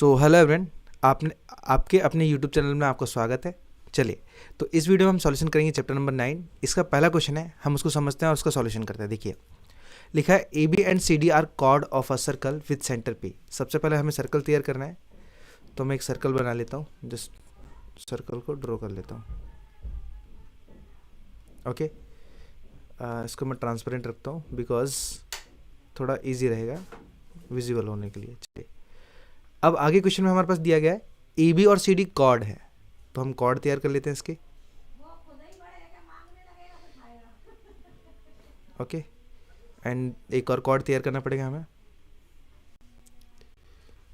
So hello everyone, आपने आपके अपने यूट्यूब चैनल में आपका स्वागत है। चलिए, तो इस वीडियो में हम सॉल्यूशन करेंगे चैप्टर नंबर 9। इसका पहला क्वेश्चन है, हम उसको समझते हैं और उसका सॉल्यूशन करते हैं। देखिए, लिखा है A B and C D are chord of a circle with centre P. सबसे पहले हमें सर्कल तैयार करना है, तो मैं एक सर्कल बना लेता हूँ। जस्ट सर्कल को ड्रॉ कर लेता हूँ। ओके, इसको मैं ट्रांसपेरेंट रखता हूँ बिकॉज थोड़ा ईजी रहेगा विजिबल होने के लिए। चलिए, अब आगे क्वेश्चन में हमारे पास दिया गया है ए बी और सी डी कॉर्ड है, तो हम कॉर्ड तैयार कर लेते हैं इसके। ओके, एंड एक और कॉर्ड तैयार करना पड़ेगा हमें।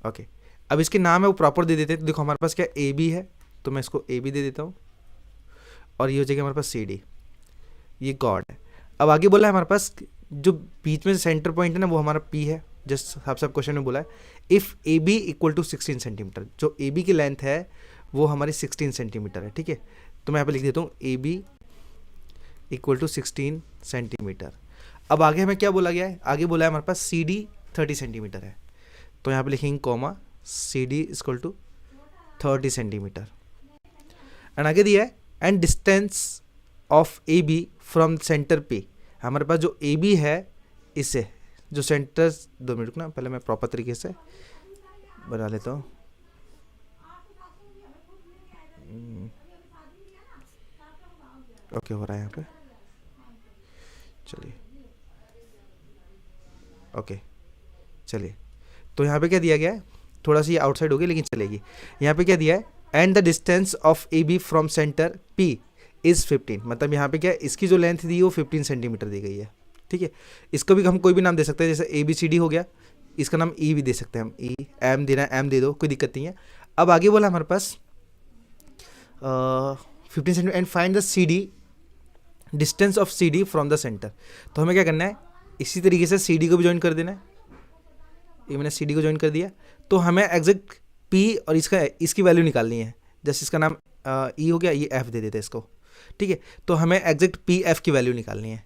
ओके, अब इसके नाम है वो प्रॉपर दे देते हैं। तो देखो, हमारे पास क्या ए बी है, तो मैं इसको ए बी दे देता हूँ, और ये हो जाएगा हमारे पास सी डी, ये कॉर्ड है। अब आगे बोला है हमारे पास जो बीच में सेंटर पॉइंट है ना, वो हमारा पी है। जस्ट सब क्वेश्चन में बोला है if A B equal to 16 centimetre. जो ए बी की लेंथ है वो हमारी 16 सेंटीमीटर है। ठीक है, तो मैं यहाँ पे लिख देता हूँ A B equal to 16 centimetre. अब आगे हमें क्या बोला गया है, आगे बोला है हमारे पास सी डी 30 सेंटीमीटर है, तो यहाँ पे लिखेंगे comma C D equal to 30 centimetre. And आगे दिया है and distance of A B from centre P. हमारे पास जो ए बी है इससे जो सेंटर, 2 मिनट ना, पहले मैं प्रॉपर तरीके से बना लेता हूँ। ओके, हो रहा है यहाँ पे। चलिए, ओके, चलिए, तो यहाँ पे क्या दिया गया है, थोड़ा सा ये आउटसाइड हो गया लेकिन चलेगी। यहाँ पे क्या दिया है and the distance of A B from centre P is 15। मतलब यहाँ पे क्या है, इसकी जो लेंथ दी है वो 15 सेंटीमीटर दी गई है। ठीक है, इसको भी हम कोई भी नाम दे सकते हैं, जैसे ए बी सी डी हो गया, इसका नाम ई भी दे सकते हैं हम। ई एम देना है एम दे दो, कोई दिक्कत नहीं है। अब आगे बोला हमारे पास 15 centimetre and find the C D distance of C D from the centre. तो हमें क्या करना है, इसी तरीके से सी डी को भी ज्वाइन कर देना है। ये मैंने सी डी को ज्वाइन कर दिया, तो हमें एग्जैक्ट पी और इसकी वैल्यू निकालनी है। जैसे इसका नाम ई हो गया, ये एफ दे देते हैं इसको। ठीक है, तो हमें एग्जैक्ट पी एफ की वैल्यू निकालनी है,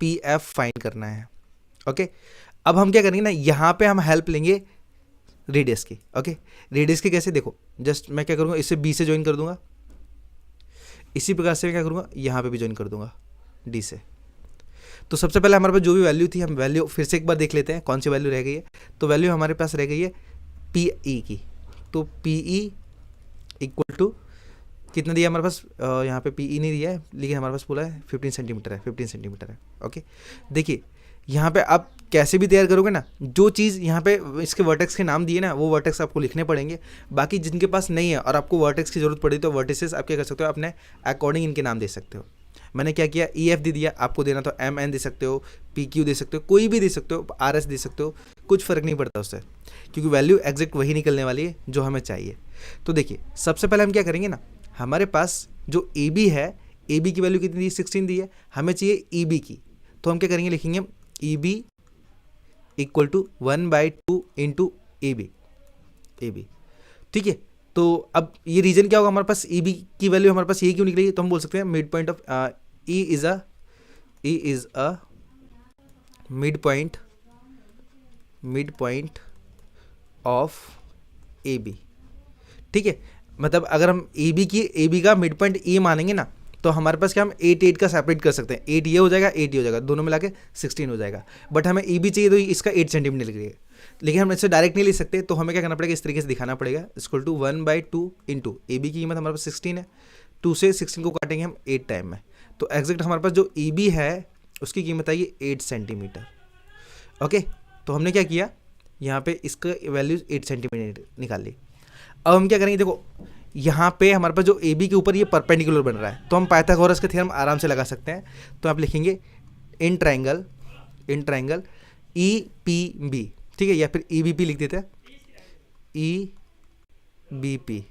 पी एफ फाइंड करना है। ओके, अब हम क्या करेंगे ना, यहाँ पे हम हेल्प लेंगे रेडियस की। ओके, रेडियस की कैसे, देखो जस्ट मैं क्या करूँगा, इसे बी से ज्वाइन कर दूंगा, इसी प्रकार से मैं क्या करूँगा, यहाँ पे भी ज्वाइन कर दूंगा डी से। तो सबसे पहले हमारे पास जो भी वैल्यू थी, हम वैल्यू फिर से एक बार देख लेते हैं कौन सी वैल्यू रह गई है। तो वैल्यू हमारे पास रह गई है पी ई की, तो पी ई इक्वल टू कितना दिया हमारे पास, यहाँ पे पी ई नहीं दिया है लेकिन हमारे पास बोला है 15 सेंटीमीटर है, 15 सेंटीमीटर है। ओके, देखिए यहाँ पे आप कैसे भी तैयार करोगे ना, जो चीज़ यहाँ पे इसके वर्टेक्स के नाम दिए ना, वो वर्टेक्स आपको लिखने पड़ेंगे। बाकी जिनके पास नहीं है और आपको वर्टेक्स की जरूरत पड़ी, तो वर्टिसेस आप क्या कर सकते हो, अपने अकॉर्डिंग इनके नाम दे सकते हो। मैंने क्या किया, ई एफ दे दिया, आपको देना तो एम एन दे सकते हो, पी क्यू दे सकते हो, कोई भी दे सकते हो, आर एस दे सकते हो, कुछ फ़र्क नहीं पड़ता उससे, क्योंकि वैल्यू एग्जैक्ट वही निकलने वाली है जो हमें चाहिए। तो देखिए, सबसे पहले हम क्या करेंगे ना, हमारे पास जो ए बी है, ए बी की वैल्यू कितनी दी, 16 दी है, हमें चाहिए ई बी की। तो हम क्या करेंगे, लिखेंगे E B equal to 1/2 into A B, A B. ठीक है, तो अब ये रीजन क्या होगा, हमारे पास ई बी की वैल्यू हमारे पास ये क्यों निकलेगी, तो हम बोल सकते हैं mid point of E is a mid point of A B. ठीक है, मतलब अगर हम ए बी का मिड पॉइंट ई मानेंगे ना, तो हमारे पास क्या, हम 8 का सेपरेट कर सकते हैं। 8 ये हो जाएगा, 8 ये हो जाएगा, दोनों मिला के 16 हो जाएगा। बट हमें ई बी चाहिए, तो इसका 8 सेंटीमीटर लगेगा, लेकिन हम इससे डायरेक्ट नहीं ले सकते। तो हमें क्या करना पड़ेगा, इस तरीके से दिखाना पड़ेगा, equal to 1/2 into A B की कीमत हमारे पास 16 है, 2 से 16 को काटेंगे हम 8 टाइम में, तो एग्जैक्ट हमारे पास जो ई बी है उसकी कीमत आई 8 सेंटीमीटर। ओके, तो हमने क्या किया, यहाँ पे इसका वैल्यू 8 सेंटीमीटर निकाल ली। अब हम क्या करेंगे, देखो यहाँ पे हमारे पास जो ए बी के ऊपर ये परपेंडिकुलर बन रहा है, तो हम पाइथागोरस का थ्योरम आराम से लगा सकते हैं। तो आप लिखेंगे in triangle E P B, ठीक है, या फिर ई बी पी लिख देते हैं, ई बी पी।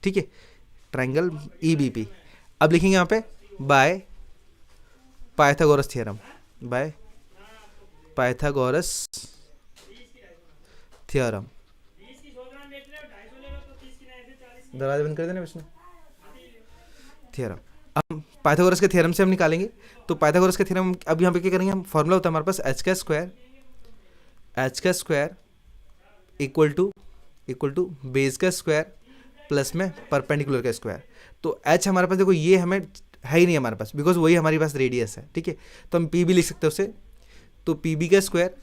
ठीक है, ट्राइंगल ई बी पी। अब लिखेंगे यहाँ पे by Pythagoras theorem, by Pythagoras theorem. दरवाजा बंद कर देना विष्णु। थ्योरम, अब पाइथागोरस के थ्योरम से हम निकालेंगे। तो पाइथागोरस के थ्योरम, अब यहाँ पे क्या करेंगे, हम फॉर्मूला होता है हमारे पास एच का square equal to equal to base का स्क्वायर प्लस में परपेंडिकुलर का स्क्वायर। तो एच हमारे पास देखो ये हमें है ही नहीं हमारे पास, बिकॉज वही हमारे पास रेडियस है, ठीक है। तो हम पी भी लिख सकते हैं उसे, तो पी बी का स्क्वायर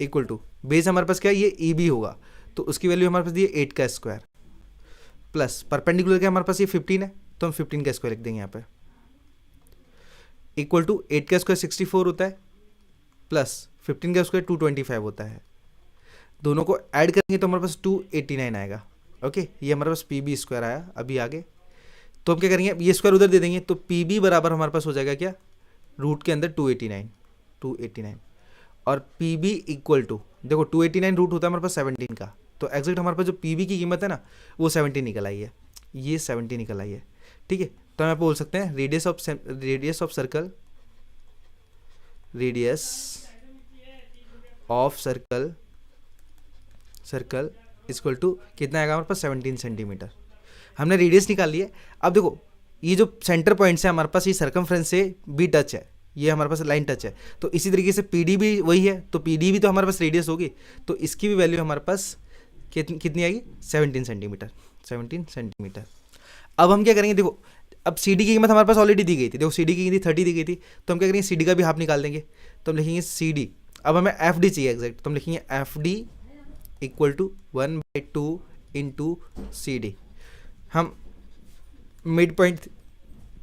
इक्वल टू बेस हमारे पास क्या है, ये ई बी होगा, तो उसकी वैल्यू हमारे पास दी है 8 का स्क्वायर प्लस परपेंडिकुलर का हमारे पास ये 15 है, तो हम 15 का स्क्वायर लिख देंगे यहाँ पे, इक्वल टू 8 का स्क्वायर 64 होता है प्लस 15 का स्क्वायर 225 होता है। दोनों को ऐड करेंगे तो हमारे पास 289 आएगा। ओके, ये हमारे पास पी बी स्क्वायर आया। अभी आगे तो हम क्या करेंगे, ये स्क्वायर उधर दे देंगे, तो पी बी बराबर हमारे पास हो जाएगा क्या, रूट के अंदर 289 और पी बी इक्वल टू, देखो 289 रूट होता है हमारे पास 17 का, तो एग्जैक्ट हमारे पास जो पी बी की कीमत है ना वो 17 निकल आई है, ये 17 निकल आई है, ठीक है। तो हम यहाँ पे बोल सकते हैं radius of circle equal to कितना आएगा हमारे पास 17 सेंटीमीटर। हमने रेडियस निकाल ली है। अब देखो ये जो सेंटर पॉइंट है हमारे पास, ये सर्कमफ्रेंस से भी टच है, ये हमारे पास लाइन टच है, तो इसी तरीके से पी डी भी वही है, तो पी डी भी तो हमारे पास रेडियस होगी, तो इसकी भी वैल्यू हमारे पास कितनी आएगी, 17 सेंटीमीटर। अब हम क्या करेंगे, देखो अब सी डी की कीमत हमारे पास ऑलरेडी दी गई थी, देखो सी डी की कीमत 30 दी गई थी, तो हम क्या करेंगे सी डी का भी हाफ निकाल देंगे, तो हम लिखेंगे सी डी। अब हमें एफ डी चाहिए एग्जैक्ट, तो हम लिखेंगे F D equal to 1/2 into C D. हम मिड पॉइंट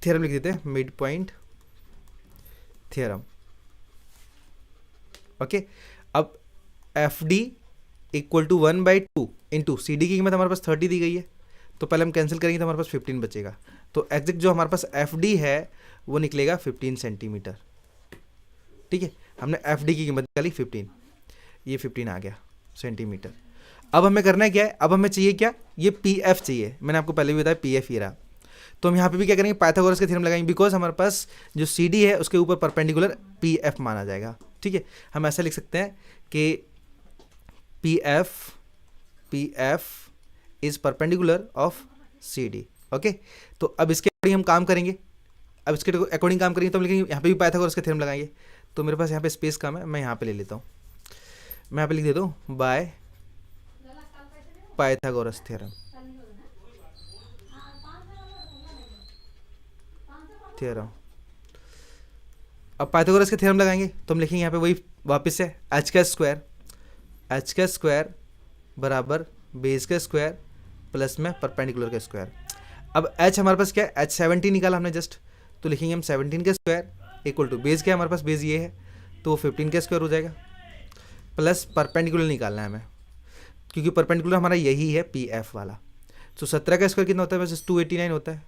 थ्योरम लिख देते हैं, मिड पॉइंट थ्योरम। ओके, अब F D equal to 1/2 into C D की कीमत हमारे पास 30 दी गई है, तो पहले हम कैंसिल करेंगे तो हमारे पास 15 बचेगा, तो एग्जैक्ट जो हमारे पास एफ डी है वो निकलेगा 15 सेंटीमीटर, ठीक है। हमने एफ डी की कीमत निकाली 15, ये 15 आ गया सेंटीमीटर। अब हमें करना है क्या है, अब हमें चाहिए क्या, ये पी एफ चाहिए, मैंने आपको पहले भी बताया पी एफ ही रहा, तो हम यहाँ पे भी क्या करेंगे, पाइथागोरस का थ्योरम लगाएंगे, बिकॉज हमारे पास जो सी डी है उसके ऊपर परपेंडिकुलर पी एफ माना जाएगा, ठीक है। हम ऐसा लिख सकते हैं कि P F is perpendicular of C D. Okay, तो अब इसके अकॉर्डिंग हम काम करेंगे, अब इसके अकॉर्डिंग काम करेंगे तो हम लिखेंगे यहाँ पे भी पाइथागोरस का थ्योरम लगाएंगे, तो मेरे पास यहाँ पे स्पेस कम है, मैं यहाँ पे ले लेता हूँ, मैं यहाँ पे लिख देता हूँ बाय पाइथागोरस थ्योरम। अब पाइथागोरस के थ्योरम लगाएंगे तो हम लिखेंगे यहाँ पे वही वापस से एच का स्क्वायर बराबर बेस का स्क्वायर प्लस में परपेंडिकुलर का स्क्वायर। अब एच हमारे पास क्या है, एच 17 निकाला हमने जस्ट, तो लिखेंगे हम 17 का स्क्वायर इक्वल टू बेस क्या है हमारे पास, बेस ये है, तो 15 का स्क्वायर हो जाएगा, प्लस परपेंडिकुलर निकालना है हमें, क्योंकि परपेंडिकुलर हमारा यही है पी एफ वाला। तो 17 का स्क्वायर कितना होता है, बस 289 होता है,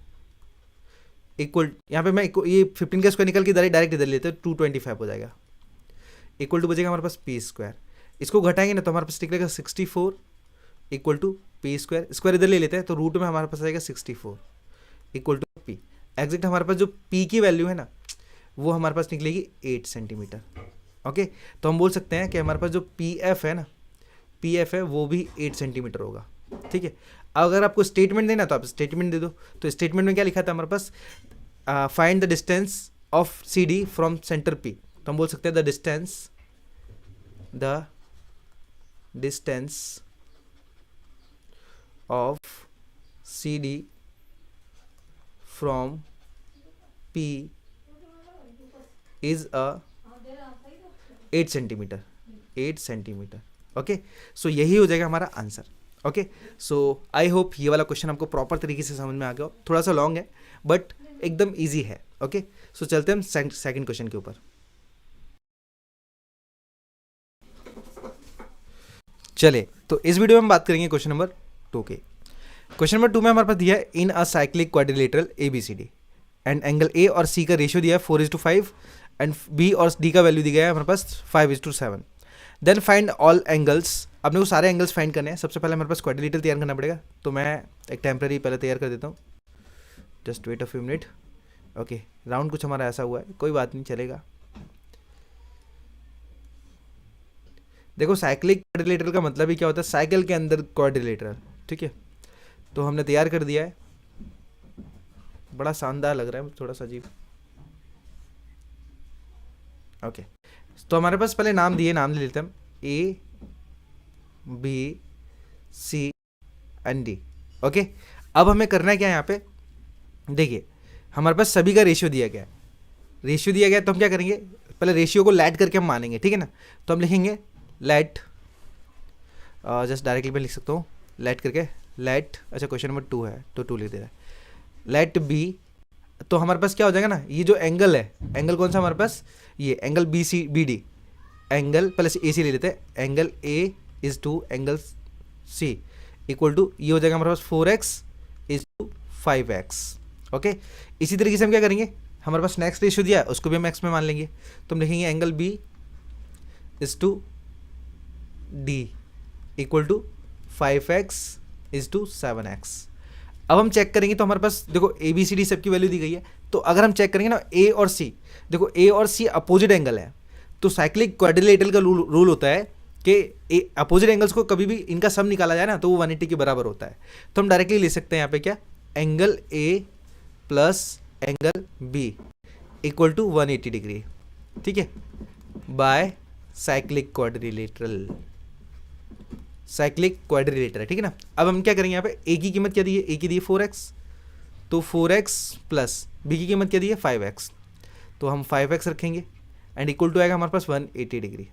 इक्वल यहाँ पे मैं ये 15 का स्क्वायर निकल के डायरेक्ट इधर लेते हैं, 225 हो जाएगा, इक्वल टू बचेगा हमारे पास पी स्क्वायर, इसको घटाएंगे ना तो हमारे पास निकलेगा 64 equal to P square, square इधर ले लेते हैं तो रूट में हमारे पास आएगा 64 इक्वल टू पी। एग्जैक्ट हमारे पास जो पी की वैल्यू है ना वो हमारे पास निकलेगी 8 सेंटीमीटर। ओके, तो हम बोल सकते हैं कि हमारे पास जो पी एफ है ना, पी एफ है वो भी 8 सेंटीमीटर होगा, ठीक है। अगर आपको स्टेटमेंट देना तो आप स्टेटमेंट दे दो, तो स्टेटमेंट में क्या लिखा था हमारे पास, find the distance of C D from centre P, तो हम बोल सकते हैं the distance of C D from P is 8 centimetre. Okay, so यही हो जाएगा हमारा answer. Okay, so I hope ये वाला क्वेश्चन आपको प्रॉपर तरीके से समझ में आ गया हो, थोड़ा सा लॉन्ग है बट एकदम इजी है। ओके, सो चलते हैं हम सेकंड क्वेश्चन के ऊपर। चले, तो इस वीडियो में हम बात करेंगे क्वेश्चन नंबर 2 के। क्वेश्चन नंबर 2 में हमारे पास दिया है in a cyclic quadrilateral A B C D and angle A और सी का रेशियो दिया है 4:5 एंड बी और डी का वैल्यू दिया है हमारे पास 5:7। देन फाइंड ऑल एंगल्स, अपने को सारे एंगल्स फाइंड करने हैं। सबसे पहले हमारे पास क्वाड्रिलेटरल तैयार करना पड़ेगा, तो मैं एक टेम्पररी पहले तैयार कर देता हूँ, just wait a few minute. Okay, round कुछ हमारा ऐसा हुआ है, कोई बात नहीं, चलेगा। देखो साइक्लिक क्वाड्रिलेटरल का मतलब ही क्या होता है, साइकिल के अंदर क्वाड्रिलेटरल, ठीक है। तो हमने तैयार कर दिया है, बड़ा शानदार लग रहा है, थोड़ा सा अजीब। ओके, तो हमारे पास पहले नाम दिए, नाम ले लेते हैं हम, A B C and D. Okay, अब हमें करना है क्या यहाँ पे, देखिए हमारे पास सभी का रेशियो दिया गया है, रेशियो दिया गया है, तो हम क्या करेंगे, पहले रेशियो को लैट करके हम मानेंगे, ठीक है ना। तो हम लिखेंगे लैट, जस्ट डायरेक्टली मैं लिख सकता हूँ लैट करके, लैट, अच्छा क्वेश्चन नंबर 2 है तो 2 लिख दे रहा है, लेट बी। तो हमारे पास क्या हो जाएगा ना, ये जो एंगल है, एंगल कौन सा हमारे पास, ये angle B C B D, angle पहले से ए सी ले लेते हैं, angle A is to angle C equal to, ये हो जाएगा हमारे पास 4x is to 5x। Okay, इसी तरीके से हम क्या करेंगे, हमारे पास नेक्स्ट रेशियो दिया है उसको भी हम x में मान लेंगे, तो हम लिखेंगे angle B is to D equal to 5x is to 7x। अब हम चेक करेंगे तो हमारे पास देखो ए बी सी डी सबकी वैल्यू दी गई है, तो अगर हम चेक करेंगे ना ए और सी, देखो ए और सी अपोजिट एंगल है, तो साइक्लिक क्वाड्रिलेटरल का रूल होता है कि अपोजिट एंगल्स को कभी भी इनका सम निकाला जाए ना तो वो 180 के बराबर होता है। तो हम डायरेक्टली ले सकते हैं यहाँ पे क्या, angle A plus angle B equal to 180 degree, ठीक है, by cyclic quadrilateral, cyclic quadrilateral, ठीक है ना। अब हम क्या करेंगे, यहाँ पे ए की कीमत क्या दी है, ए की दी है 4x, तो 4x प्लस बी की कीमत क्या दी है 5x, तो हम 5x रखेंगे एंड इक्वल टू आएगा हमारे पास 180 डिग्री।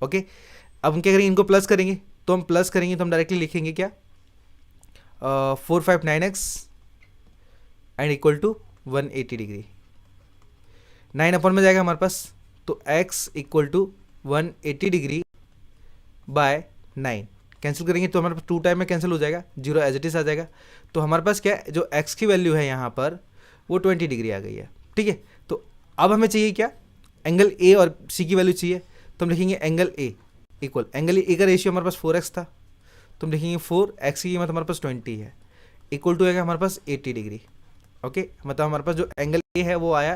ओके, अब हम क्या करेंगे, इनको प्लस करेंगे, तो हम प्लस करेंगे तो हम डायरेक्टली लिखेंगे क्या, 459x and equal to 180 degree, 9 upon में जाएगा हमारे पास, तो x equal to 180 degree by 9, cancel करेंगे तो हमारे पास 2 टाइम में कैंसिल हो जाएगा, 0 एज इट इज आ जाएगा। तो हमारे पास क्या है, जो x की वैल्यू है यहाँ पर वो 20 डिग्री आ गई है, ठीक है। तो अब हमें चाहिए क्या, एंगल ए और सी की वैल्यू चाहिए, तो हम लिखेंगे angle A equal, angle A का रेशियो हमारे पास 4x था, तो हम लिखेंगे 4x की कीमत हमारे पास 20 है, इक्वल टू आएगा हमारे पास 80 डिग्री। ओके, मतलब हमारे पास जो एंगल ए है वो आया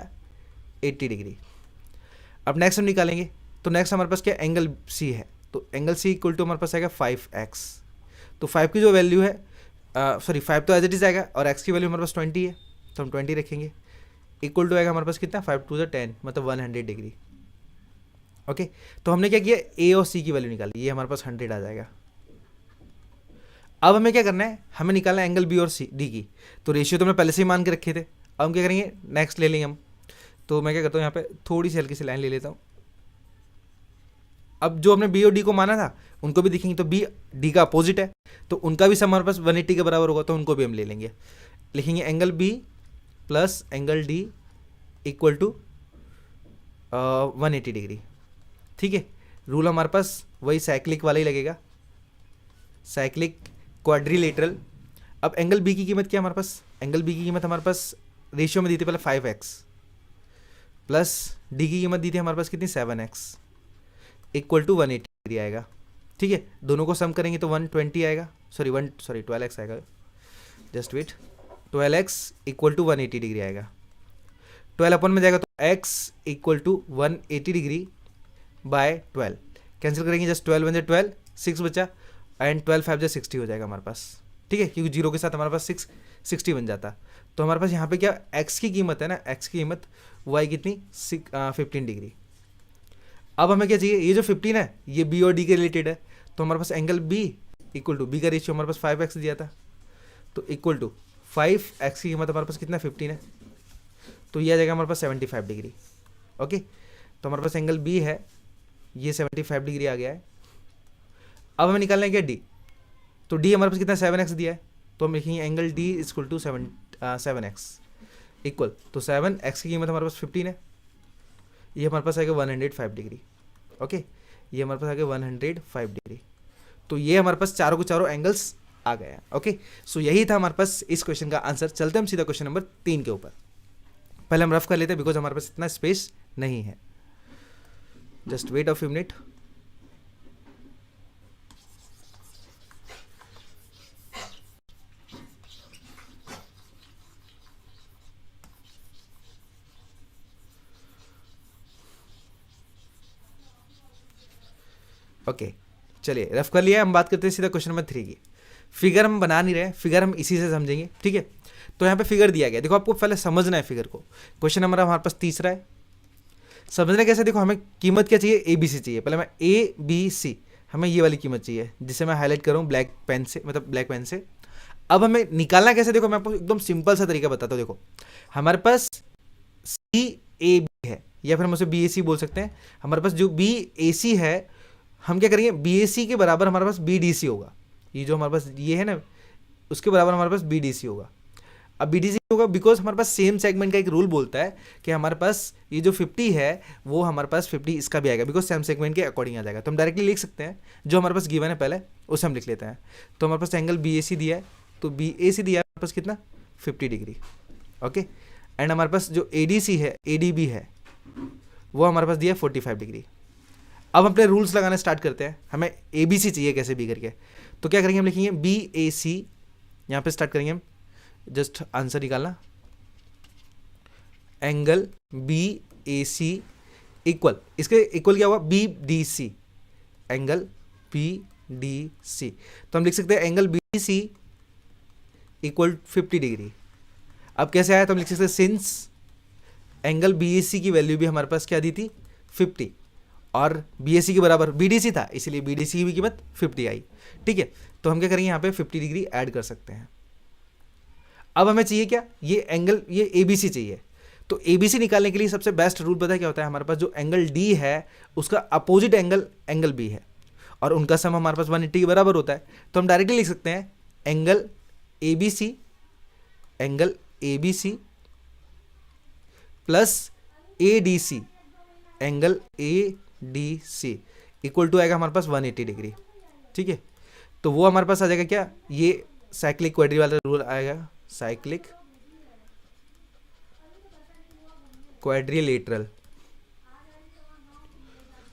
80 डिग्री। अब नेक्स्ट हम निकालेंगे, तो नेक्स्ट हमारे पास क्या एंगल सी है, तो एंगल सी इक्वल टू हमारे पास आएगा 5x, तो 5 की जो वैल्यू है, सॉरी 5 तो एज इट इज आएगा और x की वैल्यू हमारे पास 20 है, तो हम 20 रखेंगे, इक्वल टू आएगा हमारे पास कितना, 5 टू 10 मतलब 100 डिग्री। ओके, तो हमने क्या किया, ए और सी की वैल्यू निकाली, ये हमारे पास 100 आ जाएगा। अब हमें क्या करना है, हमें निकालना है एंगल बी और सी डी की, तो रेशियो तो हमने पहले से ही मान के रखे थे। अब हम क्या करेंगे, नेक्स्ट ले लेंगे हम, तो मैं क्या करता हूँ यहाँ पे थोड़ी सी हल्की सी लाइन ले लेता हूँ। अब जो हमने बी और डी को माना था उनको भी दिखेंगे, तो बी डी का अपोजिट है, तो उनका भी सम हमारे पास 180 के बराबर होगा, तो उनको भी हम ले लेंगे, लिखेंगे angle B plus angle D equal to 180 degree, ठीक है। रूल हमारे पास वही साइक्लिक वाला ही लगेगा, साइक्लिक क्वाड्रिलेटरल। अब एंगल बी की कीमत क्या है हमारे पास, एंगल बी की कीमत हमारे पास रेशियो में दी थी पहले 5x, प्लस डी की कीमत दी थी हमारे पास कितनी 7x, इक्वल टू 180 डिग्री आएगा, ठीक है। दोनों को सम करेंगे तो 120 आएगा, सॉरी 12x आएगा, just wait, 12x equal to 180 degree आएगा, 12 अपन में जाएगा तो x equal to 180 degree by 12, cancel करेंगे, जस्ट 12 बन जाए 12, 6 बचा, एंड 12 5 जा 60 हो जाएगा हमारे पास, ठीक है, क्योंकि 0 के साथ हमारे पास 60 बन जाता। तो हमारे पास यहाँ पे क्या x की कीमत है ना, x की कीमत वो आई कितनी 15 डिग्री। अब हमें क्या चाहिए, ये जो 15 है ये b और d के रिलेटेड है, तो हमारे पास angle b equal to, b का रेशियो हमारे पास 5x दिया था, तो इक्वल टू 5x की कीमत हमारे पास कितना 15 है, तो ये आ जाएगा हमारे पास 75 डिग्री। ओके, तो हमारे पास एंगल b है, ये 75 डिग्री आ गया है। अब हमें निकालना है क्या d, तो d हमारे पास कितना 7x दिया है, तो हम लिखेंगे angle d equal to 7x equal, तो 7x की कीमत हमारे पास 15 है, ये हमारे पास आएगा 105 डिग्री। ओके, ये हमारे पास आ गया 105 डिग्री, तो ये हमारे पास चारों के चारों एंगल्स आ गए हैं। ओके, सो यही था हमारे पास इस क्वेश्चन का आंसर। चलते हम सीधा क्वेश्चन नंबर 3 के ऊपर, पहले हम रफ कर लेते हैं बिकॉज हमारे पास इतना स्पेस नहीं है, just wait a few minute. Okay, चलिए रफ कर लिया, हम बात करते हैं सीधा क्वेश्चन नंबर 3 की। फिगर हम बना नहीं रहे, फिगर हम इसी से समझेंगे, ठीक है। तो यहाँ पे फिगर दिया गया, देखो आपको पहले समझना है फिगर को। क्वेश्चन नंबर हमारे पास तीसरा है, समझना कैसे, देखो हमें कीमत क्या चाहिए, ए बी सी चाहिए। पहले मैं ए बी सी हमें ये वाली कीमत चाहिए जिसे मैं हाईलाइट कर रहा हूँ ब्लैक पेन से, मतलब ब्लैक पेन से। अब हमें निकालना कैसे, देखो मैं आपको एकदम सिंपल सा तरीका बताता हूँ। देखो हमारे पास सी ए बी है, या फिर हम उसे बी ए सी बोल सकते हैं। हमारे पास जो बी ए सी है, हम क्या करेंगे, बी ए सी के बराबर हमारे पास बी डी सी होगा। ये जो हमारे पास ये है ना, उसके बराबर हमारे पास बी डी सी होगा। अब बी डी सी होगा बिकॉज हमारे पास सेम सेगमेंट का एक रूल बोलता है कि हमारे पास ये जो 50 है वो हमारे पास 50 इसका भी आएगा, बिकॉज सेम सेगमेंट के अकॉर्डिंग आ जाएगा। तो हम डायरेक्टली लिख सकते हैं जो हमारे पास गिवन है पहले उसे हम लिख लेते हैं। तो हमारे पास एंगल बी ए सी दिया है, तो बी ए सी दिया है हमारे पास कितना, 50 डिग्री। ओके, एंड हमारे पास जो ए डी सी है, ए डी बी है, वो हमारे पास दिया है 45 डिग्री। अब हम अपने रूल्स लगाना स्टार्ट करते हैं। हमें ए बी सी चाहिए कैसे भी करके, तो क्या करेंगे, हम लिखेंगे बी ए सी, यहाँ पे स्टार्ट करेंगे हम, जस्ट आंसर निकालना। Angle B A C equal, इसके इक्वल क्या हुआ, B D C, angle B D C. तो हम लिख सकते हैं angle B D C equal 50 degree. अब कैसे आया, तो हम लिख सकते हैं since angle B A C की वैल्यू भी हमारे पास क्या दी थी, 50, और बी ए सी के बराबर बी डी सी था, इसलिए बी डी सी की भी कीमत 50 आई। ठीक है, तो हम क्या करेंगे, यहाँ पे 50 डिग्री ऐड कर सकते हैं। अब हमें चाहिए क्या, ये एंगल, ये ए बी सी चाहिए। तो ए बी सी निकालने के लिए सबसे बेस्ट रूल पता है क्या होता है, हमारे पास जो एंगल डी है उसका अपोजिट एंगल एंगल बी है, और उनका सम हमारे पास 180 के बराबर होता है। तो हम डायरेक्टली लिख सकते हैं angle A B C, angle A B C plus A D C, angle A D C equal to आएगा हमारे पास 180 डिग्री। ठीक है, तो वो हमारे पास आ जाएगा क्या, ये साइक्लिक क्वाड्री वाला रूल आएगा, साइक्लिक क्वाड्रिलेटरल।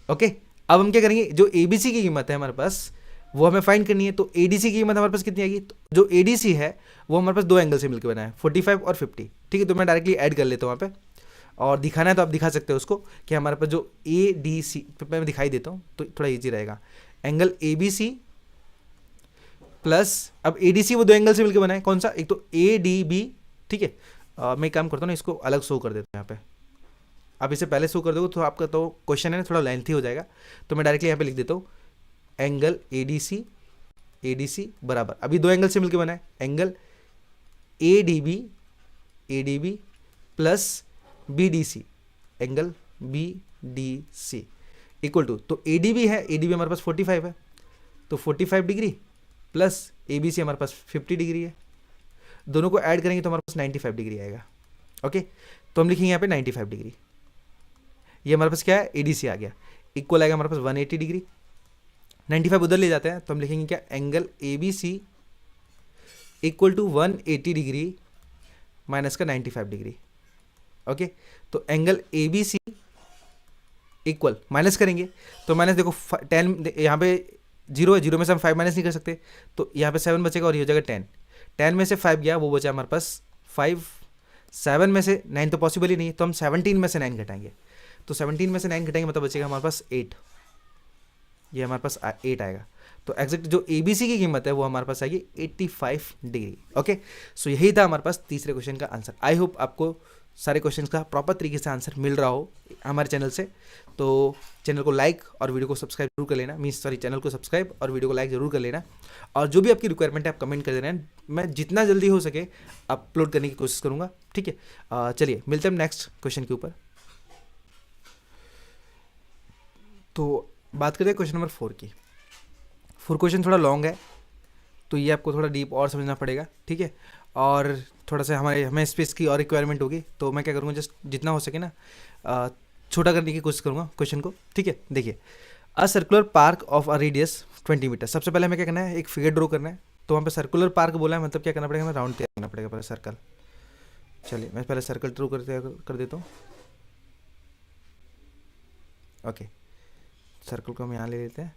ओके, अब हम क्या करेंगे, जो एबीसी की कीमत है हमारे पास वो हमें फाइंड करनी है। तो एडीसी की कीमत हमारे पास कितनी आएगी, तो जो एडीसी है वो हमारे पास दो एंगल से मिलकर बना है, 45 और 50। ठीक है, तो मैं डायरेक्टली ऐड कर लेता हूँ वहाँ पे, और दिखाना है तो आप दिखा सकते हो उसको कि हमारे पास जो ए डी सी, मैं दिखाई देता हूँ तो थोड़ा ईजी रहेगा। Angle A B C plus, अब ए डी सी वो दो एंगल से मिलकर बना है, कौन सा, एक तो ए डी बी। ठीक है, मैं एक काम करता हूँ ना, इसको अलग शो कर देता हूँ यहाँ पे। आप इसे पहले शो कर दोगे तो आपका तो क्वेश्चन है ना थोड़ा लेंथी हो जाएगा, तो मैं डायरेक्टली यहाँ पे लिख देता हूँ एंगल ए डी सी बराबर, अभी दो एंगल से मिलकर बना है, angle A D B plus B D C, angle B D C equal to, तो ए डी बी है, ए डी बी हमारे पास 45 है, तो 45 degree plus A B C हमारे पास 50 डिग्री है, दोनों को ऐड करेंगे तो हमारे पास 95 डिग्री आएगा। ओके, तो हम लिखेंगे यहाँ पे 95 डिग्री, ये हमारे पास क्या है, ए डी सी आ गया, इक्वल आएगा हमारे पास 180 डिग्री। 95 उधर ले जाते हैं तो हम लिखेंगे क्या, angle A B C equal to 180 degree minus का 95 डिग्री। ओके, तो angle A B C equal, minus करेंगे तो माइनस देखो 10, यहाँ पे 0 है, 0 में से हम 5 माइनस नहीं कर सकते, तो यहाँ पे 7 बचेगा और ये हो जाएगा 10। 10 में से 5 गया, वो बचा हमारे पास 5। 7 में से 9 तो पॉसिबल ही नहीं, तो हम 17 में से 9 घटाएंगे, तो 17 में से 9 घटाएंगे मतलब बचेगा हमारे पास 8, ये हमारे पास 8 आएगा। तो एग्जैक्ट जो ए बी सी की कीमत है वो हमारे पास आएगी 85 डिग्री। ओके, सो यही था हमारे पास तीसरे क्वेश्चन का आंसर। आई होप आपको सारे क्वेश्चंस का प्रॉपर तरीके से आंसर मिल रहा हो हमारे चैनल से। तो चैनल को लाइक और वीडियो को सब्सक्राइब जरूर कर लेना, चैनल को सब्सक्राइब और वीडियो को लाइक जरूर कर लेना, और जो भी आपकी रिक्वायरमेंट है आप कमेंट कर देना, मैं जितना जल्दी हो सके अपलोड करने की कोशिश करूँगा। ठीक है, चलिए मिलते हैं नेक्स्ट क्वेश्चन के ऊपर। तो बात करते हैं क्वेश्चन नंबर 4 की। 4 क्वेश्चन थोड़ा लॉन्ग है, तो ये आपको थोड़ा डीप और समझना पड़ेगा। ठीक है, और थोड़ा सा हमें स्पेस की और रिक्वायरमेंट होगी, तो मैं क्या करूँगा, जस्ट जितना हो सके ना छोटा करने की कोशिश करूँगा क्वेश्चन को। ठीक है, देखिए, a circular park of a radius 20 metre. सबसे पहले हमें क्या करना है, एक फिगर ड्रॉ करना है। तो वहाँ पे सर्कुलर पार्क बोला है, मतलब क्या करना पड़ेगा, हमें राउंड तैयार करना पड़ेगा पहले सर्कल। चलिए मैं पहले सर्कल ड्रॉ कर देता हूँ। ओके, सर्कल को हम यहाँ ले लेते हैं।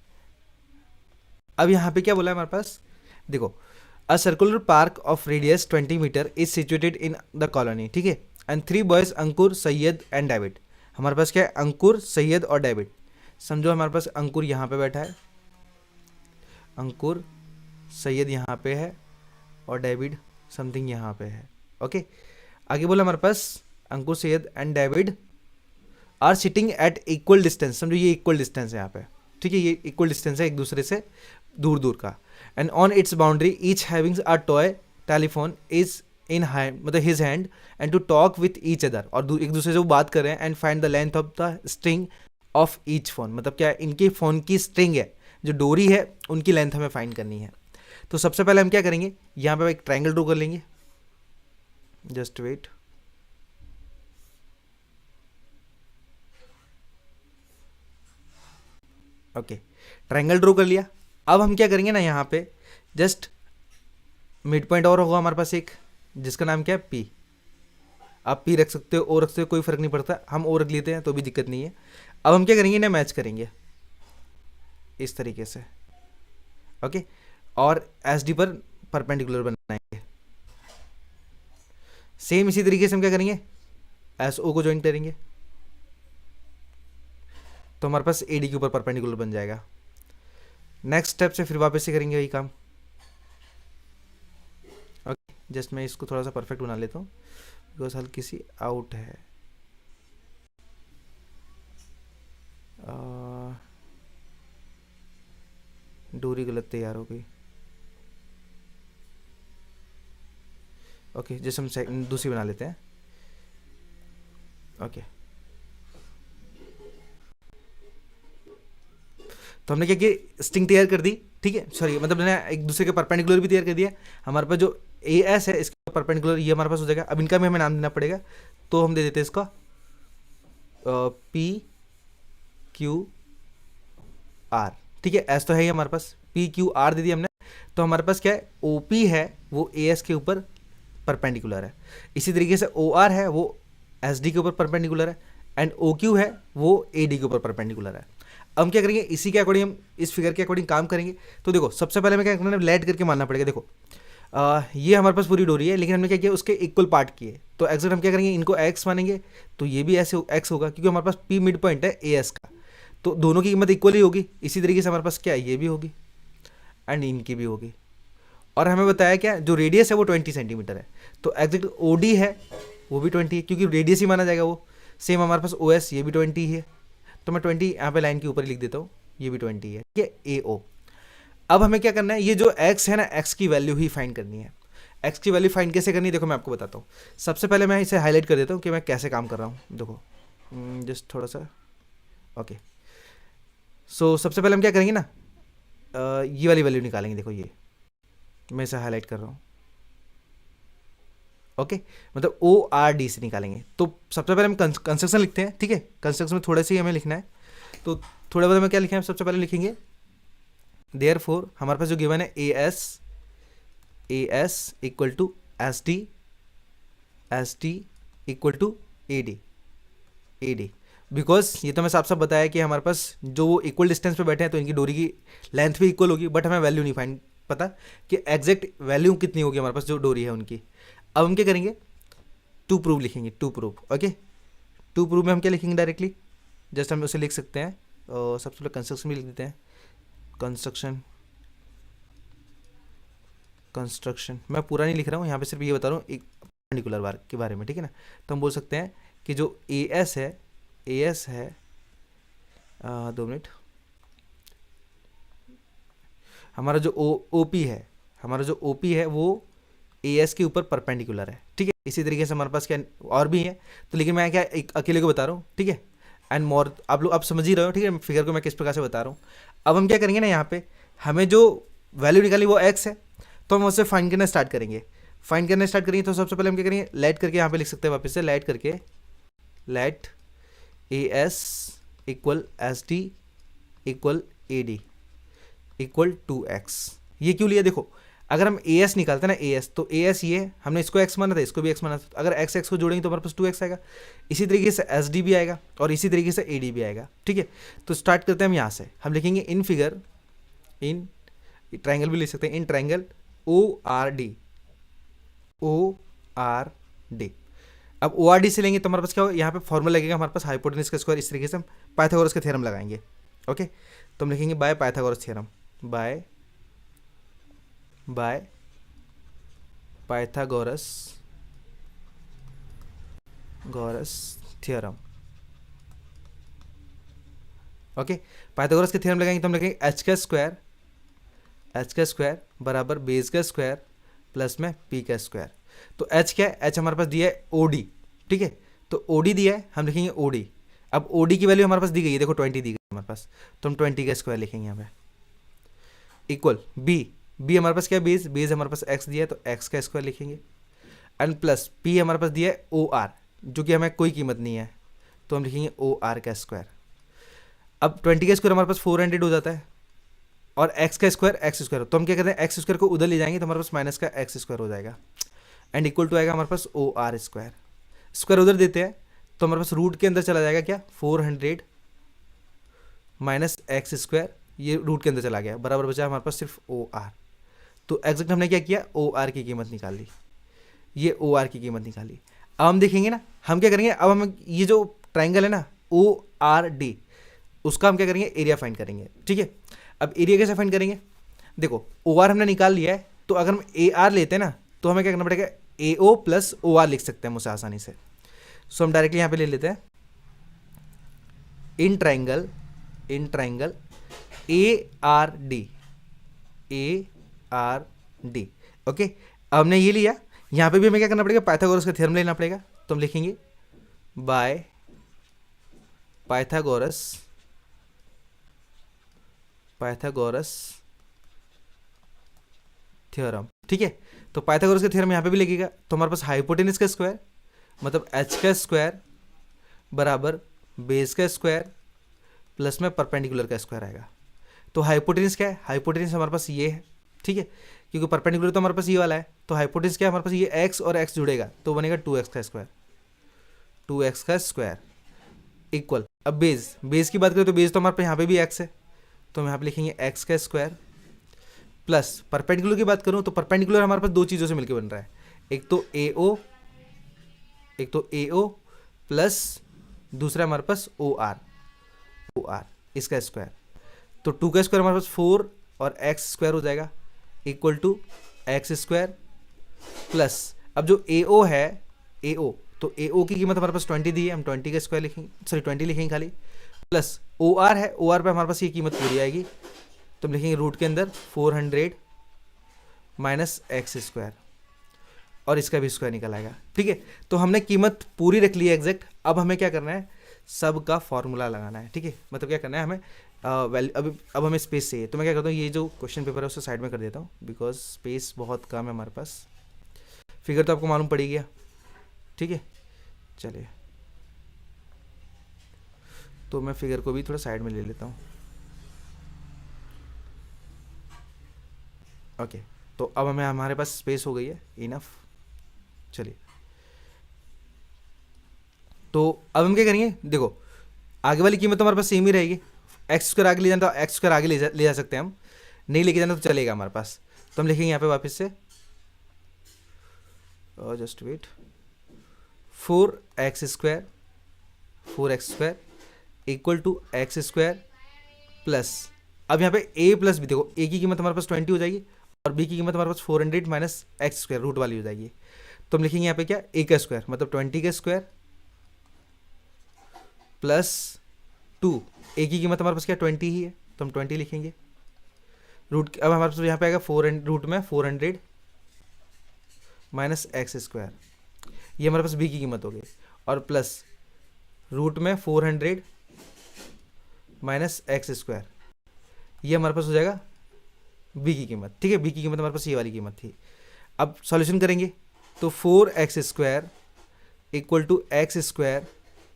अब यहाँ पे क्या बोला है हमारे पास, देखो, a circular park of radius 20 metre is situated in the colony. ठीक है, and 3 boys, Ankur, Syed and David. हमारे पास क्या है, अंकुर, सैयद और डेविड। समझो हमारे पास अंकुर यहाँ पे बैठा है, अंकुर, सैयद यहाँ पे है और डेविड समथिंग यहाँ पे है। ओके, आगे बोला हमारे पास Ankur, Syed and David are sitting at equal distance. समझो ये इक्वल डिस्टेंस है यहाँ पे। ठीक है, ये इक्वल डिस्टेंस है एक दूसरे से दूर दूर का। And on its boundary each having a toy telephone is in hand, मतलब his hand, and to talk with each other, और एक दूसरे से वो बात कर रहे हैं। And find the length of the string of each phone, मतलब क्या है, इनके फ़ोन की स्ट्रिंग है, जो डोरी है उनकी लेंथ हमें फाइंड करनी है। तो सबसे पहले हम क्या करेंगे, यहाँ पे एक ट्रायंगल ड्रॉ कर लेंगे, just wait. Okay, triangle draw कर लिया। अब हम क्या करेंगे ना, यहाँ पे जस्ट मिड पॉइंट और होगा हमारे पास एक, जिसका नाम क्या है पी। आप पी रख सकते हो, ओ रख सकते हो, कोई फर्क नहीं पड़ता, हम ओ रख लेते हैं तो भी दिक्कत नहीं है। अब हम क्या करेंगे, इन्हें मैच करेंगे इस तरीके से, ओके, और एस डी पर परपेंडिकुलर बनाएंगे। सेम इसी तरीके से हम क्या करेंगे, एस ओ को ज्वाइन करेंगे, तो हमारे पास ए डी के ऊपर परपेंडिकुलर बन जाएगा। नेक्स्ट स्टेप से फिर वापस से करेंगे वही काम। ओके, जस्ट मैं इसको थोड़ा सा परफेक्ट बना लेता हूँ, बिकॉज हल्की सी आउट है। डोरी गलत तैयार हो गई। ओके, जैसे हम दूसरी बना लेते हैं। ओके, तो हमने क्या किया, स्ट्रिंग तैयार कर दी, ठीक है, सॉरी मतलब मैंने एक दूसरे के परपेंडिकुलर भी तैयार कर दिया। हमारे पास जो ए एस है इसके परपेंडिकुलर ये हमारे पास हो जाएगा। अब इनका भी हमें नाम देना पड़ेगा, तो हम दे देते हैं इसका पी क्यू आर, ठीक है, एस तो है ही हमारे पास, पी क्यू आर दे दिया हमने। तो हमारे पास क्या है, ओ पी है वो ए एस के ऊपर परपेंडिकुलर है, इसी तरीके से ओ आर है वो एस डी के ऊपर परपेंडिकुलर है, एंड ओ क्यू है वो ए डी के ऊपर परपेंडिकुलर है। अब हम क्या करेंगे, इसी के अकॉर्डिंग हम इस फिगर के अकॉर्डिंग काम करेंगे। तो देखो सबसे पहले हमें क्या करना है, लेट करके मानना पड़ेगा। देखो ये हमारे पास पूरी डोरी है, लेकिन हमने क्या किया, उसके इक्वल पार्ट किए। तो एग्जैक्ट हम क्या करेंगे, इनको एक्स मानेंगे, तो ये भी ऐसे एक्स होगा, क्योंकि हमारे पास पी मिड पॉइंट है ए एस का, तो दोनों की कीमत इक्वल ही होगी। इसी तरीके से हमारे पास क्या है, ये भी होगी एंड इनकी भी होगी। और हमें बताया क्या, जो रेडियस है वो 20 सेंटीमीटर है, तो एग्जैक्ट ओ डी है वो भी 20 है, क्योंकि रेडियस ही माना जाएगा वो। सेम हमारे पास ओ एस, ये भी 20 है, तो मैं 20 यहाँ पे लाइन के ऊपर ही लिख देता हूँ, ये भी 20 है, ठीक है, ए ओ। अब हमें क्या करना है, ये जो x है ना, x की वैल्यू ही फाइंड करनी है। x की वैल्यू फाइंड कैसे करनी है, देखो मैं आपको बताता हूँ। सबसे पहले मैं इसे हाईलाइट कर देता हूँ कि मैं कैसे काम कर रहा हूँ। देखो जस्ट थोड़ा सा, ओके, सो सबसे पहले हम क्या करेंगे ना, ये वाली वैल्यू निकालेंगे। देखो ये मैं इसे हाईलाइट कर रहा हूँ, ओके, मतलब ओ आर डी से निकालेंगे। तो सबसे पहले हम कंस्ट्रक्शन लिखते हैं, ठीक है, कंस्ट्रक्शन में थोड़े से ही हमें लिखना है। तो थोड़े बहुत हमें क्या लिखें, सबसे पहले लिखेंगे देयरफॉर हमारे पास जो गिवन है A S equal to S D equal to A D, because ये तो हमें साफ साफ बताया कि हमारे पास जो वो इक्वल डिस्टेंस पे बैठे हैं, तो इनकी डोरी की लेंथ भी इक्वल होगी, बट हमें वैल्यू नहीं फाइंड पता कि एग्जैक्ट वैल्यू कितनी होगी हमारे पास जो डोरी है उनकी। अब हम क्या करेंगे, टू प्रूव लिखेंगे, to prove, okay. To prove में हम क्या लिखेंगे डायरेक्टली, जस्ट हम उसे लिख सकते हैं, और सबसे पहले कंस्ट्रक्शन भी लिख देते हैं, कंस्ट्रक्शन मैं पूरा नहीं लिख रहा हूँ यहाँ पे, सिर्फ ये बता रहा हूँ एक पर्टिकुलर बार के बारे में, ठीक है ना। तो हम बोल सकते हैं कि जो ए एस है 2 मिनट, हमारा जो ओ पी है वो ए एस के ऊपर परपेंडिकुलर है, ठीक है। इसी तरीके से हमारे पास क्या और भी है, तो लेकिन मैं क्या एक अकेले को बता रहा हूँ, ठीक है, एंड मोर आप लोग आप समझ ही रहे हो, ठीक है, फिगर को मैं किस प्रकार से बता रहा हूँ। अब हम क्या करेंगे ना, यहाँ पे हमें जो वैल्यू निकाली वो एक्स है, तो हम उससे फाइंड करना स्टार्ट करेंगे। तो सबसे पहले हम क्या करेंगे, लेट करके यहाँ पे लिख सकते हैं वापस से, लेट करके let A S equal S D equal A D equal 2x। ये क्यों लिया, देखो अगर हम ए एस निकालते हैं ना, ए एस, तो ए एस ये हमने इसको x माना था, इसको भी x माना था, अगर x x को जोड़ेंगे तो हमारे पास 2x आएगा। इसी तरीके से एस डी भी आएगा और इसी तरीके से ए डी भी आएगा, ठीक है। तो स्टार्ट करते हैं हम यहाँ से, हम लिखेंगे इन फिगर, इन ट्राइंगल भी लिख सकते हैं, in triangle O R D. अब ओ आर डी से लेंगे तो हमारे पास क्या हो, यहाँ पे फॉर्मूला लगेगा हमारे पास हाइपोटेनस का स्क्वायर, इस तरीके से हम पाइथागोरस का थ्योरम लगाएंगे, ओके। तो हम लिखेंगे by Pythagoras theorem, by Pythagoras theorem, okay, Pythagoras के थ्योरम लगाएंगे तो हम लिखेंगे एच का स्क्वायर बराबर बेस का स्क्वायर प्लस में पी का स्क्वायर। तो एच क्या है, एच हमारे पास दिया है ओडी, ठीक है, तो ओडी दिया है, हम लिखेंगे ओडी। अब ओडी की वैल्यू हमारे पास दी गई है, देखो 20 दी गई है हमारे पास, तो हम 20 का स्क्वायर लिखेंगे यहाँ पे इक्वल बी हमारे पास क्या है, बेस हमारे पास एक्स दिया है तो एक्स का स्क्वायर लिखेंगे, एंड प्लस पी हमारे पास दिया है ओ आर, जो कि हमें कोई कीमत नहीं है, तो हम लिखेंगे ओ आर का स्क्वायर। अब 20 का स्क्वायर हमारे पास 400 हो जाता है, और एक्स का स्क्वायर एक्स स्क्वायर, तो हम क्या करते हैं एक्स स्क्वायर को उधर ले जाएंगे तो हमारे पास माइनस का एक्स स्क्वायर हो जाएगा, एंड इक्वल टू आएगा हमारे पास ओ आर स्क्वायर। स्क्वायर उधर देते हैं तो हमारे पास रूट के अंदर चला जाएगा क्या, 400 माइनस एक्स स्क्वायर, ये रूट के अंदर चला गया, बराबर बचा हमारे पास सिर्फ ओ आर। तो एग्जैक्ट हमने क्या किया, ओ आर की कीमत निकाल ली, ये ओ आर की कीमत निकाली। अब हम देखेंगे ना, हम क्या करेंगे, अब हम ये जो ट्राइंगल है ना ओ आर डी, उसका हम क्या करेंगे, एरिया फाइंड करेंगे, ठीक है। अब एरिया कैसे फाइंड करेंगे, देखो ओ आर हमने निकाल लिया है, तो अगर हम ए आर लेते हैं ना तो हमें क्या करना पड़ेगा, ए ओ प्लस ओ आर लिख सकते हैं हम उसे आसानी से। सो हम डायरेक्टली यहाँ पे ले लेते हैं in triangle A R D, okay. अब हमने ये लिया, यहाँ पे भी हमें क्या करना पड़ेगा, पाइथागोरस का थ्योरम लेना पड़ेगा, तो हम लिखेंगे बाय पाइथागोरस थ्योरम, ठीक है। तो पाइथागोरस का थ्योरम यहाँ पे भी लगेगा, तो हमारे पास हाइपोटेनस का स्क्वायर मतलब एच का स्क्वायर बराबर बेस का स्क्वायर प्लस में परपेंडिकुलर का स्क्वायर आएगा। तो हाइपोटेनस क्या है, हाइपोटेनस हमारे पास ये है, ठीक है, क्योंकि परपेंडिकुलर तो हमारे पास ये वाला है, तो हाइपोटेनस क्या है हमारे पास, ये एक्स और एक्स जुड़ेगा तो बनेगा 2x का स्क्वायर इक्वल। अब बेस की बात करें तो बेस तो हमारे पास यहाँ पे भी x है, तो हम यहाँ पे लिखेंगे x का स्क्वायर प्लस परपेंडिकुलर की बात करूँ तो परपेंडिकुलर हमारे पास दो चीज़ों से मिलकर बन रहा है, एक तो AO प्लस दूसरा हमारे पास OR इसका स्क्वायर। तो 2 का स्क्वायर हमारे पास 4 और x स्क्वायर हो जाएगा equal to x square plus, अब जो AO है AO, तो AO की कीमत हमारे पास 20 दी है, हम 20 का स्क्वायर लिखेंगे, सॉरी 20 लिखेंगे खाली, प्लस OR है, OR पे हमारे पास ये कीमत पूरी आएगी, तो हम लिखेंगे रूट के अंदर 400 माइनस एक्स स्क्वायर, और इसका भी स्क्वायर निकल आएगा, ठीक है। तो हमने कीमत पूरी रख ली है एग्जैक्ट। अब हमें क्या करना है, सब का फॉर्मूला लगाना है, ठीक है, मतलब क्या करना है हमें वैल्यू, अब हमें स्पेस चाहिए, तो मैं क्या करता हूँ, ये जो क्वेश्चन पेपर है उसको साइड में कर देता हूँ, बिकॉज स्पेस बहुत कम है हमारे पास। फिगर तो आपको मालूम पड़ी गया, ठीक है, चलिए तो मैं फिगर को भी थोड़ा साइड में ले लेता हूँ, ओके। तो अब हमें हमारे पास स्पेस हो गई है इनफ, चलिए। तो अब हम क्या करेंगे, देखो आगे वाली कीमत तो हमारे पास सेम ही रहेगी, एक्स स्क्वायर आगे ले जाना तो एक्स स्क्वायर आगे ले जा सकते हैं हम, नहीं लेके जाना तो चलेगा हमारे पास, तो हम लिखेंगे यहाँ पे वापस से just wait 4x square equal to x square plus, अब यहाँ पे a प्लस बी, देखो a की कीमत हमारे पास 20 हो जाएगी और b की कीमत हमारे पास 400 माइनस एक्स स्क्वायर रूट वाली हो जाएगी, तो हम लिखेंगे यहाँ पे क्या, a का स्क्वायर मतलब 20 का स्क्वायर प्लस 2, a की कीमत हमारे पास क्या 20 ही है, तो हम 20 लिखेंगे रूट, अब हमारे पास यहाँ पे आएगा 400 रूट में 400 माइनस एक्स स्क्वायर, ये हमारे पास b की कीमत हो गई, और प्लस रूट में 400 माइनस एक्स स्क्वायर, ये हमारे पास हो जाएगा b की कीमत, ठीक है, b की कीमत हमारे पास ये वाली कीमत थी। अब सॉल्यूशन करेंगे तो 4x square equal to x square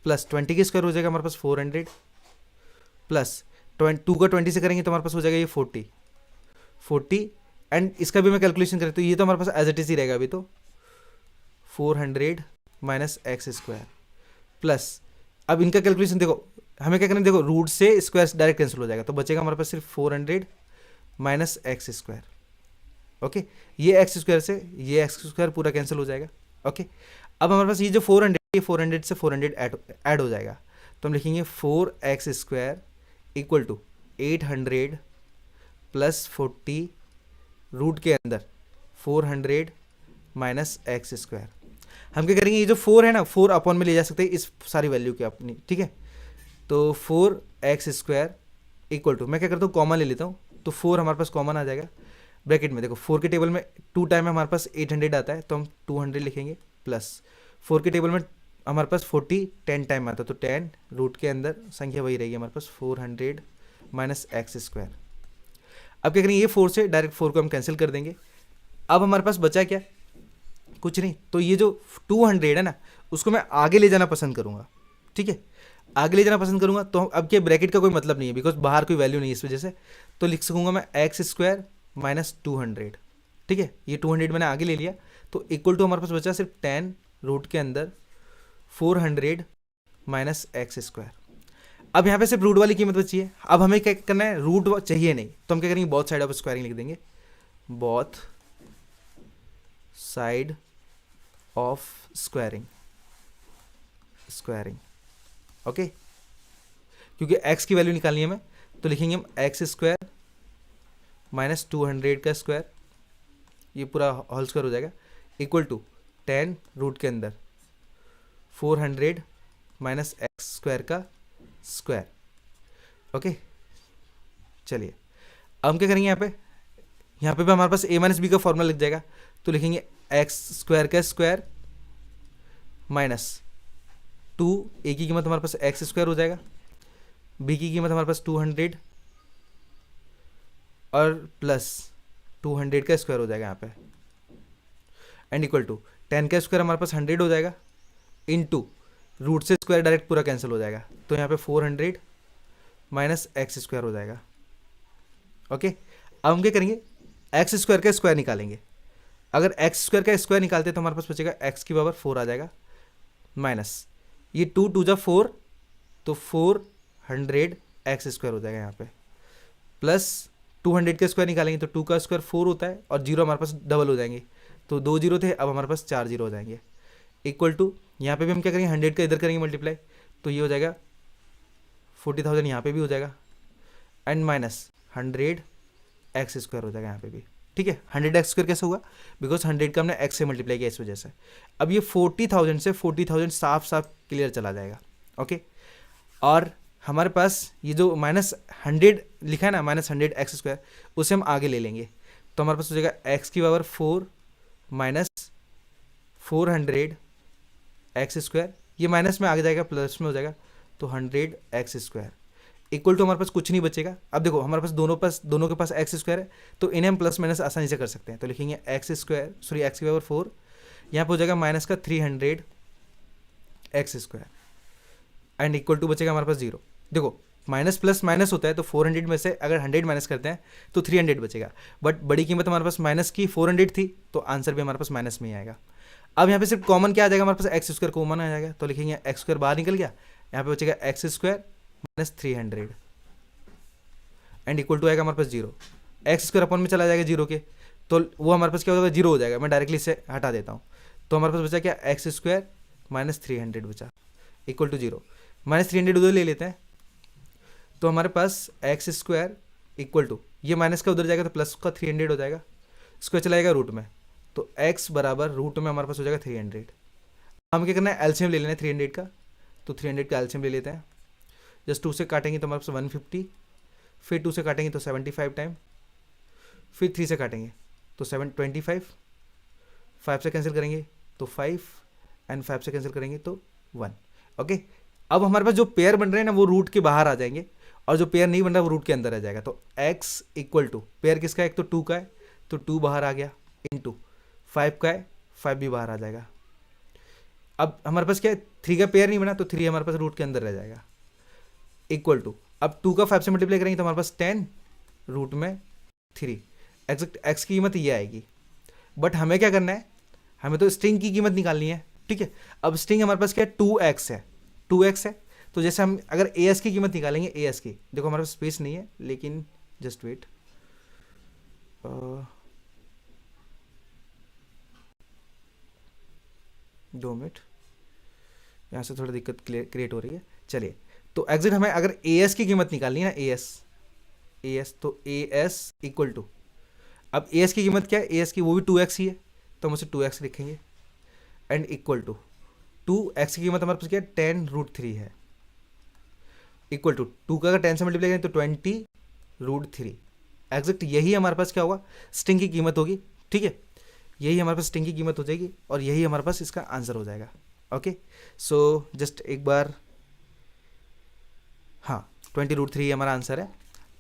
plus 20 के स्क्वायर हो जाएगा हमारे पास 400 प्लस 2 का 20 से करेंगे तो हमारे पास हो जाएगा ये 40, एंड इसका भी मैं कैलकुलेशन करें तो ये तो हमारे पास एज इट इज ही रहेगा अभी, तो 400 माइनस एक्स स्क्वायर प्लस, अब इनका कैलकुलेशन देखो हमें क्या करना है, देखो रूट से स्क्वायर डायरेक्ट कैंसिल हो जाएगा, तो बचेगा हमारे पास सिर्फ 400 माइनस एक्स स्क्वायर, ओके। ये एक्स स्क्वायर से ये एक्स स्क्वायर पूरा कैंसिल हो जाएगा, ओके। अब हमारे पास ये जो 400 से 400 ऐड हो जाएगा, तो हम लिखेंगे 4x square equal to 800 plus 40 root के अंदर 400 माइनस एक्स स्क्वायर। हम क्या करेंगे, ये जो 4 है ना 4 अपॉन में ले जा सकते हैं इस सारी वैल्यू के अपनी, ठीक है। तो 4x² इक्वल टू, मैं क्या करता हूँ कॉमन ले लेता हूँ, तो 4 हमारे पास कॉमन आ जाएगा ब्रैकेट में। देखो 4 के टेबल में 2 टाइम हमारे पास 800 आता है, तो हम 200 लिखेंगे, प्लस 4 के टेबल में हमारे पास 40 10 टाइम आता है, तो 10 रूट के अंदर संख्या वही रहेगी हमारे पास 400 माइनस x²। अब क्या करेंगे, ये 4 से डायरेक्ट 4 को हम कैंसिल कर देंगे। अब हमारे पास बचा क्या, कुछ नहीं। तो ये जो 200 है ना, उसको मैं आगे ले जाना पसंद करूँगा, ठीक है, आगे ले जाना पसंद करूँगा। तो अब क्या ब्रैकेट का कोई मतलब नहीं है, बिकॉज बाहर कोई वैल्यू नहीं है इस वजह से, तो लिख सकूँगा मैं x² माइनस 200, ठीक है। ये 200 मैंने आगे ले लिया, तो इक्वल टू हमारे पास बचा सिर्फ 10 रूट के अंदर 400 माइनस x²। अब यहाँ पे सिर्फ रूट वाली कीमत बची है। अब हमें क्या करना है, रूट चाहिए नहीं, तो हम क्या करेंगे, बोथ साइड ऑफ स्क्वायरिंग लिख देंगे, both side of squaring, okay. क्योंकि x की वैल्यू निकालनी है हमें, तो लिखेंगे हम x² माइनस 200 का स्क्वायर, ये पूरा होल स्क्वायर हो जाएगा, इक्वल टू 10 रूट के अंदर 400 माइनस x² का स्क्वायर, ओके। चलिए अब हम क्या करेंगे, यहाँ पे भी हमारे पास a माइनस बी का फॉर्मूला लिख जाएगा, तो लिखेंगे x² का स्क्वायर माइनस 2, a की कीमत हमारे पास x² हो जाएगा, b की कीमत हमारे पास 200 और प्लस 200 का स्क्वायर हो जाएगा यहाँ पे, एंड इक्वल टू 10 का स्क्वायर हमारे पास 100 हो जाएगा, इनटू रूट से स्क्वायर डायरेक्ट पूरा कैंसिल हो जाएगा, तो यहाँ पे 400 माइनस x² हो जाएगा, ओके। अब हम क्या करेंगे, x² का स्क्वायर निकालेंगे। अगर x² का स्क्वायर निकालते तो हमारे पास बचेगा x की पावर 4 आ जाएगा, माइनस ये 2 2 जा 4, तो 400 x² हो जाएगा यहाँ पे, प्लस 200 का स्क्वायर निकालेंगे तो 2 का स्क्वायर 4 होता है, और जीरो हमारे पास डबल हो जाएंगे, तो 2 जीरो थे, अब हमारे पास 4 जीरो हो जाएंगे, इक्वल टू यहाँ पे भी हम क्या करेंगे, 100 का इधर करेंगे मल्टीप्लाई, तो ये हो जाएगा 40,000 यहाँ पे भी हो जाएगा, एंड माइनस 100 x² हो जाएगा यहाँ पे भी, ठीक है। 100 x² कैसे हुआ, बिकॉज 100 का हमने x से मल्टीप्लाई किया इस वजह से। अब ये 40,000 से 40,000 साफ साफ क्लियर चला जाएगा, ओके। और हमारे पास ये जो माइनस 100 लिखा है ना, माइनस 100 x², उसे हम आगे ले लेंगे, तो हमारे पास हो जाएगा x की पावर 4 माइनस 400 x², ये माइनस में आगे जाएगा, प्लस में हो जाएगा, तो 100 x² इक्वल टू हमारे पास कुछ नहीं बचेगा। अब देखो हमारे पास दोनों के पास x² है, तो इन्हें हम प्लस माइनस आसानी से कर सकते हैं, तो लिखेंगे x² सॉरी x की पावर 4, यहाँ पर हो जाएगा माइनस का 300 x², एंड इक्वल टू बचेगा हमारे पास 0। देखो माइनस प्लस माइनस होता है, तो 400 में से अगर 100 माइनस करते हैं तो 300 बचेगा, बट बड़ी कीमत हमारे पास माइनस की 400 थी, तो आंसर भी हमारे पास माइनस में ही आएगा। अब यहाँ पे सिर्फ कॉमन क्या आ जाएगा, हमारे पास x² कॉमन आ जाएगा, तो लिखेंगे x² बाहर निकल गया, यहाँ पे बचेगा x² minus 300, and equal to आएगा हमारे पास 0। x² अपन में चला जाएगा 0 के, तो वो हमारे पास क्या हो जाएगा, 0 हो जाएगा। मैं डायरेक्टली इसे हटा देता हूँ, तो हमारे पास बचा क्या, x² माइनस 300 बचा, इक्वल टू 0। माइनस 300 उधर ले लेते हैं, तो हमारे पास x² इक्वल टू, ये माइनस का उधर जाएगा तो प्लस का 300 हो जाएगा, स्क्वायर चलाएगा रूट में, तो x बराबर रूट में हमारे पास हो जाएगा 300। हम क्या करना है, एलसीएम ले लेना है 300 का, तो 300 का एलसीएम ले लेते हैं। जस्ट 2 से काटेंगे तो हमारे पास 150, फिर 2 से काटेंगे तो 75 टाइम, फिर 3 से काटेंगे तो 725, 5 से कैंसिल करेंगे तो 5, एंड 5 से कैंसिल करेंगे तो 1, ओके। अब हमारे पास जो पेयर बन रहे हैं ना, वो रूट के बाहर आ जाएंगे, और जो पेयर नहीं बन रहा वो रूट के अंदर आ जाएगा। तो x इक्वल टू, पेयर किसका है, एक तो 2 का है, तो 2 बाहर आ गया, इनटू 5 का है, 5 भी बाहर आ जाएगा। अब हमारे पास क्या है, 3 का पेयर नहीं बना, तो 3 हमारे पास रूट के अंदर रह जाएगा, इक्वल टू, अब 2 का 5 से मल्टीप्लाई करेंगे तो हमारे पास 10 रूट में 3, एग्जैक्ट x की कीमत ये आएगी। बट हमें क्या करना है, हमें तो स्ट्रिंग की कीमत निकालनी है, ठीक है। अब स्ट्रिंग हमारे पास क्या है, 2x है, 2x है, तो जैसे हम अगर as की कीमत निकालेंगे, as की, देखो हमारे पास स्पेस नहीं है, लेकिन जस्ट वेट, 2 मिनट, यहाँ से थोड़ी दिक्कत क्रिएट हो रही है। चलिए, तो एग्जैक्ट हमें अगर as की कीमत निकालनी है ना, as तो as इक्वल टू, अब as की कीमत क्या है, as की वो भी 2x ही है, तो हम उसे 2x लिखेंगे, एंड इक्वल टू 2x की कीमत हमारे पास क्या है, 10 रूट 3 है, इक्वल टू 2 का अगर 10 से मल्टीप्लाई करें तो 20√3। एग्जैक्ट यही हमारे पास क्या होगा, स्ट्रिंग की कीमत होगी। ठीक है, यही हमारे पास स्ट्रिंग की कीमत हो जाएगी और यही हमारे पास इसका आंसर हो जाएगा। ओके, सो जस्ट एक बार, हाँ 20√3 हमारा आंसर है।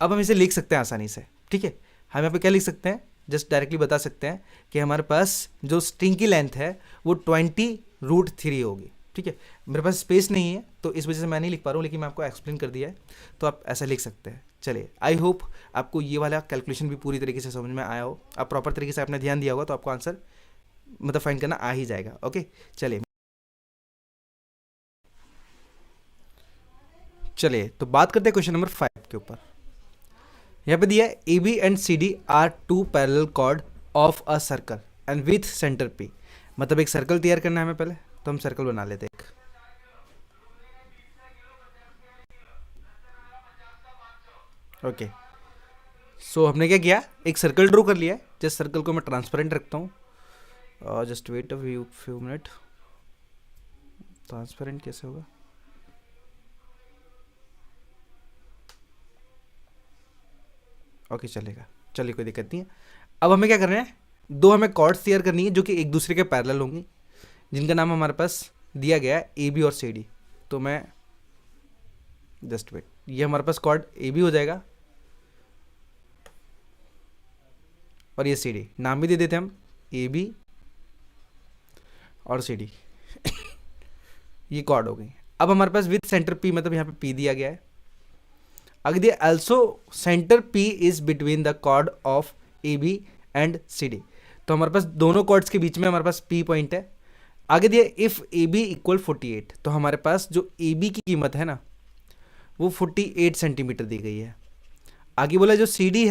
अब हम इसे लिख सकते हैं आसानी से। ठीक है, हम यहाँ पे क्या लिख सकते हैं, जस्ट डायरेक्टली बता सकते हैं कि हमारे पास जो स्ट्रिंग की लेंथ है वो 20√3 होगी। ठीक है, मेरे पास स्पेस नहीं है तो इस वजह से मैं नहीं लिख पा रहा हूँ, लेकिन मैं आपको एक्सप्लेन कर दिया है तो आप ऐसा लिख सकते हैं। चलिए, आई होप आपको ये वाला कैलकुलेशन भी पूरी तरीके से समझ में आया हो, आप प्रॉपर तरीके से आपने ध्यान दिया होगा तो आपको आंसर मतलब फाइंड करना आ ही जाएगा। ओके, चलिए चलिए तो बात करते हैं क्वेश्चन नंबर 5 के ऊपर। यहाँ पे दिया है A B and C D are two parallel chord of a circle and with centre P. मतलब एक सर्कल तैयार करना है हमें पहले, तो हम सर्कल बना लेते हैं एक। ओके, सो हमने क्या किया, एक सर्कल ड्रॉ कर लिया है। जिस सर्कल को मैं ट्रांसपेरेंट रखता हूँ, just wait a few minute. Transparent कैसे होगा, ओके चलेगा, चलिए कोई दिक्कत नहीं है। अब हमें क्या करना है, दो हमें कॉर्ड्स तैयार करनी है जो कि एक दूसरे के पैरेलल होंगी, जिनका नाम हमारे पास दिया गया है ए बी और सी डी। तो मैं जस्ट वेट, ये हमारे पास कॉर्ड ए बी हो जाएगा और ये सी डी, नाम भी दे देते हैं हम ए बी और सी डी ये कॉर्ड हो गई। अब हमारे पास विद सेंटर पी, मतलब यहाँ पे पी दिया गया है। आगे दिया also centre P is between the chord of A B and C D. तो हमारे पास दोनों कॉर्ड्स के बीच में हमारे पास पी पॉइंट है। आगे दिया इफ ए बी इक्वल 48, तो हमारे पास जो ए बी की कीमत है ना वो 48 सेंटीमीटर दी गई है। आगे बोला जो सी डी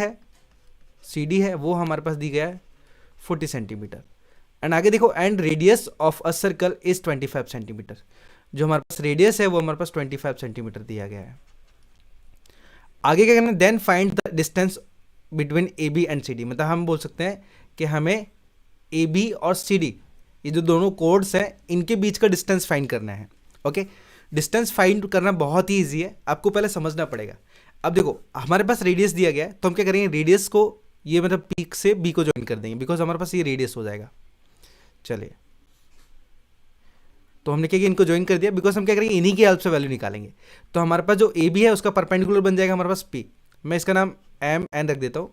है वो हमारे पास दी गया है 40 सेंटीमीटर। एंड आगे देखो and radius of a circle is 25 centimetre. जो हमारे पास रेडियस है वो हमारे पास 25 सेंटीमीटर दिया गया है। आगे क्या करना है, then find the distance between A B and C D. मतलब हम बोल सकते हैं कि हमें ए बी और सी डी, ये जो दोनों कोड्स हैं इनके बीच का डिस्टेंस फाइंड करना है। ओके, डिस्टेंस फाइंड करना बहुत ही ईजी है, आपको पहले समझना पड़ेगा। अब देखो हमारे पास रेडियस दिया गया है, तो हम क्या करेंगे, रेडियस को ये मतलब पीक से बी को ज्वाइन कर देंगे, बिकॉज हमारे पास ये रेडियस हो जाएगा। चलिए, तो हमने क्या किया, इनको ज्वाइन कर दिया, बिकॉज हम क्या करेंगे, इन्हीं की हेल्प से वैल्यू निकालेंगे। तो हमारे पास जो ए बी है उसका परपेंडिकुलर बन जाएगा हमारे पास पी। मैं इसका नाम एम एन रख देता हूँ,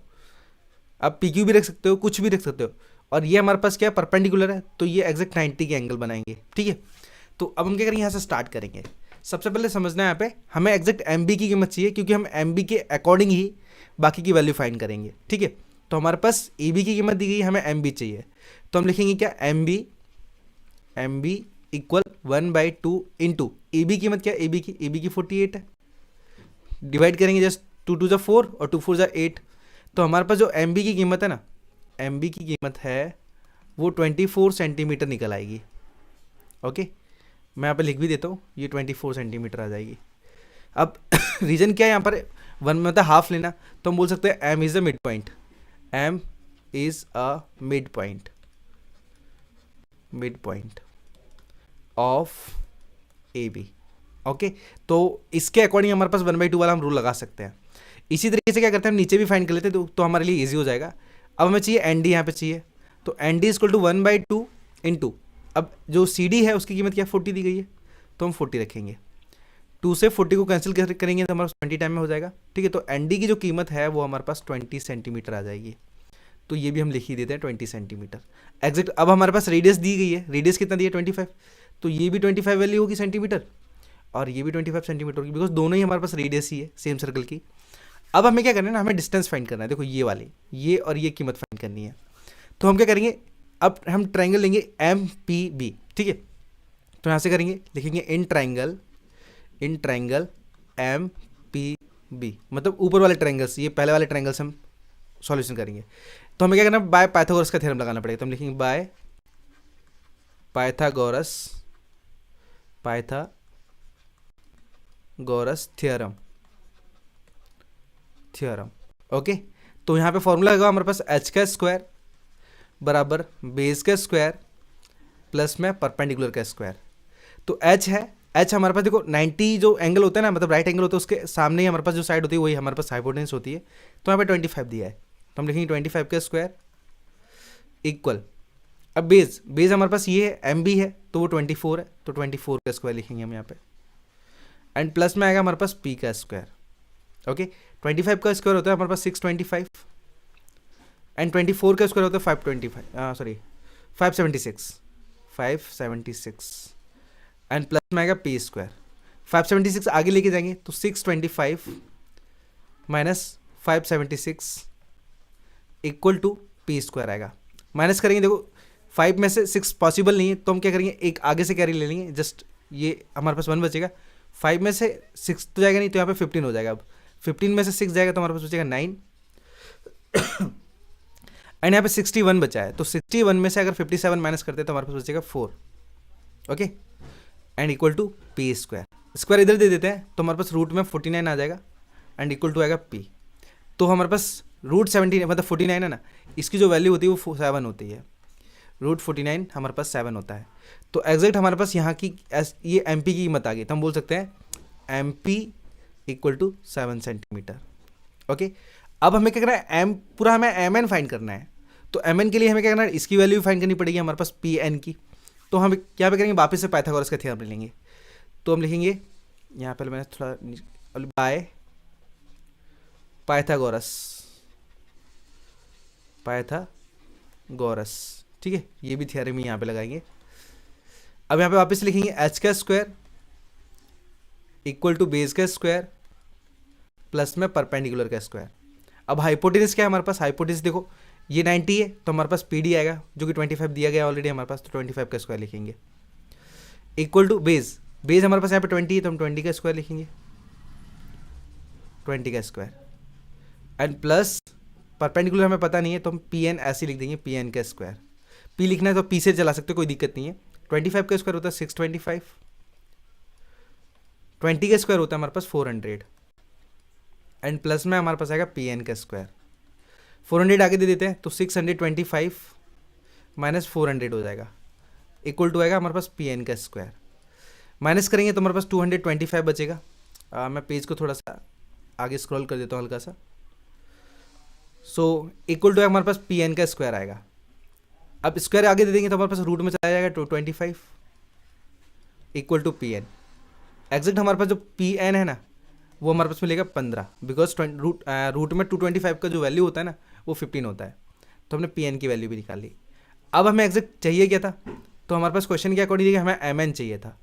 आप पी क्यू भी रख सकते हो, कुछ भी रख सकते हो। और ये हमारे पास क्या है, परपेंडिकुलर है, तो ये एग्जैक्ट 90 के एंगल बनाएंगे। ठीक है, तो अब हम क्या करेंगे, यहाँ से स्टार्ट करेंगे। सबसे पहले समझना है यहाँ पे हमें एग्जैक्ट एम बी की कीमत चाहिए, क्योंकि हम एम बी के अकॉर्डिंग ही बाकी की वैल्यू फाइंड करेंगे। ठीक है, तो हमारे पास ए बी की कीमत दी गई, हमें एम बी चाहिए, तो हम लिखेंगे क्या, M B equal 1/2 into A B कीमत क्या है, ए बी की 48 है, डिवाइड करेंगे जस्ट 2 2 4 और 2 4 8। तो हमारे पास जो एम बी की कीमत है ना, एम बी की कीमत है वो 24 सेंटीमीटर निकल आएगी। ओके, मैं यहाँ पे लिख भी देता हूँ, ये 24 सेंटीमीटर आ जाएगी। अब रीजन क्या है यहाँ पर, वन मतलब हाफ लेना, तो हम बोल सकते हैं M is a mid point, M is a mid point of A B. Okay, तो इसके अकॉर्डिंग हमारे पास 1/2 वाला हम रूल लगा सकते हैं। इसी तरीके से क्या करते हैं, हम नीचे भी फाइंड कर लेते हैं, तो हमारे लिए इजी हो जाएगा। अब हमें चाहिए एन डी, यहाँ पे चाहिए, तो N D equal to 1/2 into, अब जो सी डी है उसकी कीमत क्या 40 दी गई है, तो हम 40 रखेंगे। 2 से 40 को कैंसिल करेंगे तो हमारे 20 टाइम में हो जाएगा। ठीक है, तो एन डी की जो कीमत है वो हमारे पास 20 सेंटीमीटर आ जाएगी, तो ये भी हम लिख ही देते हैं 20 सेंटीमीटर एग्जैक्ट। अब हमारे पास रेडियस दी गई है, रेडियस कितना दिया 25, तो ये भी 25 वैल्यू होगी सेंटीमीटर और ये भी 25 सेंटीमीटर होगी, बिकॉज दोनों ही हमारे पास रेडियस ही है सेम सर्कल की। अब हमें क्या करना है ना, हमें डिस्टेंस फाइंड करना है। देखो ये वाली, ये और ये कीमत फाइंड करनी है, तो हम क्या करेंगे, अब हम ट्राइंगल लेंगे एम पी बी। ठीक है, तो यहाँ से करेंगे, लिखेंगे in triangle M P B, मतलब ऊपर वाले ट्राइंगल से, ये पहले वाले ट्राइंगल से हम सॉल्यूशन करेंगे। तो हमें क्या करना है, बाय पाइथागोरस का थ्योरम लगाना पड़ेगा, तो हम लिखेंगे बाय पाइथागोरस थ्योरम। ओके, तो यहाँ पे फॉर्मूला लगा हमारे पास एच का स्क्वायर बराबर बेस का स्क्वायर प्लस में परपेंडिकुलर का स्क्वायर। तो एच है एच हमारे पास देखो 90 जो एंगल होता है ना, मतलब राइट एंगल होता है, उसके सामने ही हमारे पास जो साइड होती है वही हमारे पास हाइपोटेन्यूज होती है। तो यहाँ पे 25 दिया है, तो हम लिखेंगे 25 का स्क्वायर इक्वल, अब बेस हमारे पास ये है एम बी है तो वो 24 है, तो 24 का स्क्वायर लिखेंगे हम यहाँ पे, एंड प्लस में आएगा हमारे पास पी का स्क्वायर। ओके, 25 का स्क्वायर होता है हमारे पास 625, एंड 24 का स्क्वायर होता है 576, एंड प्लस में आएगा पी स्क्वायर। 576 आगे लेके जाएंगे तो 625 minus 576 equal to P square आएगा। माइनस करेंगे, देखो 5 में से 6 पॉसिबल नहीं है, तो हम क्या करेंगे, एक आगे से कैरी ले लेंगे, जस्ट ये हमारे पास 1 बचेगा। 5 में से 6 तो जाएगा नहीं, तो यहाँ पे 15 हो जाएगा। अब 15 में से 6 जाएगा तो हमारे पास बचेगा 9 एंड यहाँ पे 61 बचा है, तो 61 में से अगर 57 माइनस करते हैं तो हमारे पास बचेगा 4। Okay, and equal to P square. Square इधर दे देते हैं तो हमारे पास रूट में 49 आ जाएगा, एंड इक्वल टू आएगा पी। तो हमारे पास रूट 17 मतलब 49 है ना, इसकी जो वैल्यू होती है वो 7 होती है, रूट 49 हमारे पास 7 होता है। तो एग्जैक्ट हमारे पास यहाँ की ये एम पी की कीमत आ गई, तो हम बोल सकते हैं M P equal to 7 centimetre. Okay, अब हमें क्या करना है, पूरा हमें एम एन फाइंड करना है। तो एम एन के लिए हमें क्या करना है, इसकी वैल्यू भी फाइंड करनी पड़ेगी हमारे पास पी एन की। तो हम क्या पे करेंगे, वापस से पाइथागोरस का थ्योरम ले लेंगे। तो हम लिखेंगे यहाँ पर, मैंने थोड़ा बाय पाइथागोरस, ठीक है, ये भी थ्योरम ही यहाँ पे लगाएंगे। अब यहाँ पे वापस लिखेंगे एच का स्क्वायर इक्वल टू बेस का स्क्वायर प्लस में परपेंडिकुलर का स्क्वायर। अब हाइपोटेनस क्या है हमारे पास, हाइपोटेनस देखो ये 90 है तो हमारे पास पी डी आएगा जो कि 25 दिया गया ऑलरेडी हमारे पास, तो 25 का स्क्वायर लिखेंगे इक्वल टू बेस हमारे पास यहाँ पे 20 है तो हम 20 का स्क्वायर लिखेंगे, 20 का स्क्वायर, एंड प्लस परपेंडिकुलर हमें पता नहीं है तो हम पी एन ऐसे लिख देंगे, पी एन का स्क्वायर। पी लिखना है तो पी से चला सकते हो, कोई दिक्कत नहीं है। 25 का स्क्वायर होता है 625, 20 का स्क्वायर होता है हमारे पास 400, एंड प्लस में हमारे पास आएगा पी एन का स्क्वायर। 400 आगे दे देते हैं तो 625 माइनस 400 हो जाएगा, इक्वल टू आएगा हमारे पास पी एन का स्क्वायर। माइनस करेंगे तो हमारे पास 225 बचेगा। मैं पेज को थोड़ा सा आगे स्क्रॉल कर देता हूँ हल्का सा। सो इक्वल टू हमारे पास पी एन का स्क्वायर आएगा। अब स्क्वायर आगे दे देंगे तो हमारे पास रूट में चला जाएगा 225 equal to P N. Exact हमारे पास जो पी एन है ना वो हमारे पास मिलेगा 15, बिकॉज रूट में 225 का जो वैल्यू होता है ना वो 15 होता है, तो हमने पी एन की वैल्यू भी निकाल ली। अब हमें एग्जैक्ट चाहिए क्या था, तो हमारे पास क्वेश्चन के अकॉर्डिंग हमें एम एन चाहिए था,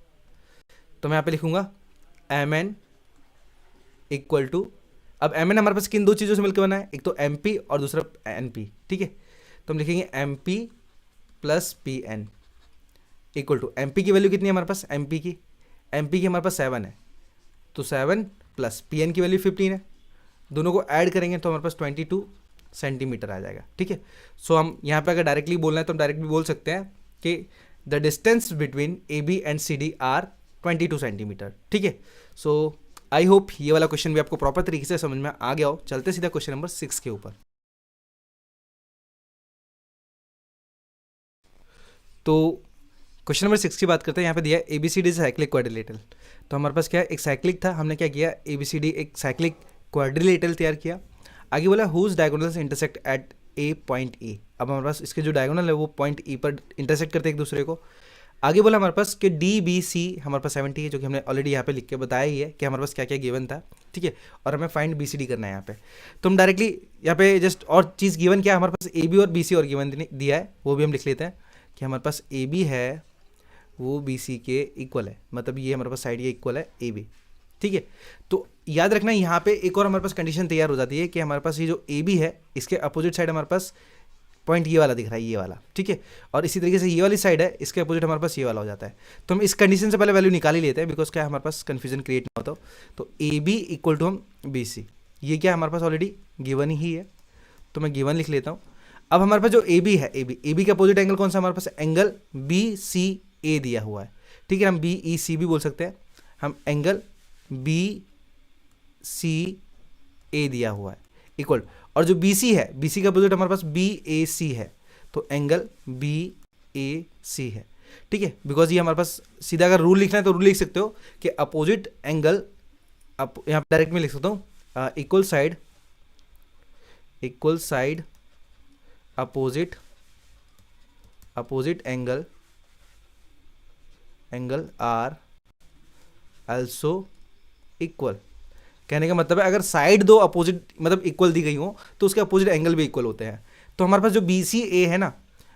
तो मैं यहाँ पे लिखूंगा एम एन इक्वल टू, अब एम एन हमारे पास किन दो चीज़ों से मिलकर बना है, एक तो एम पी और दूसरा एन पी, ठीक है। तो हम लिखेंगे M P plus P N equal to, M P की वैल्यू कितनी है हमारे पास, एम पी की हमारे पास 7 है, तो 7 प्लस पी एन की वैल्यू 15 है, दोनों को ऐड करेंगे तो हमारे पास 22 सेंटीमीटर आ जाएगा, ठीक है। सो हम यहाँ पे अगर डायरेक्टली बोलना है तो हम डायरेक्टली बोल सकते हैं कि the distance between A B and C D are 22 centimetre, ठीक है। सो आई होप ये वाला क्वेश्चन भी आपको प्रॉपर तरीके से समझ में आ गया हो। चलते सीधा क्वेश्चन नंबर 6 के ऊपर। तो क्वेश्चन नंबर 6 की बात करते हैं। यहाँ पे दिया है ABCD साइक्लिक क्वाड्रिलेटरल। तो हमारे पास क्या है, एक साइक्लिक था, हमने क्या किया ABCD एक साइक्लिक क्वाड्रिलेटरल तैयार किया। आगे बोला whose diagonals intersect at a point A. अब हमारे पास इसके जो डायगोनल है वो पॉइंट ई पर इंटरसेक्ट करते हैं एक दूसरे को। आगे बोला हमारे पास कि DBC हमारे पास 70 है, जो कि हमने ऑलरेडी यहाँ पे लिख के बताया ही है कि हमारे पास क्या क्या गिवन था, ठीक है। और हमें फाइंड BCD करना है यहाँ पे, तो हम डायरेक्टली यहाँ पे जस्ट और चीज़ गिवन क्या है हमारे पास, AB और BC और गिवन दिया है, वो भी हम लिख लेते हैं कि हमारे पास AB है वो BC के इक्वल है, मतलब ये हमारे पास साइड ये इक्वल है AB, ठीक है। तो याद रखना यहाँ पे एक और हमारे पास कंडीशन तैयार हो जाती है कि हमारे पास ये जो AB है इसके अपोजिट साइड हमारे पास पॉइंट ये वाला दिख रहा है, ये वाला, ठीक है। और इसी तरीके से ये वाली साइड है, इसके अपोजिट हमारे पास ये वाला हो जाता है। तो हम इस कंडीशन से पहले वैल्यू निकाल ही लेते हैं, बिकॉज क्या हमारे पास कन्फ्यूजन क्रिएट ना होता हो। तो AB इक्वल टू हम BC, ये क्या हमारे पास ऑलरेडी गिवन ही है, तो मैं गिवन लिख लेता हूँ। अब हमारे पास जो AB है, AB के अपोजिट एंगल कौन सा हमारे पास, एंगल BCA दिया हुआ है, ठीक है। हम BEC भी बोल सकते हैं, हम एंगल BCA दिया हुआ है इक्वल, और जो BC है, BC का अपोजिट हमारे पास BAC है, तो एंगल BAC है। ठीक है, बिकॉज ये हमारे पास सीधा अगर रूल लिखना है तो रूल लिख सकते हो कि अपोजिट एंगल, अब यहाँ पर डायरेक्ट में लिख सकता हूँ equal side opposite angle are also equal. कहने का मतलब है अगर साइड दो अपोजिट मतलब इक्वल दी गई हो तो उसके अपोजिट एंगल भी इक्वल होते हैं। तो हमारे पास जो बी सी ए है ना,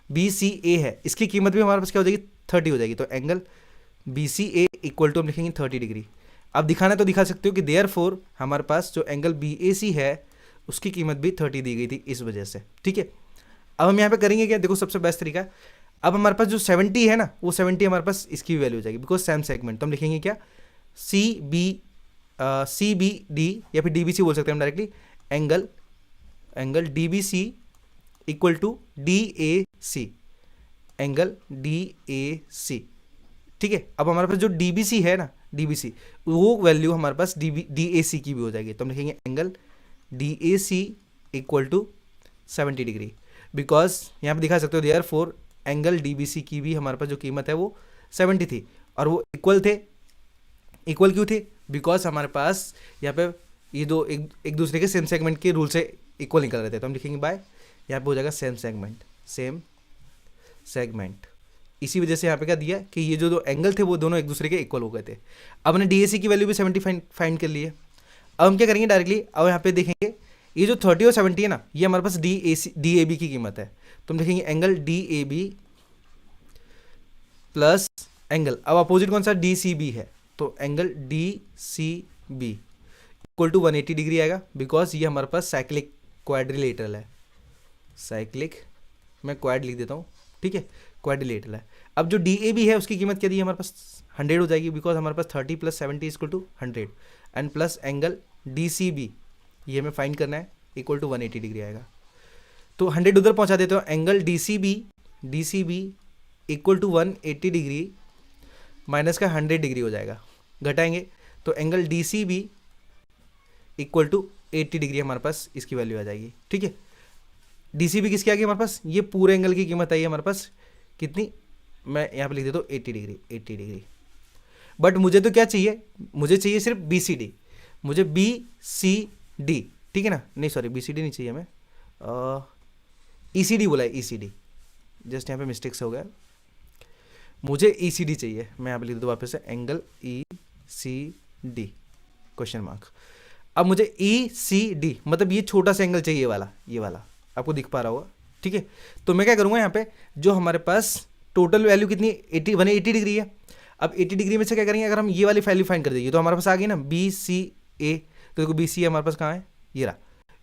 बी सी ए है, इसकी कीमत भी हमारे पास क्या हो जाएगी 30 हो जाएगी। तो angle B C A equal to हम लिखेंगे 30 डिग्री। अब दिखाना तो दिखा सकते हो कि देयरफॉर हमारे पास जो एंगल बी ए सी है उसकी कीमत भी 30 दी गई थी इस वजह से। ठीक है, अब हम यहाँ पे करेंगे क्या, देखो सबसे बेस्ट तरीका, अब हमारे पास जो 70 है ना वो 70 हमारे पास इसकी भी वैल्यू हो जाएगी बिकॉज सेम सेगमेंट। तो हम लिखेंगे क्या, सी बी डी या फिर डी बी सी बोल सकते हैं हम directly, angle D B C equal to D A C, angle D A C. ठीक है, अब हमारे पास जो डी बी सी है ना, डी बी सी, वो वैल्यू हमारे पास डी ए सी की भी हो जाएगी। तो हम लिखेंगे angle D A C equal to 70 degree, because यहाँ पे दिखा सकते हो therefore angle D B C की भी हमारे पास जो कीमत है वो 70 थी और वो इक्वल थे। इक्वल क्यों थे, बिकॉज हमारे पास यहाँ पे ये दो एक दूसरे के सेम सेगमेंट के रूल से इक्वल निकल रहे थे। तो हम लिखेंगे बाय, यहाँ पे हो जाएगा सेम सेगमेंट। इसी वजह से यहाँ पे क्या दिया कि ये जो दो एंगल थे वो दोनों एक दूसरे के इक्वल हो गए थे। अब हमने डी ए सी की वैल्यू भी 70 फाइंड कर ली है। अब हम क्या करेंगे डायरेक्टली, अब यहाँ पे देखेंगे ये जो 30 और 70 है ना, ये हमारे पास डी ए बी की कीमत है। तो हम लिखेंगे angle D A B plus angle, अब अपोजिट कौन सा डी सी बी है, तो angle D C B equal to 180 degree आएगा बिकॉज ये हमारे पास साइक्लिक क्वाड्रिलेटरल है। साइक्लिक मैं क्वाड लिख देता हूँ, ठीक है, क्वाड्रिलेटरल है। अब जो डी ए बी है उसकी कीमत क्या दी है हमारे पास 100 हो जाएगी बिकॉज हमारे पास 30 plus 70 equal to 100 and plus angle D C B ये हमें फाइंड करना है इक्वल टू 180 डिग्री आएगा। तो 100 उधर पहुँचा देते हो, angle D C B equal to 180 degree minus का 100 डिग्री हो जाएगा, घटाएंगे तो angle D C B equal to 80 degree हमारे पास इसकी वैल्यू आ जाएगी। ठीक है, डी सी बी किसकी आ गई हमारे पास, ये पूरे एंगल की कीमत आई है हमारे पास कितनी, मैं यहाँ पे लिख देता हूँ 80 डिग्री। बट मुझे तो क्या चाहिए, मुझे चाहिए सिर्फ बी सी डी, मुझे बी सी डी, ठीक है ना, नहीं सॉरी बी सी डी नहीं चाहिए हमें, ई सी डी बोला है, ई सी डी, जस्ट यहाँ पे मिस्टेक से हो गया, मुझे ई सी डी चाहिए। मैं यहाँ पे लिख देता हूँ वापस से angle E C D question mark. अब मुझे ई सी डी मतलब ये छोटा सा एंगल चाहिए, ये वाला आपको दिख पा रहा होगा। ठीक है, तो मैं क्या करूँगा यहाँ पे जो हमारे पास टोटल वैल्यू कितनी 180 डिग्री है। अब 80 डिग्री में से क्या करेंगे, अगर हम ये वाली वैल्यू फाइंड कर देंगे तो हमारे पास आ गई ना बी सी ए। तो देखो बी सी ए हमारे पास कहाँ है, ये रहा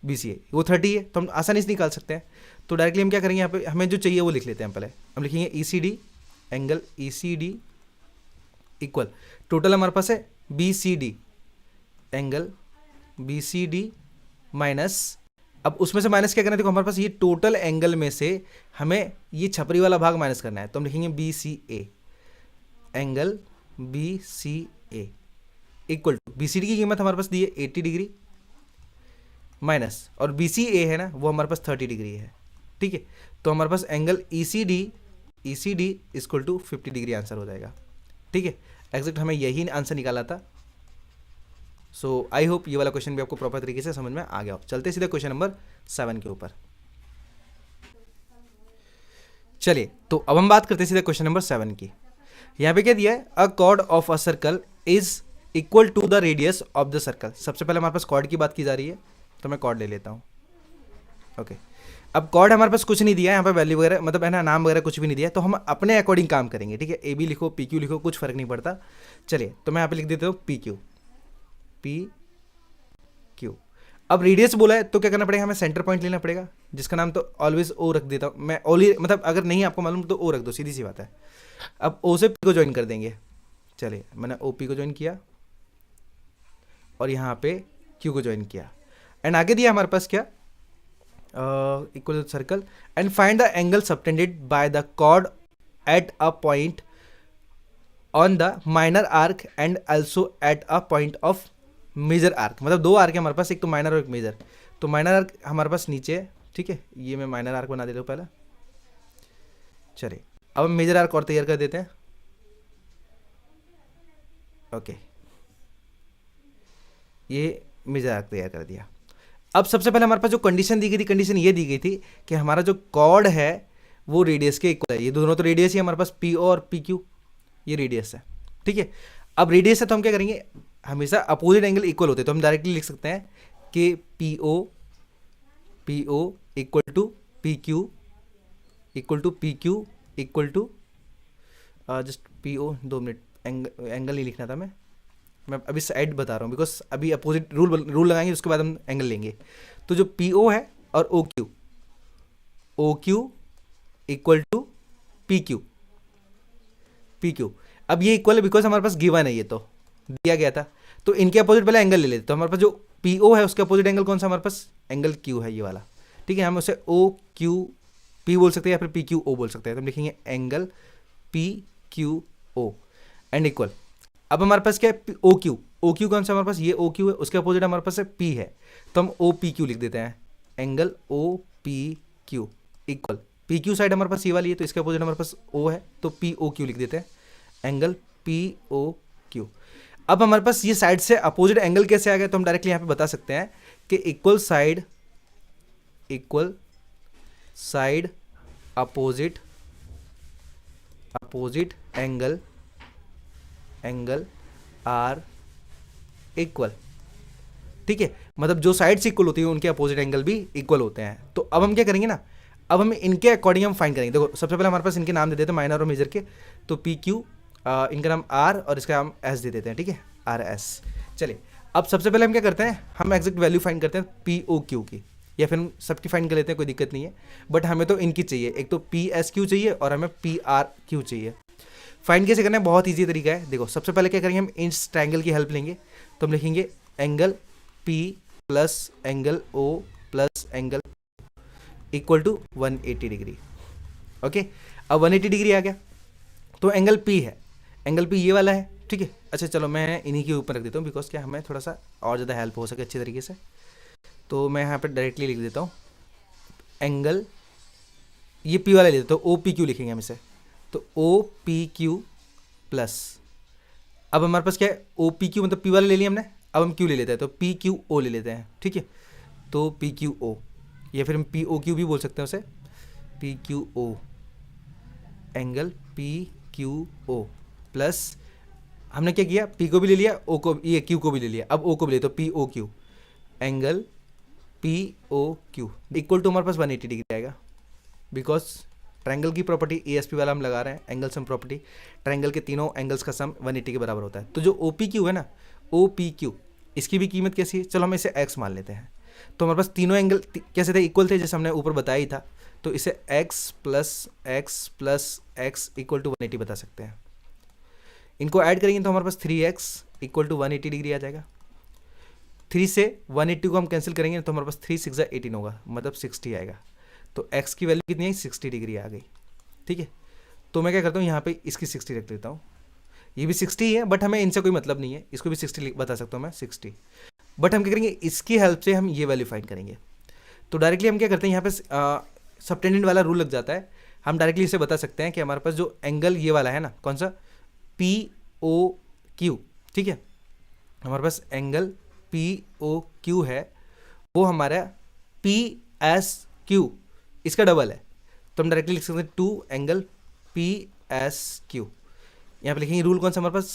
बी सी ए, वो 30 है तो हम आसानी से निकाल सकते हैं। तो डायरेक्टली हम क्या करेंगे यहाँ पे, हमें जो चाहिए वो लिख लेते हैं पहले। हम लिखेंगे E C D, angle E C D equal total हमारे पास है B C D, angle B C D minus, अब उसमें से माइनस क्या करना है, देखो हमारे पास ये टोटल एंगल में से हमें ये छपरी वाला भाग माइनस करना है। तो हम लिखेंगे B C A, angle B C A equal to B C D की कीमत हमारे पास दी है 80 डिग्री माइनस, और बी सी ए है ना वो हमारे पास 30 डिग्री है। ठीक है, तो हमारे पास angle E C D equal to 50 degree answer हो जाएगा। ठीक है, एग्जैक्ट हमें यही आंसर निकाला था। सो आई होप ये वाला क्वेश्चन भी आपको प्रॉपर तरीके से समझ में आ गया हो। चलते सीधे क्वेश्चन नंबर 7 के ऊपर। चलिए, तो अब हम बात करते हैं सीधे क्वेश्चन नंबर 7 की। यहाँ पे क्या दिया है, a chord of a circle is equal to the radius of the circle. सबसे पहले हमारे पास कॉर्ड की बात की जा रही है तो मैं कॉर्ड ले लेता हूँ। ओके, अब कॉर्ड हमारे पास कुछ नहीं दिया है यहाँ पे, वैल्यू वगैरह मतलब है ना, नाम वगैरह कुछ भी नहीं दिया, तो हम अपने अकॉर्डिंग काम करेंगे। ठीक है, ए बी लिखो, पी क्यू लिखो, कुछ फर्क नहीं पड़ता। चलिए, तो मैं यहाँ पे लिख देता हूँ पी क्यू। अब रेडियस बोला है तो क्या करना पड़ेगा, हमें सेंटर पॉइंट लेना पड़ेगा, जिसका नाम तो ऑलवेज ओ रख देता हूँ मैं। ओली मतलब अगर नहीं आपको मालूम तो ओ रख दो, सीधी सी बात है। अब ओ से पी को ज्वाइन कर देंगे। चलिए, मैंने ओ पी को ज्वाइन किया और यहाँ पे क्यू को ज्वाइन किया, एंड आगे दिया हमारे पास क्या, equal circle and find the angle subtended by the chord at a point on the minor arc and also at a point of major arc. मतलब दो आर्क है हमारे पास, एक तो माइनर और एक मेजर। तो माइनर आर्क हमारे पास नीचे है, ठीक है, ये मैं माइनर आर्क बना देता हूँ पहले। चलिए, अब हम मेजर आर्क और तैयार कर देते हैं। ओके, ये मेजर आर्क तैयार कर दिया। अब सबसे पहले हमारे पास जो कंडीशन दी गई थी, कंडीशन ये दी गई थी कि हमारा जो कॉर्ड है वो रेडियस के इक्वल है। ये दोनों तो रेडियस ही हमारे पास पी ओ और पी क्यू, ये रेडियस है, ठीक है। अब रेडियस है तो हम क्या करेंगे, हमेशा अपोजिट एंगल इक्वल होते हैं, तो हम डायरेक्टली लिख सकते हैं कि P O equal to P Q equal to P Q equal to just P O, 2 minute, angle नहीं लिखना था मैं अभी साइड बता रहा हूँ, बिकॉज अभी अपोजिट रूल लगाएंगे, उसके बाद हम एंगल लेंगे। तो जो पी ओ है और O Q equal to P Q. अब ये इक्वल है बिकॉज हमारे पास गिवन है, ये तो दिया गया था। तो इनके अपोजिट पहले एंगल ले लेते, तो हमारे पास जो पी ओ है उसके अपोजिट एंगल कौन सा, हमारे पास एंगल क्यू है, ये वाला, ठीक है। हम उसे ओ क्यू पी बोल सकते हैं या फिर पी क्यू ओ बोल सकते हैं। तो हम लिखेंगे angle P Q O and equal. अब हमारे पास क्या है, ओ क्यू कौन सा हमारे पास, ये ओ क्यू है, उसके अपोजिट हमारे पास है पी है, तो हम ओ पी क्यू लिख देते हैं, angle O P Q equal. P Q side हमारे पास ये वाली है, तो इसके अपोजिट हमारे पास ओ है, तो पी ओ क्यू लिख देते हैं, एंगल पी ओ क्यू। अब हमारे पास ये साइड से अपोजिट एंगल कैसे आ गया, तो हम डायरेक्टली यहाँ पे बता सकते हैं कि equal side opposite angle are equal, ठीक है। मतलब जो साइड्स इक्वल होती है उनके अपोजिट एंगल भी इक्वल होते हैं। तो अब हम क्या करेंगे ना, अब हम इनके अकॉर्डिंग हम फाइंड करेंगे। देखो सबसे पहले हमारे पास इनके नाम दे देते हैं, माइनर और मेजर के। तो पी क्यू, इनका नाम आर और इसका नाम एस दे देते हैं, ठीक है, आर एस। चलिए अब सबसे पहले हम क्या करते हैं, हम एग्जैक्ट वैल्यू फाइंड करते हैं पी ओ क्यू की, या फिर हम सबकी फाइंड कर लेते हैं, कोई दिक्कत नहीं है। बट हमें तो इनकी चाहिए, एक तो पी एस क्यू चाहिए और हमें पी आर क्यू चाहिए। फाइंड कैसे करना है, बहुत ईजी तरीका है। देखो सबसे पहले क्या करेंगे, हम इस ट्रायंगल की हेल्प लेंगे। तो हम लिखेंगे angle P plus angle O plus angle equal to 180 degree. Okay, अब 180 डिग्री आ गया, तो एंगल पी है, एंगल पी ये वाला है, ठीक है। अच्छा चलो मैं इन्हीं के ऊपर रख देता हूँ, बिकॉज क्या हमें थोड़ा सा और ज़्यादा हेल्प हो सके अच्छी तरीके से। तो मैं यहाँ पर डायरेक्टली लिख देता हूँ एंगल, ये पी वाला ले देता हूँ, ओ पी क्यू लिखेंगे हम इसे। तो ओ पी क्यू प्लस, अब हमारे पास क्या है, ओ पी क्यू मतलब पी वाला ले लिया हमने, अब हम क्यू ले लेते हैं, तो पी क्यू ओ ले लेते हैं, ठीक है। तो पी क्यू ओ, या फिर हम पी ओ क्यू भी बोल सकते हैं उसे, P Q O, angle P Q O plus, हमने क्या किया, पी को भी ले लिया, ओ को, ये क्यू को भी ले लिया, अब ओ को भी ले, तो P O Q, angle P O Q equal to हमारे पास 180 डिग्री आएगा। बिकॉज ट्रायंगल की प्रॉपर्टी ए एस पी वाला हम लगा रहे हैं, एंगल सम प्रॉपर्टी, ट्रायंगल के तीनों एंगल्स का सम 180 के बराबर होता है। तो जो ओ पी क्यू है ना, ओ पी क्यू, इसकी भी कीमत कैसी है, चलो हम इसे एक्स मान लेते हैं। तो हमारे पास तीनों एंगल कैसे थे, इक्वल थे, जैसे हमने ऊपर बताया ही था। तो इसे x plus x equal to 180 बता सकते हैं। इनको ऐड करेंगे तो हमारे पास 3x इक्वल टू 180 डिग्री आ जाएगा। 3 से 180 को हम कैंसिल करेंगे तो हमारे पास 3 6 18 होगा, मतलब 60 आएगा। तो x की वैल्यू कितनी है, 60 डिग्री आ गई, ठीक है। तो मैं क्या करता हूँ, यहाँ पे इसकी 60 रख देता हूँ, ये भी 60 है, बट हमें इनसे कोई मतलब नहीं है, इसको भी 60 बता सकता हूँ मैं, 60। बट हम क्या करेंगे, इसकी हेल्प से हम ये वैल्यू फाइंड करेंगे। तो डायरेक्टली हम क्या करते हैं, यहाँ पे सबटेंडेंट वाला रूल लग जाता है। हम डायरेक्टली इसे बता सकते हैं कि हमारे पास जो एंगल ये वाला है ना, कौन सा, पी ओ क्यू, ठीक है, हमारे पास एंगल पी ओ क्यू है, वो हमारा पी एस क्यू, इसका डबल है। तो हम डायरेक्टली लिख सकते हैं 2 एंगल पी एस क्यू। यहाँ पे लिखेंगे रूल कौन सा हमारे पास,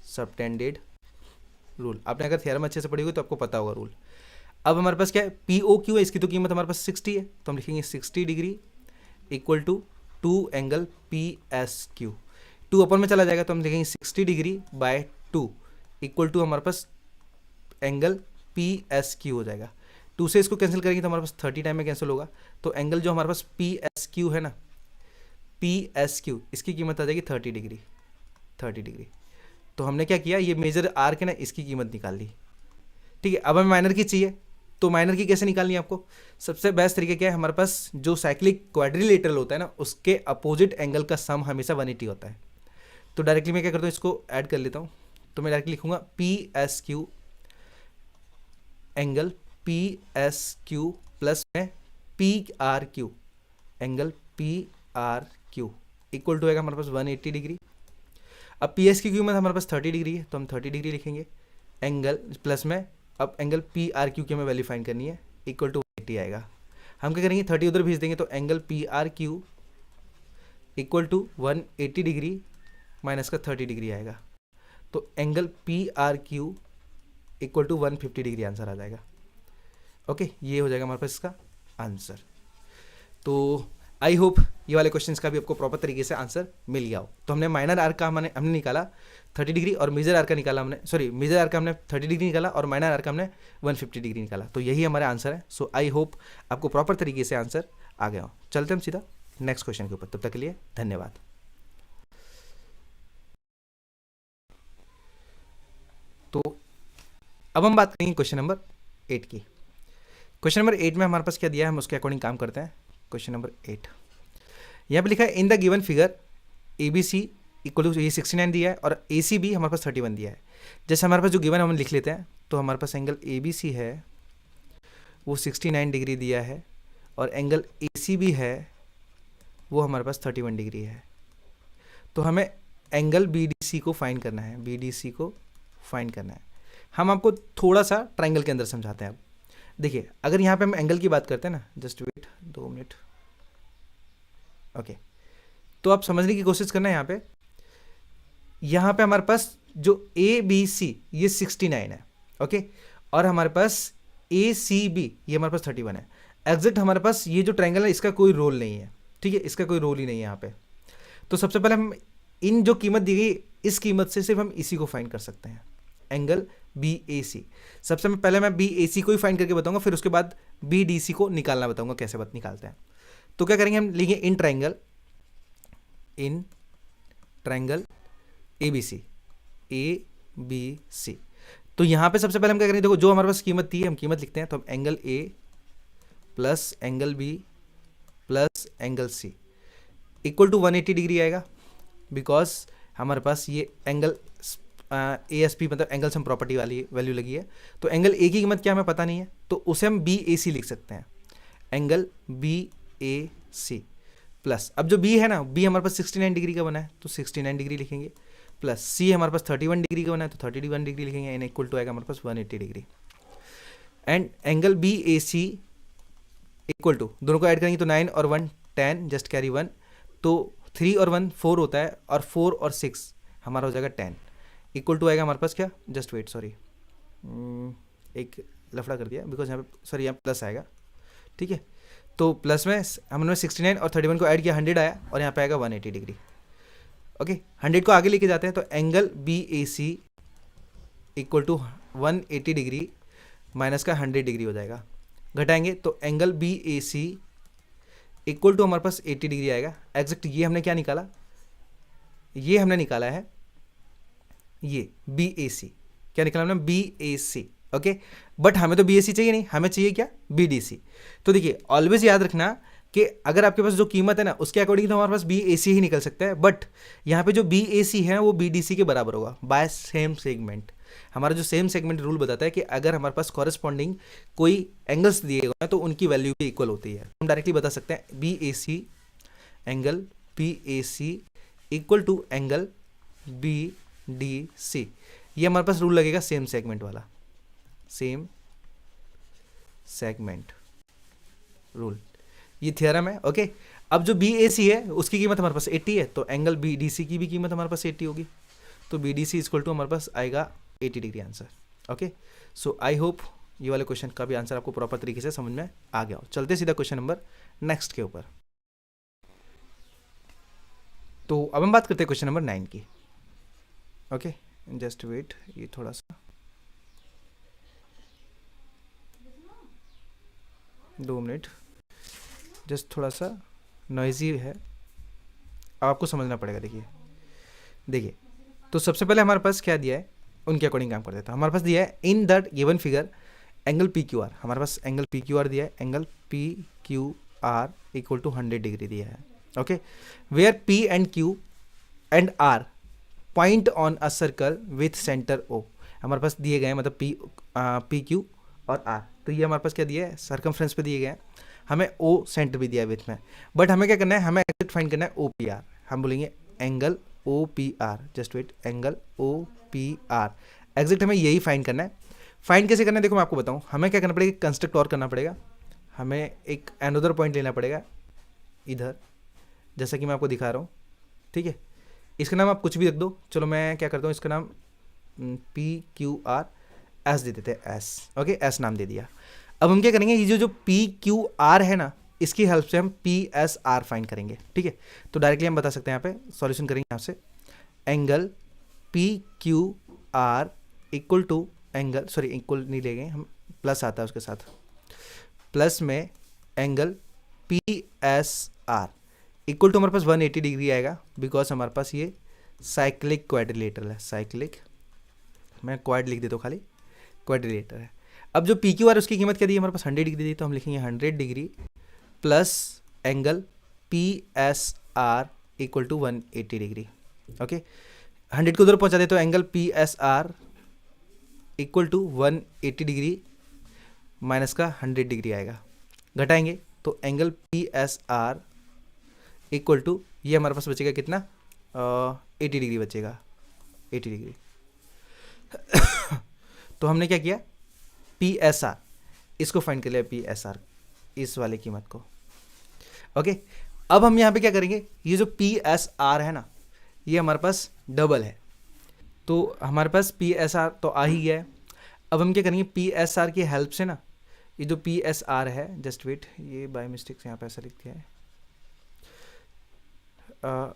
सबटेंडेड रूल। आपने अगर थियरम अच्छे से पढ़ी हुई तो आपको पता होगा रूल। अब हमारे पास क्या है, पी ओ क्यू है, इसकी तो कीमत हमारे पास 60 है, तो हम लिखेंगे 60 degree equal to 2 angle P S Q. 2 upper में चला जाएगा तो हम लिखेंगे 60 डिग्री बाय 2 इक्वल टू हमारे पास एंगल पी एस क्यू हो जाएगा। 2 से इसको कैंसिल करेंगे तो हमारे पास 30 टाइम में कैंसिल होगा। तो एंगल जो हमारे पास पी एस क्यू है ना, पी एस क्यू, इसकी कीमत आ जाएगी 30 डिग्री। तो हमने क्या किया, ये मेजर आर्क है ना, इसकी कीमत निकाल ली, ठीक है। अब हमें माइनर की चाहिए, तो माइनर की कैसे निकालनी है आपको, सबसे बेस्ट तरीका क्या है, हमारे पास जो साइक्लिक क्वाड्रिलेटरल होता है ना, उसके अपोजिट एंगल का सम हमेशा 180 होता है। तो डायरेक्टली मैं क्या करता हूँ, इसको ऐड कर लेता हूँ। तो मैं डायरेक्टली लिखूंगा P S Q angle P S Q plus में P R Q angle P R Q equal to आएगा हमारे पास 180 डिग्री। अब पी एस की क्यू में हमारे पास 30 डिग्री है तो हम 30 डिग्री लिखेंगे, एंगल प्लस में अब एंगल पी आर क्यू की हमें वैल्यू फाइंड करनी है, इक्वल टू 80 आएगा। हम क्या करेंगे 30 उधर भेज देंगे तो angle P R Q equal to 180 degree minus का 30 डिग्री आएगा, तो angle P R Q equal to 150 degree answer आ जाएगा। ओके, ये हो जाएगा हमारे पास इसका आंसर। तो आई होप ये वाले क्वेश्चंस का भी आपको प्रॉपर तरीके से आंसर मिल गया हो। तो हमने माइनर आर्क का हमने निकाला 30 डिग्री और मेजर आर्क का निकाला हमने, सॉरी मेजर आर्क का हमने 30 डिग्री निकाला और माइनर आर्क का हमने 150 डिग्री निकाला। तो यही हमारा आंसर है। सो आई होप आपको प्रॉपर तरीके से आंसर आ गया हो। चलते हम सीधा नेक्स्ट क्वेश्चन के ऊपर, तब तक के लिए धन्यवाद। तो अब हम बात करेंगे क्वेश्चन नंबर 8 की। क्वेश्चन नंबर 8 में हमारे पास क्या दिया है, हम उसके अकॉर्डिंग काम करते हैं। क्वेश्चन नंबर 8 यहाँ पे लिखा है in the given figure A B C equal to, ये 69 दिया है और ए सी भी हमारे पास 31 दिया है। जैसे हमारे पास जो गिवन है हम लिख लेते हैं। तो हमारे पास एंगल ए बी सी है वो 69 डिग्री दिया है और एंगल ए सी भी है वो हमारे पास 31 डिग्री है। तो हमें एंगल बी डी सी को फाइंड करना है, बी डी सी को फाइंड करना है। हम आपको थोड़ा सा ट्राइंगल के अंदर समझाते हैं। अब देखिए, अगर यहाँ पे हम एंगल की बात करते हैं ना, जस्ट वेट 2 मिनट, ओके। तो आप समझने की कोशिश करना है यहाँ पे हमारे पास जो ए बी सी ये 69 है, ओके, और हमारे पास ए सी बी ये हमारे पास 31 है। एग्जैक्ट हमारे पास ये जो ट्राइंगल है इसका कोई रोल नहीं है, ठीक है, इसका कोई रोल ही नहीं है यहाँ पे। तो सबसे पहले हम इन जो कीमत दी गई इस कीमत से सिर्फ हम इसी को फाइंड कर सकते हैं, एंगल बी ए सी। सबसे पहले मैं बी ए सी को ही फाइंड करके बताऊंगा, फिर उसके बाद बी डी सी को निकालना बताऊंगा कैसे बात निकालते हैं। तो क्या करेंगे, हम लिखेंगे इन ट्राइंगल ए बी सी। तो यहाँ पे सबसे पहले हम क्या करेंगे, देखो जो हमारे पास कीमत थी हम कीमत लिखते हैं। तो हम angle A plus angle B plus angle C equal to 180 degree आएगा, बिकॉज हमारे पास ये एंगल ए एस पी मतलब एंगल सम प्रॉपर्टी वाली वैल्यू लगी है। तो एंगल ए की कीमत क्या हमें पता नहीं है, तो उसे हम बी ए सी लिख सकते हैं, angle B A C plus, अब जो बी है ना, बी हमारे पास 69 डिग्री का बना है तो 69 डिग्री लिखेंगे, प्लस सी हमारे पास 31 डिग्री का बना है तो 31 डिग्री लिखेंगे, एन इक्वल टू आएगा हमारे पास 180 degree. And angle B A C equal to, दोनों को ऐड करेंगे तो 9 और 1 10, जस्ट कैरी 1, तो 3 और 1 4 होता है और 4 और 6 हमारा हो जाएगा 10, इक्वल टू आएगा हमारे पास क्या, जस्ट वेट, सॉरी एक लफड़ा कर दिया, बिकॉज यहाँ पे सॉरी यहाँ प्लस आएगा, ठीक है। तो प्लस में हमने 69 और 31 को ऐड किया, 100 आया और यहाँ पे आएगा 180 डिग्री, ओके। 100 को आगे लेके जाते हैं तो angle B A C equal to 180 degree minus का 100 डिग्री हो जाएगा, घटाएंगे तो angle B A C equal to हमारे पास 80 डिग्री आएगा। एग्जैक्ट ये हमने क्या निकाला, ये हमने निकाला है ये बी ए सी, क्या निकाला हमने, B A C, okay. But हमें तो बी ए सी चाहिए नहीं, हमें चाहिए क्या, बी डी सी। तो देखिए ऑलवेज याद रखना कि अगर आपके पास जो कीमत है ना उसके अकॉर्डिंग तो हमारे पास बी ए सी ही निकल सकता है, बट यहाँ पे जो बी ए सी है वो बी डी सी के बराबर होगा बाय सेम सेगमेंट। हमारा जो सेम सेगमेंट रूल बताता है कि अगर हमारे पास कॉरेस्पॉन्डिंग कोई एंगल्स दिए गए हैं तो उनकी वैल्यू भी इक्वल होती है। हम डायरेक्टली बता सकते हैं B A C angle B A C equal to angle B D C, ये हमारे पास रूल लगेगा सेम सेगमेंट वाला, सेम सेगमेंट रूल, ये थ्योरम है, ओके। अब जो बी ए सी है उसकी कीमत हमारे पास 80 है, तो एंगल बी डी सी की भी कीमत हमारे पास 80 होगी, तो B D C equal to हमारे पास आएगा 80 degree answer, okay. So I hope ये वाले क्वेश्चन का भी आंसर आपको प्रॉपर तरीके से समझ में आ गया हो। चलते सीधा क्वेश्चन नंबर नेक्स्ट के ऊपर। तो अब हम बात करते हैं क्वेश्चन नंबर 9 की, ओके। जस्ट वेट, ये थोड़ा सा 2 मिनट, जस्ट थोड़ा सा नॉइजी है, अब आपको समझना पड़ेगा। देखिए तो सबसे पहले हमारे पास क्या दिया है उनके अकॉर्डिंग काम कर देता है। हमारे पास दिया है in that given figure angle P Q R, हमारे पास एंगल पी क्यू आर दिया है, angle P Q R equal to 100 degree दिया है, okay. Where P and Q and R point on a circle with centre O, हमारे पास दिए गए हैं मतलब पी क्यू और आर, तो ये हमारे पास क्या दिया है, सर्कमफ्रेंस पे दिए गए हैं। हमें ओ सेंटर भी दिया है विथ में, बट हमें क्या करना है, हमें एग्जैक्ट फाइंड करना है ओ पी आर। हम बोलेंगे angle O P R, just wait, angle O P R, exact हमें यही फाइंड करना है। फाइंड कैसे करना है देखो मैं आपको बताऊँ, हमें क्या करना पड़ेगा, कंस्ट्रक्ट और करना पड़ेगा, हमें एक अनदर पॉइंट लेना पड़ेगा इधर, जैसा कि मैं आपको दिखा रहा हूँ, ठीक है। इसका नाम आप कुछ भी रख दो, चलो मैं क्या करता हूँ, इसका नाम पी क्यू आर एस दे देते हैं, एस, ओके, एस नाम दे दिया। अब हम क्या करेंगे, ये जो पी क्यू आर है ना, इसकी हेल्प से हम पी एस आर फाइंड करेंगे, ठीक है। तो डायरेक्टली हम बता सकते हैं, यहाँ पे सॉल्यूशन करेंगे यहाँ से, angle P Q R equal to angle, sorry equal नहीं लेंगे हम, प्लस आता है उसके साथ, प्लस में angle P S R equal to हमारे पास 180 डिग्री आएगा, बिकॉज हमारे पास ये साइक्लिक क्वाड्रिलेटरल है, साइक्लिक, मैं क्वाड लिख देता हूँ खाली, क्वाड्रिलेटर है। अब जो पी क्यू आर उसकी कीमत क्या दी है हमारे पास, 100 डिग्री दी, तो हम लिखेंगे 100 degree plus angle P S R equal to 180 degree, okay. 100 को उधर पहुँचा दे तो angle P S R equal to 180 degree minus का 100 डिग्री आएगा, घटाएंगे तो angle P S R equal to, ये हमारे पास बचेगा कितना, 80 डिग्री बचेगा, 80 डिग्री। तो हमने क्या किया, पी एस आर इसको फाइंड कर लिया, पी एस आर इस वाले कीमत को, ओके। अब हम यहाँ पे क्या करेंगे, ये जो पी एस आर है ना, ये हमारे पास डबल है, तो हमारे पास पी एस आर तो आ ही गया है। अब हम क्या करेंगे, पी एस आर की हेल्प से ना, ये जो पी एस आर है, जस्ट वेट, ये बाय मिस्टेक से यहाँ पे ऐसा लिख दिया है,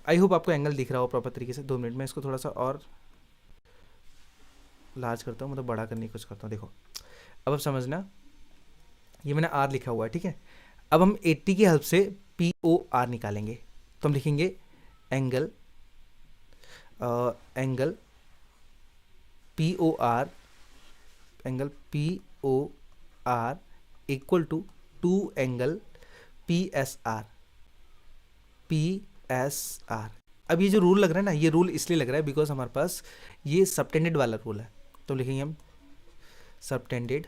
आई होप आपको एंगल दिख रहा हो प्रॉपर तरीके से। 2 मिनट में इसको थोड़ा सा और लार्ज करता हूँ, मतलब बड़ा करने की कोशिश करता हूँ, देखो अब आप समझना, ये मैंने आर लिखा हुआ है, ठीक है। अब हम 80 की हेल्प से पी ओ आर निकालेंगे, तो हम लिखेंगे angle angle P O R, angle P O R equal to 2 angle P S R, P S R. अब ये जो रूल लग रहा है ना, ये रूल इसलिए लग रहा है बिकॉज हमारे पास ये सबटेंडेड वाला रूल है, तो लिखेंगे हम सबटेंडेड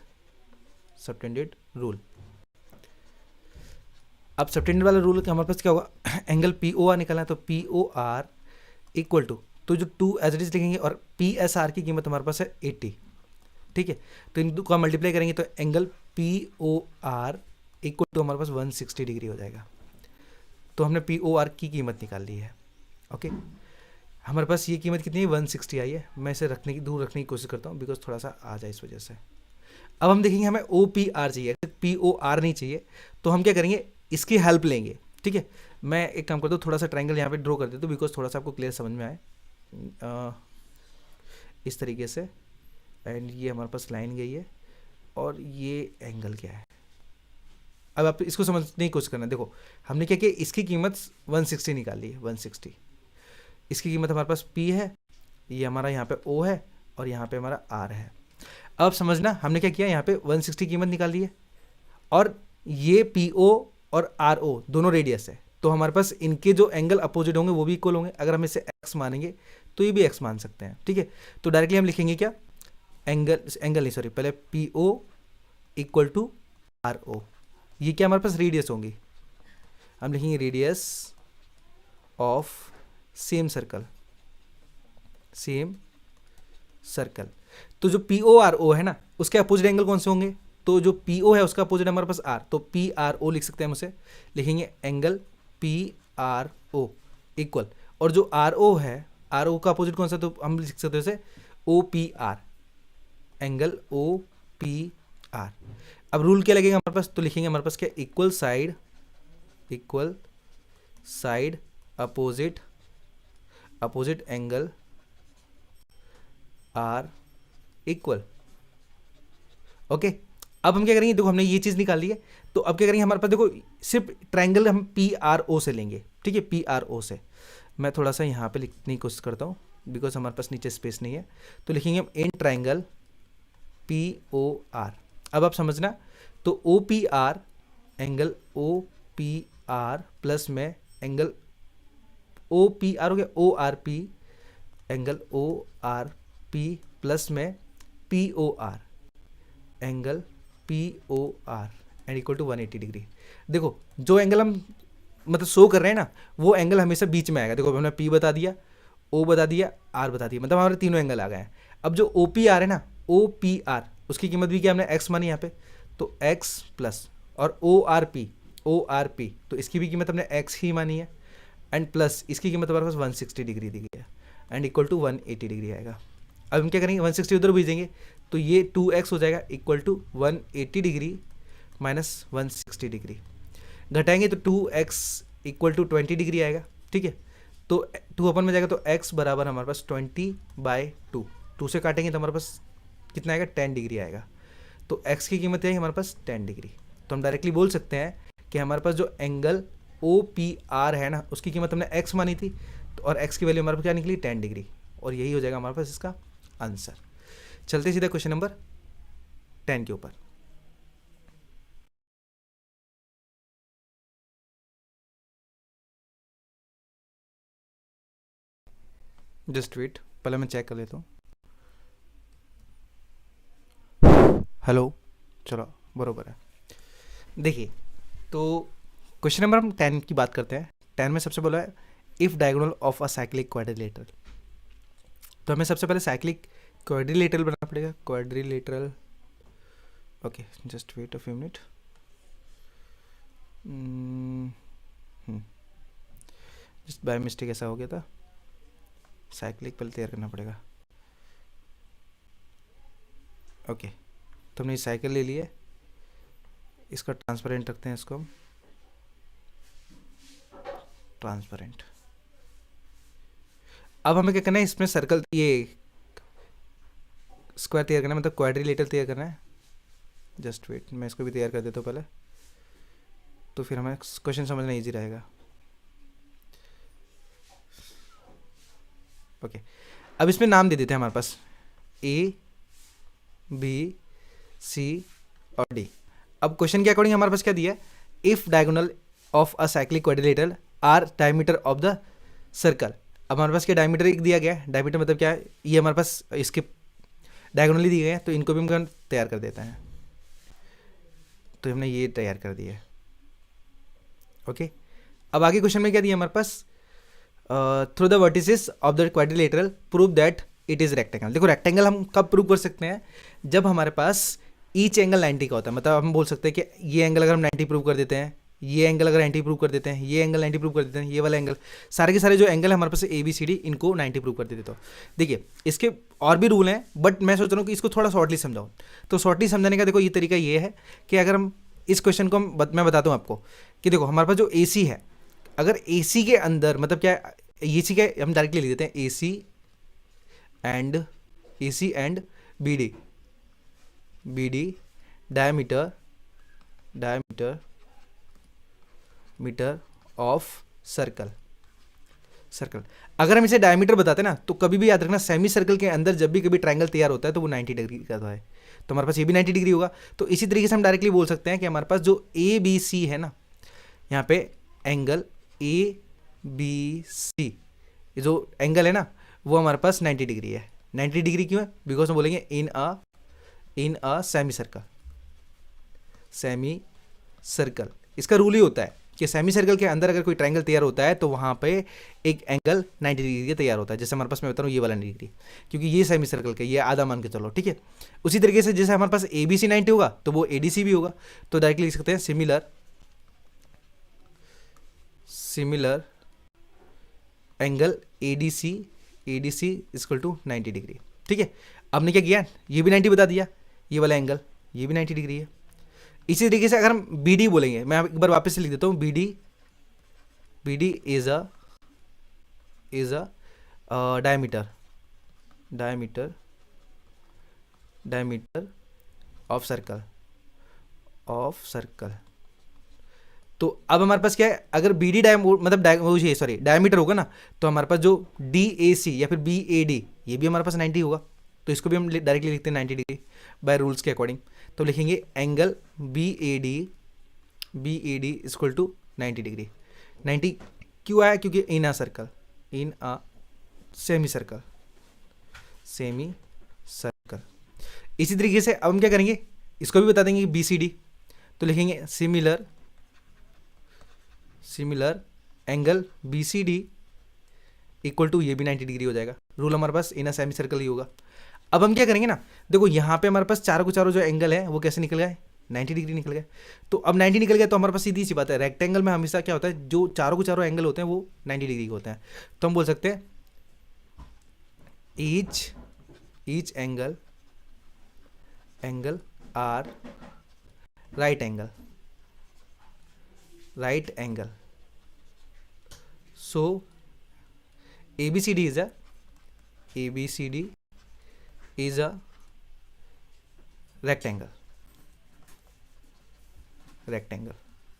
रूल। अब सबटेंडेड वाला रूल का हमारे पास क्या होगा, एंगल पी ओ आर निकालना है, तो P O R equal to, तो जो 2 एज इट इज लिखेंगे, और पी एस आर की कीमत हमारे पास है 80, ठीक है। तो इन दो का मल्टीप्लाई करेंगे तो angle P O R equal to हमारे पास 160 डिग्री हो जाएगा। तो हमने पी ओ आर की कीमत निकाल ली है, ओके। हमारे पास ये कीमत कितनी है, 160 आई है। मैं इसे दूर रखने की कोशिश करता हूँ बिकॉज थोड़ा सा आ जाए इस वजह से। अब हम देखेंगे हमें ओ पी आर चाहिए, पी ओ आर नहीं चाहिए, तो हम क्या करेंगे, इसकी हेल्प लेंगे, ठीक है। मैं एक काम करता हूँ, थोड़ा सा ट्रायंगल यहाँ पे ड्रॉ कर देता हूँ बिकॉज थोड़ा सा आपको क्लियर समझ में आए, इस तरीके से, एंड ये हमारे पास लाइन गई है और ये एंगल क्या है। अब आप इसको समझने की कोशिश करना, देखो हमने क्या किया, इसकी कीमत 160 निकाल ली है, 160, इसकी कीमत हमारे पास P है, ये हमारा यहाँ पे O है और यहाँ पे हमारा R है। अब समझना हमने क्या किया, यहाँ पे 160 कीमत निकाल ली है और ये PO और RO दोनों रेडियस है, तो हमारे पास इनके जो एंगल अपोजिट होंगे वो भी इक्वल होंगे। अगर हम इसे x मानेंगे तो ये भी x मान सकते हैं, ठीक है। तो डायरेक्टली हम लिखेंगे क्या, एंगल नहीं सॉरी, पहले PO इक्वल टू RO, ये क्या हमारे पास रेडियस होंगी, हम लिखेंगे रेडियस ऑफ सेम सर्कल। तो जो PORO है ना, उसके अपोजिट एंगल कौन से होंगे, तो जो PO है उसका अपोजिट हमारे पास R, तो PRO लिख सकते हैं हम उसे, लिखेंगे एंगल PRO इक्वल, और जो RO है, RO का अपोजिट कौन सा, तो हम लिख सकते हैं उसे OPR, एंगल OPR। अब रूल क्या लगेगा हमारे पास, तो लिखेंगे हमारे पास क्या, equal side opposite angle are equal, okay. अब हम क्या करेंगे, देखो हमने ये चीज निकाल ली है, तो अब क्या करेंगे, हमारे पास देखो सिर्फ ट्रायंगल हम PRO से लेंगे, ठीक है, PRO से। मैं थोड़ा सा यहाँ पे लिखने की कोशिश करता हूँ बिकॉज हमारे पास नीचे स्पेस नहीं है, तो लिखेंगे हम इन ट्रायंगल POR। अब आप समझना, तो OPR एंगल OPR प्लस में एंगल OPR हो गया, ORP एंगल ORP प्लस में POR angle POR and equal to 180 degree. देखो जो एंगल हम मतलब शो कर रहे हैं ना, वो एंगल हमेशा बीच में आएगा। देखो हमने P बता दिया, O बता दिया, R बता दिया, मतलब हमारे तीनों एंगल आ गए हैं। अब जो OPR है ना, OPR, उसकी कीमत भी क्या हमने x मानी यहाँ पे, तो x प्लस, और ORP तो इसकी भी कीमत हमने x ही मानी है, एंड प्लस इसकी कीमत हमारे पास 160 डिग्री दी गई है, एंड इक्वल टू 180 डिग्री आएगा। अब हम क्या करेंगे, 160 उधर भेजेंगे तो ये 2x हो जाएगा equal to 180 degree minus 160 degree. घटाएंगे तो 2x इक्वल टू 20 डिग्री आएगा, ठीक है। तो 2 अपन में जाएगा तो x बराबर हमारे पास 20/2, 2 से काटेंगे तो हमारे पास कितना आएगा, 10 डिग्री आएगा। तो x की कीमत है हमारे पास 10 डिग्री। तो हम डायरेक्टली बोल सकते हैं कि हमारे पास जो एंगल OPR है ना, उसकी कीमत हमने x मानी थी, तो और x की वैल्यू हमारे पास क्या निकली, 10 डिग्री, और यही हो जाएगा हमारे पास इसका आंसर। चलते सीधा क्वेश्चन नंबर 10 के ऊपर। जस्ट वेट, पहले मैं चेक कर लेता हूँ। हेलो, चलो बरोबर है। देखिए तो क्वेश्चन नंबर हम 10 की बात करते हैं। 10 में सबसे बोला है if diagonal of a cyclic quadrilateral. तो हमें सबसे पहले साइक्लिक क्वाड्रिलेटरल बनाना पड़ेगा, quadrilateral. Okay just wait a few minute. Just by mistake ऐसा हो गया था, साइक्लिक पहले तैयार करना पड़ेगा। ओके तो हमने साइकिल ले लिया, इसका ट्रांसपेरेंट रखते हैं, इसको हम ट्रांसपेरेंट। अब हमें क्या करना है, इसमें सर्कल, ये स्क्वायर तैयार करना है, मतलब क्वाड्रिलेटरल तैयार करना है। जस्ट वेट, मैं इसको भी तैयार कर देता हूँ पहले, तो फिर हमें क्वेश्चन समझना इजी रहेगा। ओके अब इसमें नाम दे देते हैं हमारे पास A, B, C और D। अब क्वेश्चन के अकॉर्डिंग हमारे पास क्या दिया है, if diagonal of a cyclic quadrilateral are diameter of the circle. अब हमारे पास क्या डायमीटर एक दिया गया है, डायमीटर मतलब क्या है, ये हमारे पास इसके डायगोनली दिए गए हैं, तो इनको भी हम तैयार कर देते हैं। तो हमने ये तैयार कर दिया है। ओके अब आगे क्वेश्चन में क्या दिया हमारे पास, through the vertices of the quadrilateral prove that it is rectangle. देखो रेक्टेंगल हम कब प्रूव कर सकते हैं, जब हमारे पास ईच एंगल 90 का होता है। मतलब हम बोल सकते हैं कि ये एंगल अगर हम 90 प्रूव कर देते हैं, ये एंगल अगर 90 प्रूव कर देते हैं, ये एंगल 90 प्रूव कर देते हैं, ये वाला एंगल, सारे के सारे जो एंगल है हमारे पास ABCD, इनको 90 प्रूव कर देते। तो देखिए इसके और भी रूल हैं, बट मैं सोच रहा हूँ कि इसको थोड़ा शॉर्टली समझाऊँ। तो शॉर्टली समझाने का देखो ये तरीका ये है कि अगर हम इस क्वेश्चन को मैं बताता हूँ आपको कि देखो हमारे पास जो AC है, अगर AC के अंदर मतलब क्या है, AC के हम डायरेक्टली लिख देते हैं AC and BD diameter meter of circle. अगर हम इसे डायमीटर बताते हैं ना, तो कभी भी याद रखना सेमी सर्कल के अंदर जब भी कभी ट्रायंगल तैयार होता है तो वो 90 डिग्री का है, तो हमारे पास ये भी 90 डिग्री होगा। तो इसी तरीके से हम डायरेक्टली बोल सकते हैं कि हमारे पास जो ABC है ना, यहाँ पे एंगल ABC, जो एंगल है ना वो हमारे पास 90 डिग्री है। 90 डिग्री क्यों है, बिकॉज हम बोलेंगे इन अ सेमी सर्कल। इसका रूल ही होता है कि सेमी सर्कल के अंदर अगर कोई ट्रायंगल तैयार होता है तो वहाँ पे एक एंगल 90 डिग्री का तैयार होता है। जैसे हमारे पास मैं बता रहा हूँ ये वाला 90 डिग्री, क्योंकि ये सेमी सर्कल का ये आधा मान के चलो, ठीक है। उसी तरीके से जैसे हमारे पास ABC 90 होगा तो वो ADC भी होगा। तो डायरेक्टली लिख सकते हैं similar angle ADC equal to 90 degree, ठीक है। अब ने क्या किया, ये भी 90 बता दिया, ये वाला एंगल ये भी 90 डिग्री है। इसी तरीके से अगर हम BD बोलेंगे, मैं एक बार वापस से लिख देता हूँ, BD is a diameter of circle. तो अब हमारे पास क्या है, अगर BD डायमीटर होगा ना, तो हमारे पास जो DAC या फिर BAD ये भी हमारे पास 90 होगा। तो इसको भी हम डायरेक्टली लिखते हैं 90 डिग्री बाय रूल्स के अकॉर्डिंग। तो लिखेंगे angle BAD equal to 90 degree. 90 क्यों आया, क्योंकि इन अ सेमी सर्कल। इसी तरीके से अब हम क्या करेंगे, इसको भी बता देंगे कि BCD। तो लिखेंगे similar angle B C D equal to, ये भी 90 डिग्री हो जाएगा। रूल हमारे पास इन अ सेमी सर्कल ही होगा। अब हम क्या करेंगे ना, देखो यहाँ पे हमारे पास चारों को चारों जो एंगल है वो कैसे निकल गए, 90 डिग्री निकल गए। तो अब 90 निकल गया तो हमारे पास सीधी सी बात है, रेक्टेंगल में हमेशा क्या होता है, जो चारों को चारों एंगल होते हैं वो 90 डिग्री के होते हैं। तो हम बोल सकते हैं each angle are right angle. So ABCD is a rectangle।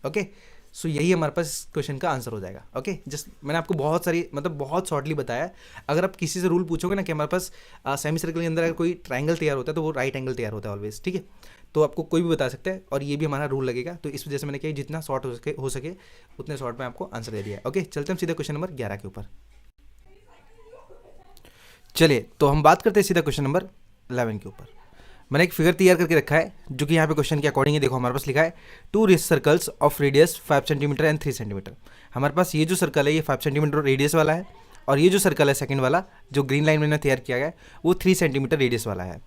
Okay, so यही हमारे पास क्वेश्चन का आंसर हो जाएगा। ओके, जस्ट मैंने आपको बहुत सारी मतलब बहुत शॉर्टली बताया है। अगर आप किसी से रूल पूछोगे ना कि हमारे पास सेमी सर्कल के अंदर अगर कोई ट्राइंगल तैयार होता है तो वो राइट एंगल तैयार होता है ऑलवेज, ठीक है। तो आपको कोई भी बता सकता है और ये भी हमारा रूल लगेगा। तो इस वजह से मैंने क्या जितना शॉर्ट हो सके उतने शॉर्ट में आपको आंसर दे दिया है। ओके, चलते हम सीधा क्वेश्चन नंबर 11 के ऊपर। चलिए, तो हम बात करते हैं सीधा क्वेश्चन नंबर 11 के ऊपर। मैंने एक फिगर तैयार करके रखा है जो कि यहाँ पे क्वेश्चन के अकॉर्डिंग है। देखो हमारे पास लिखा है 2 circles of radius 5 centimetre and 3 centimetre. हमारे पास ये जो सर्कल है ये 5 सेंटीमीटर रेडियस वाला है, और ये जो सर्कल है सेकंड वाला जो ग्रीन लाइन मैंने तैयार किया गया है वो 3 सेंटीमीटर रेडियस वाला है।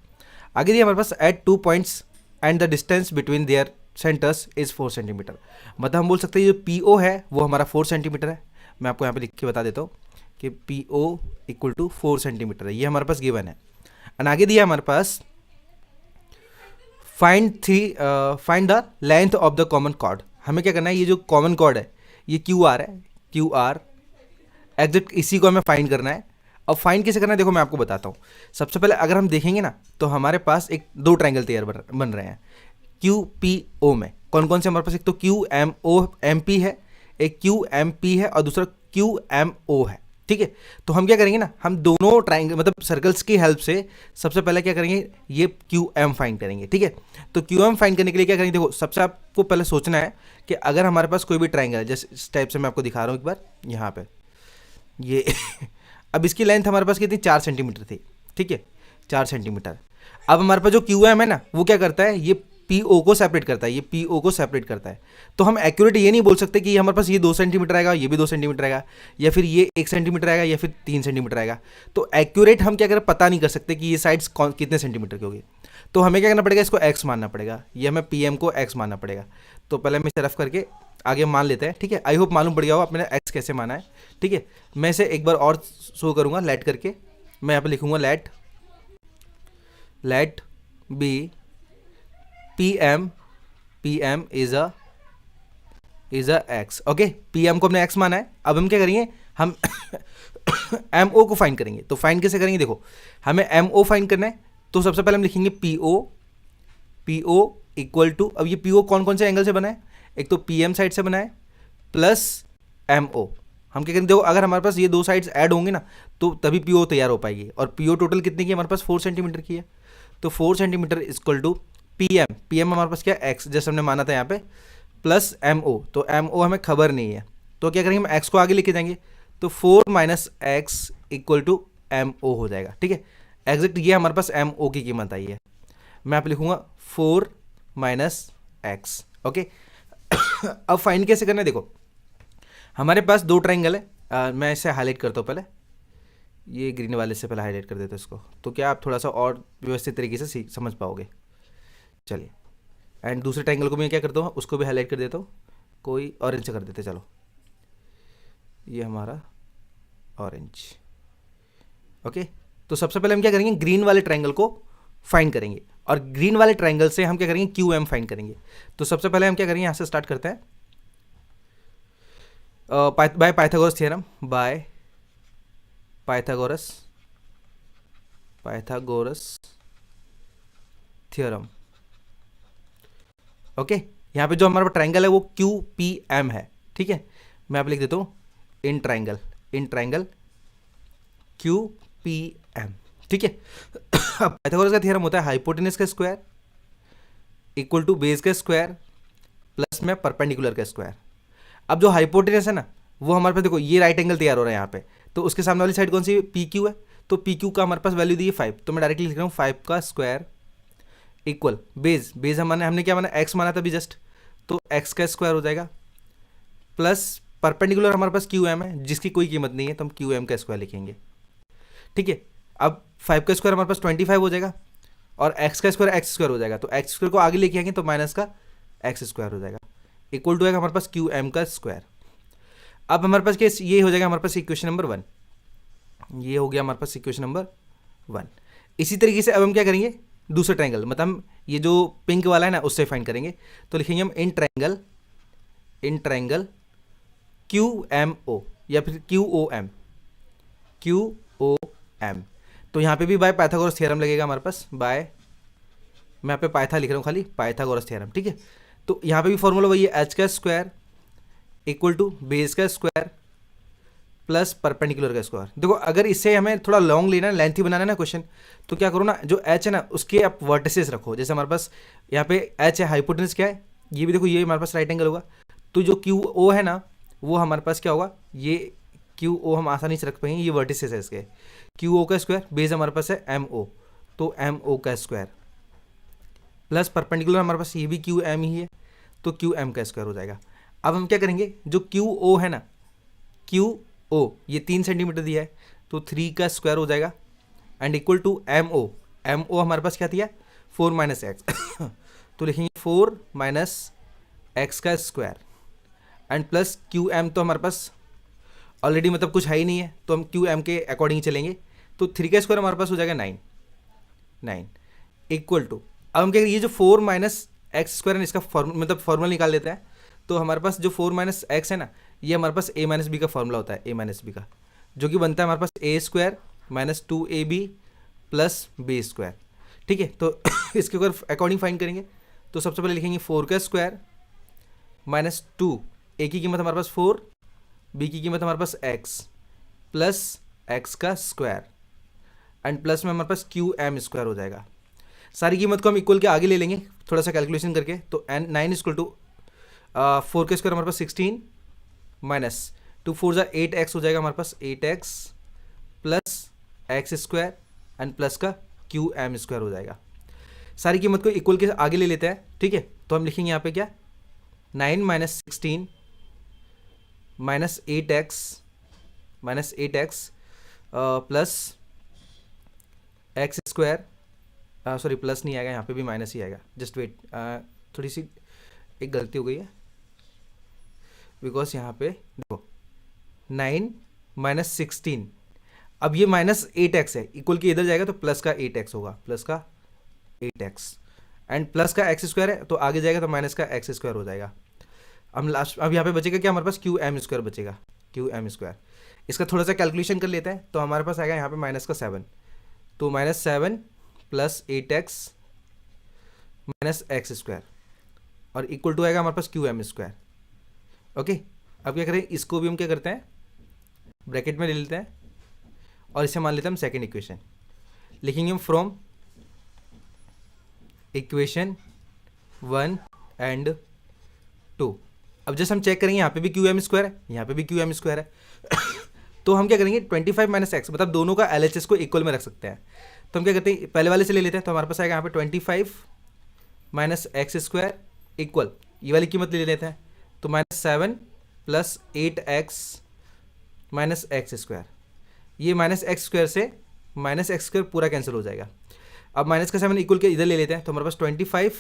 आगे दिया हमारे पास at 2 points and the distance between their centres is 4 centimetre. मतलब हम बोल सकते हैं जो PO है वो हमारा 4 सेंटीमीटर है। मैं आपको यहाँ पे लिख के बता देता हूँ कि PO इक्वल टू 4 सेंटीमीटर है, ये हमारे पास गिवन है। एंड आगे दिया हमारे पास find the length of the common chord. हमें क्या करना है, ये जो कॉमन कॉर्ड है ये QR है, QR एग्जैक्ट इसी को हमें फाइंड करना है। अब फाइंड कैसे करना है देखो मैं आपको बताता हूँ। सबसे पहले अगर हम देखेंगे ना तो हमारे पास एक 2 ट्राइंगल तैयार बन रहे हैं QPO में। कौन कौन से हमारे पास, एक तो QMOMP है, एक QMP है और दूसरा QMO है, ठीक है। तो हम क्या करेंगे ना, हम दोनों ट्राइंगल मतलब सर्कल्स की हेल्प से सबसे पहले क्या करेंगे, ये QM फाइंड करेंगे, ठीक है। तो QM फाइंड करने के लिए क्या करेंगे, देखो सबसे आपको पहले सोचना है कि अगर हमारे पास कोई भी ट्राइंगल है, जैसे इस टाइप से मैं आपको दिखा रहा हूँ एक बार यहाँ पे ये अब इसकी लेंथ हमारे पास कितनी 4 सेंटीमीटर थी, ठीक है, 4 सेंटीमीटर। अब हमारे पास जो QM है ना वो क्या करता है, ये PO को सेपरेट करता है, ये PO को सेपरेट करता है। तो हम एक्यूरेट ये नहीं बोल सकते कि हमारे पास ये 2 सेंटीमीटर आएगा, ये भी 2 सेंटीमीटर आएगा, या फिर ये 1 सेंटीमीटर आएगा या फिर 3 सेंटीमीटर आएगा। तो एक्यूरेट हम क्या करें, पता नहीं कर सकते कि ये साइड्स कितने सेंटीमीटर की होगी। तो हमें क्या करना पड़ेगा, इसको x मानना पड़ेगा, ये हमें PM को x मानना पड़ेगा। तो पहले हम इसे रफ करके आगे मान लेते हैं, ठीक है। आई होप मालूम पड़ गया हो आपने x कैसे माना है, ठीक है। मैं इसे एक बार और शो करूँगा लेट करके। मैं यहाँ पे लिखूँगा let be PM is a x। Okay, PM को हमने x माना है। अब हम क्या करेंगे, हम MO को फाइंड करेंगे। तो फाइंड कैसे करेंगे, देखो हमें MO फाइंड करना है। तो सबसे पहले हम लिखेंगे PO इक्वल टू, अब ये PO कौन कौन से एंगल से बना है, एक तो PM साइड से बना है प्लस MO। हम क्या करेंगे, देखो अगर हमारे पास ये 2 साइड्स ऐड होंगे ना तो तभी PO तैयार हो पाएगी। और PO टोटल कितनी की हमारे पास 4 सेंटीमीटर की है। तो 4 सेंटीमीटर इक्वल टू PM हमारे पास क्या x जैसे हमने माना था यहाँ पे प्लस MO। तो MO हमें खबर नहीं है तो क्या करेंगे, हम x को आगे लेके जाएंगे। तो 4 minus x equal to MO हो जाएगा, ठीक है। एग्जैक्ट ये हमारे पास MO की कीमत आई है। मैं आप लिखूंगा 4 माइनस x। ओके, अब फाइंड कैसे करना है, देखो हमारे पास 2 ट्राइंगल है। मैं इसे हाईलाइट करता हूँ, पहले ये ग्रीन वाले से पहले हाईलाइट कर देते हैं इसको, तो क्या आप थोड़ा सा और व्यवस्थित तरीके से समझ पाओगे। चलिए, एंड दूसरे ट्रायंगल को मैं क्या करता हूँ, उसको भी हाईलाइट कर देता हूँ, कोई ऑरेंज से कर देते। चलो ये हमारा ऑरेंज। ओके, तो सबसे पहले हम क्या करेंगे, ग्रीन वाले ट्रायंगल को फाइंड करेंगे और ग्रीन वाले ट्रायंगल से हम क्या करेंगे, QM फाइंड करेंगे। तो सबसे पहले हम क्या करेंगे, यहाँ से स्टार्ट करते हैं by Pythagoras theorem, by Pythagoras theorem. Okay, यहाँ पे जो हमारा ट्रायंगल है वो QPM है, ठीक है। मैं आप लिख देता हूँ इन ट्रायंगल QPM, ठीक है। अब पाइथागोरस का थ्योरम होता है हाइपोटेनस का स्क्वायर इक्वल टू बेस का स्क्वायर प्लस में परपेंडिकुलर का स्क्वायर। अब जो हाइपोटेनस है ना वो हमारे पास, देखो ये राइट एंगल तैयार हो रहा है यहाँ पे, तो उसके सामने वाली साइड कौन सी, PQ है। तो PQ का हमारे पास वैल्यू दी है 5, तो मैं डायरेक्टली लिख रहा हूँ 5 का स्क्वायर इक्वल बेस हमने क्या माना, x माना था अभी जस्ट, तो एक्स का स्क्वायर हो जाएगा, प्लस परपेंडिकुलर हमारे पास क्यू एम है जिसकी कोई कीमत नहीं है, तो हम क्यू एम का स्क्वायर लिखेंगे। ठीक है, अब 5 का स्क्वायर हमारे पास 25 हो जाएगा, और एक्स का स्क्वायर एक्स स्क्वायर हो जाएगा, तो एक्स स्क्वायर को आगे लेके आएंगे तो माइनस का एक्स स्क्वायर हो जाएगा, इक्वल टू आएगा हमारे पास क्यू एम का स्क्वायर। अब हमारे पास क्या ये हो जाएगा हमारे पास इक्वेशन नंबर 1, ये हो गया हमारे पास इक्वेशन नंबर 1। इसी तरीके से अब हम क्या करेंगे, दूसरा ट्रायंगल, मतलब हम ये जो पिंक वाला है ना उससे फाइंड करेंगे, तो लिखेंगे हम in triangle Q M O या फिर क्यू ओ एम, तो यहाँ पे भी बाय पाइथागोरस थ्योरम लगेगा हमारे पास, बाय, मैं यहाँ पे पाइथा लिख रहा हूँ खाली, पाइथागोरस थ्योरम। ठीक है, तो यहाँ पे भी फॉर्मूला वही है, एच का स्क्वायर इक्वल टू बेस का स्क्वायर प्लस परपेंडिकुलर का स्क्वायर। देखो अगर इससे हमें थोड़ा लॉन्ग लेना, लेंथी बनाना है ना क्वेश्चन, तो क्या करो ना, जो एच है ना उसके आप वर्टिसेस रखो। जैसे हमारे पास यहाँ पे एच है, हाइपोटेनस क्या है, ये भी देखो, ये हमारे पास राइट एंगल होगा, तो जो क्यू ओ है ना वो हमारे पास क्या होगा, ये क्यू ओ हम आसानी से रख पाएंगे, ये वर्टिसेस है इसके, क्यू ओ का स्क्वायर, बेस हमारे पास है एम ओ, तो एम ओ का स्क्वायर प्लस परपेंडिकुलर हमारे पास ये भी क्यू एम ही है, तो क्यू एम का स्क्वायर हो जाएगा। अब हम क्या करेंगे, जो क्यू ओ है ना, क्यू ओ ये 3 सेंटीमीटर दिया है, तो 3 का स्क्वायर हो जाएगा, and equal to M O हमारे पास क्या दिया, 4 माइनस एक्स तो लिखेंगे 4 माइनस एक्स का square, and plus Q M, तो हमारे पास ऑलरेडी मतलब कुछ है ही नहीं है, तो हम क्यू एम के अकॉर्डिंग चलेंगे, तो 3 का स्क्वायर हमारे पास हो जाएगा 9 इक्वल टू, अब हम क्या करेंगे, ये जो 4 माइनस एक्स स्क्वायर है इसका मतलब फॉर्मूला निकाल लेते हैं। तो हमारे पास जो 4 माइनस एक्स है ना, ये हमारे पास a माइनस बी का फॉर्मूला होता है, a माइनस बी का, जो कि बनता है हमारे पास a square minus 2ab plus b square. ठीक है, तो इसके ऊपर अकॉर्डिंग फाइंड करेंगे, तो सबसे पहले लिखेंगे 4 का स्क्वायर माइनस 2, a की कीमत हमारे पास 4, b की कीमत हमारे पास x प्लस x का स्क्वायर, एंड प्लस में हमारे पास क्यू एम स्क्वायर हो जाएगा। सारी कीमत को हम इक्वल के आगे ले लेंगे थोड़ा सा कैलकुलेशन करके, तो 9 इक्वल टू 4 का स्क्वायर हमारे पास 16 माइनस 2 4 जा 8x हो जाएगा हमारे पास, 8x plus x square and plus का क्यू एम स्क्वायर हो जाएगा। सारी कीमत को इक्वल के आगे ले लेते हैं। ठीक है, तो हम लिखेंगे यहाँ पे क्या, 9 minus 16 minus 8x plus x square, sorry plus नहीं आएगा, यहाँ पे भी माइनस ही आएगा, जस्ट वेट, थोड़ी सी एक गलती हो गई है, बिकॉज यहाँ पे देखो 9 माइनस 16, अब ये माइनस 8x है, इक्वल के इधर जाएगा तो प्लस का 8x होगा, प्लस का 8x एंड प्लस का एक्स स्क्वायर है, तो आगे जाएगा तो माइनस का एक्स स्क्वायर हो जाएगा। अब लास्ट, अब यहाँ पे बचेगा क्या हमारे पास, क्यू एम स्क्वायर बचेगा, क्यू एम स्क्वायर। इसका थोड़ा सा कैलकुलेशन कर लेते हैं, तो हमारे पास आएगा यहाँ पे माइनस का 7, तो minus 7 plus 8x minus x square, और इक्वल टू आएगा हमारे पास क्यू एम स्क्वायर। ओके, अब क्या करें, इसको भी हम क्या करते हैं, ब्रैकेट में ले लेते हैं, और इसे मान लेते हैं हम सेकेंड इक्वेशन, लिखेंगे हम फ्रॉम इक्वेशन 1 एंड 2। अब जैसे हम चेक करेंगे, यहाँ पे भी क्यू एम स्क्वायर है, यहाँ पे भी क्यू एम स्क्वायर है तो हम क्या करेंगे, 25 माइनस एक्स, मतलब दोनों का एल एच एस को इक्वल में रख सकते हैं। तो हम क्या करते हैं, पहले वाले से ले लेते हैं, तो हमारे पास आएगा यहाँ पे 25 माइनस एक्स स्क्वायर इक्वल, ये वाली कीमत ले लेते हैं, तो minus 7 plus 8x minus x square, ये माइनस एक्स स्क्वायर से माइनस एक्स स्क्वायर पूरा कैंसिल हो जाएगा। अब माइनस का 7 इक्वल के इधर ले लेते हैं, तो हमारे पास 25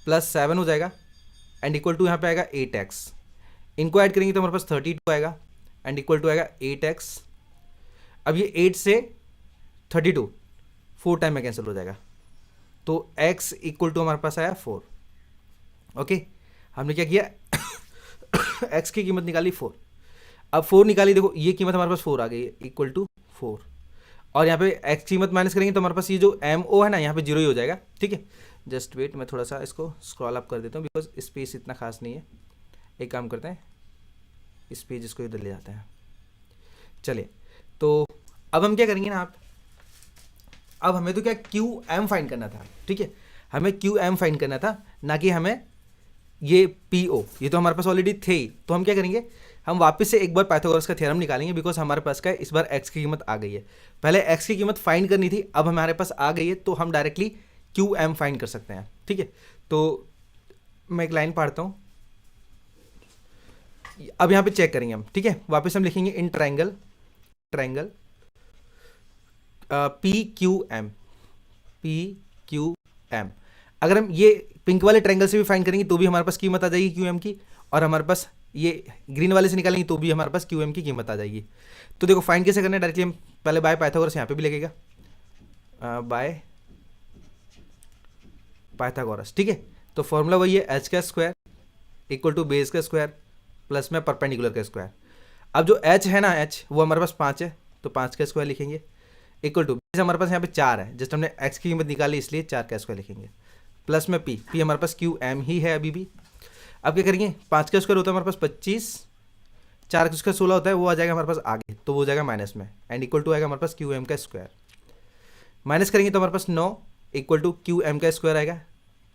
प्लस 7 हो जाएगा, एंड इक्वल टू यहाँ पे आएगा 8x, इनको ऐड करेंगे तो हमारे पास 32 आएगा, एंड इक्वल टू आएगा 8x। अब ये 8 से 32 4 टाइम में कैंसिल हो जाएगा, तो x इक्वल टू हमारे पास आया 4। ओके, हमने क्या किया x की कीमत निकाली 4, अब 4 निकाली, देखो ये कीमत हमारे पास 4 आ गई है, इक्वल टू 4, और यहाँ पे x कीमत माइनस करेंगे तो हमारे पास ये जो एम ओ है ना, यहाँ पे 0 ही हो जाएगा। ठीक है, जस्ट वेट, मैं थोड़ा सा इसको स्क्रॉल अप कर देता हूँ, बिकॉज स्पेस इतना खास नहीं है। एक काम करते हैं, इस पेज इसको इधर ले जाते हैं। चलिए, तो अब हम क्या करेंगे ना, अब हमें तो क्या क्यू एम फाइंड करना था। ठीक है, हमें क्यू एम फाइंड करना था, ना कि हमें ये पी ओ, ये तो हमारे पास ऑलरेडी थे ही। तो हम क्या करेंगे, हम वापस से एक बार पाइथागोरस का थ्योरम निकालेंगे, बिकॉज हमारे पास क्या है, इस बार x की कीमत आ गई है। पहले x की कीमत फाइंड करनी थी, अब हमारे पास आ गई है, तो हम डायरेक्टली क्यू एम फाइंड कर सकते हैं। ठीक है, तो मैं एक लाइन पढ़ता हूँ, अब यहाँ पे चेक करेंगे हम, ठीक है। वापस हम लिखेंगे in triangle P Q M. अगर हम ये पिंक वाले ट्रायंगल से भी फाइंड करेंगे तो भी हमारे पास कीमत आ जाएगी क्यू एम की, और हमारे पास ये ग्रीन वाले से निकालेंगे तो भी हमारे पास क्यू एम की कीमत आ जाएगी। तो देखो फाइंड कैसे करना है, डायरेक्टली हम पहले बाय पाइथागोरस यहाँ पे भी लगेगा, बाय पाइथागोरस, ठीक है। तो फॉर्मूला वही है, एच का स्क्वायर इक्वल टू बेस का स्क्वायर प्लस में परपेंडिकुलर का स्क्वायर। अब जो एच है ना, एच वो हमारे पास 5 है, तो 5 का स्क्वायर लिखेंगे इक्वल टू बेस हमारे पास यहाँ पे 4 है, जस्ट हमने एक्स की कीमत निकाली इसलिए 4 का स्क्वायर लिखेंगे, प्लस में पी हमारे पास क्यू एम ही है अभी भी। अब क्या करेंगे, 5 का स्क्वायर होता है हमारे पास 25, 4 का स्क्वायर 16 होता है, वो आ जाएगा हमारे पास आगे, तो वो हो जाएगा माइनस में, एंड इक्वल टू आएगा हमारे पास क्यू एम का स्क्वायर। माइनस करेंगे तो हमारे पास 9 इक्वल टू क्यू एम का स्क्वायर आएगा,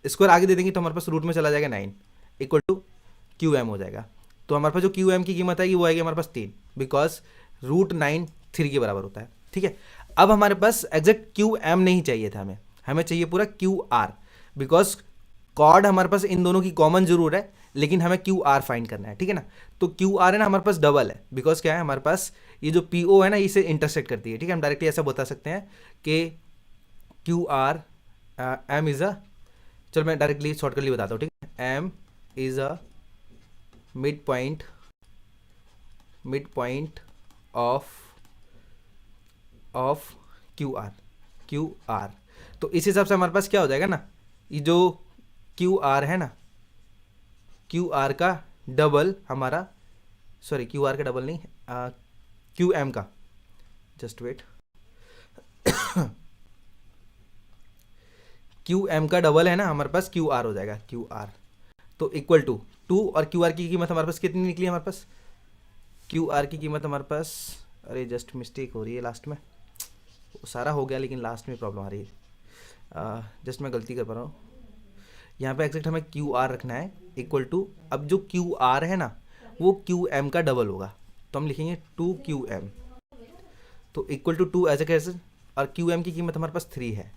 स्क्वायर आगे दे देंगे तो हमारे पास रूट में चला जाएगा 9 इक्वल टू क्यू एम हो जाएगा। तो हमारे पास जो क्यू एम की कीमत आएगी वो आएगी हमारे पास 3, बिकॉज रूट 9 3 के बराबर होता है, ठीक है। अब हमारे पास एग्जैक्ट क्यू एम नहीं चाहिए था, हमें चाहिए पूरा क्यू आर, बिकॉज कॉर्ड हमारे पास इन दोनों की कॉमन जरूर है, लेकिन हमें क्यू आर फाइंड करना है, ठीक है ना। तो क्यू आर है ना हमारे पास डबल है, बिकॉज क्या है हमारे पास ये जो पी ओ है ना इसे इंटरसेक्ट करती है, ठीक है। हम डायरेक्टली ऐसा बता सकते हैं कि Q R M is a, चलो मैं डायरेक्टली शॉर्टकटली बताता हूँ, ठीक है। M is a mid point of Q R. तो इस हिसाब से हमारे पास क्या हो जाएगा ना, ये जो क्यू आर है ना, क्यू आर का डबल हमारा, सॉरी क्यू आर का डबल नहीं, क्यू एम का, जस्ट वेट, क्यू एम का डबल है ना हमारे पास क्यू आर हो जाएगा, क्यू आर तो इक्वल टू 2, और क्यू आर की कीमत हमारे पास कितनी निकली हमारे पास, क्यू आर की कीमत हमारे पास, अरे जस्ट मिस्टेक हो रही है लास्ट में, सारा हो गया लेकिन लास्ट में प्रॉब्लम आ रही है, जस्ट मैं गलती कर पा रहा हूँ, यहाँ पे एग्जैक्ट हमें क्यू आर रखना है इक्वल टू, अब जो क्यू आर है ना वो क्यू एम का डबल होगा, तो हम लिखेंगे 2 क्यू एम, तो इक्वल टू 2 एज ए कैसे, और क्यू एम की कीमत हमारे पास 3 है,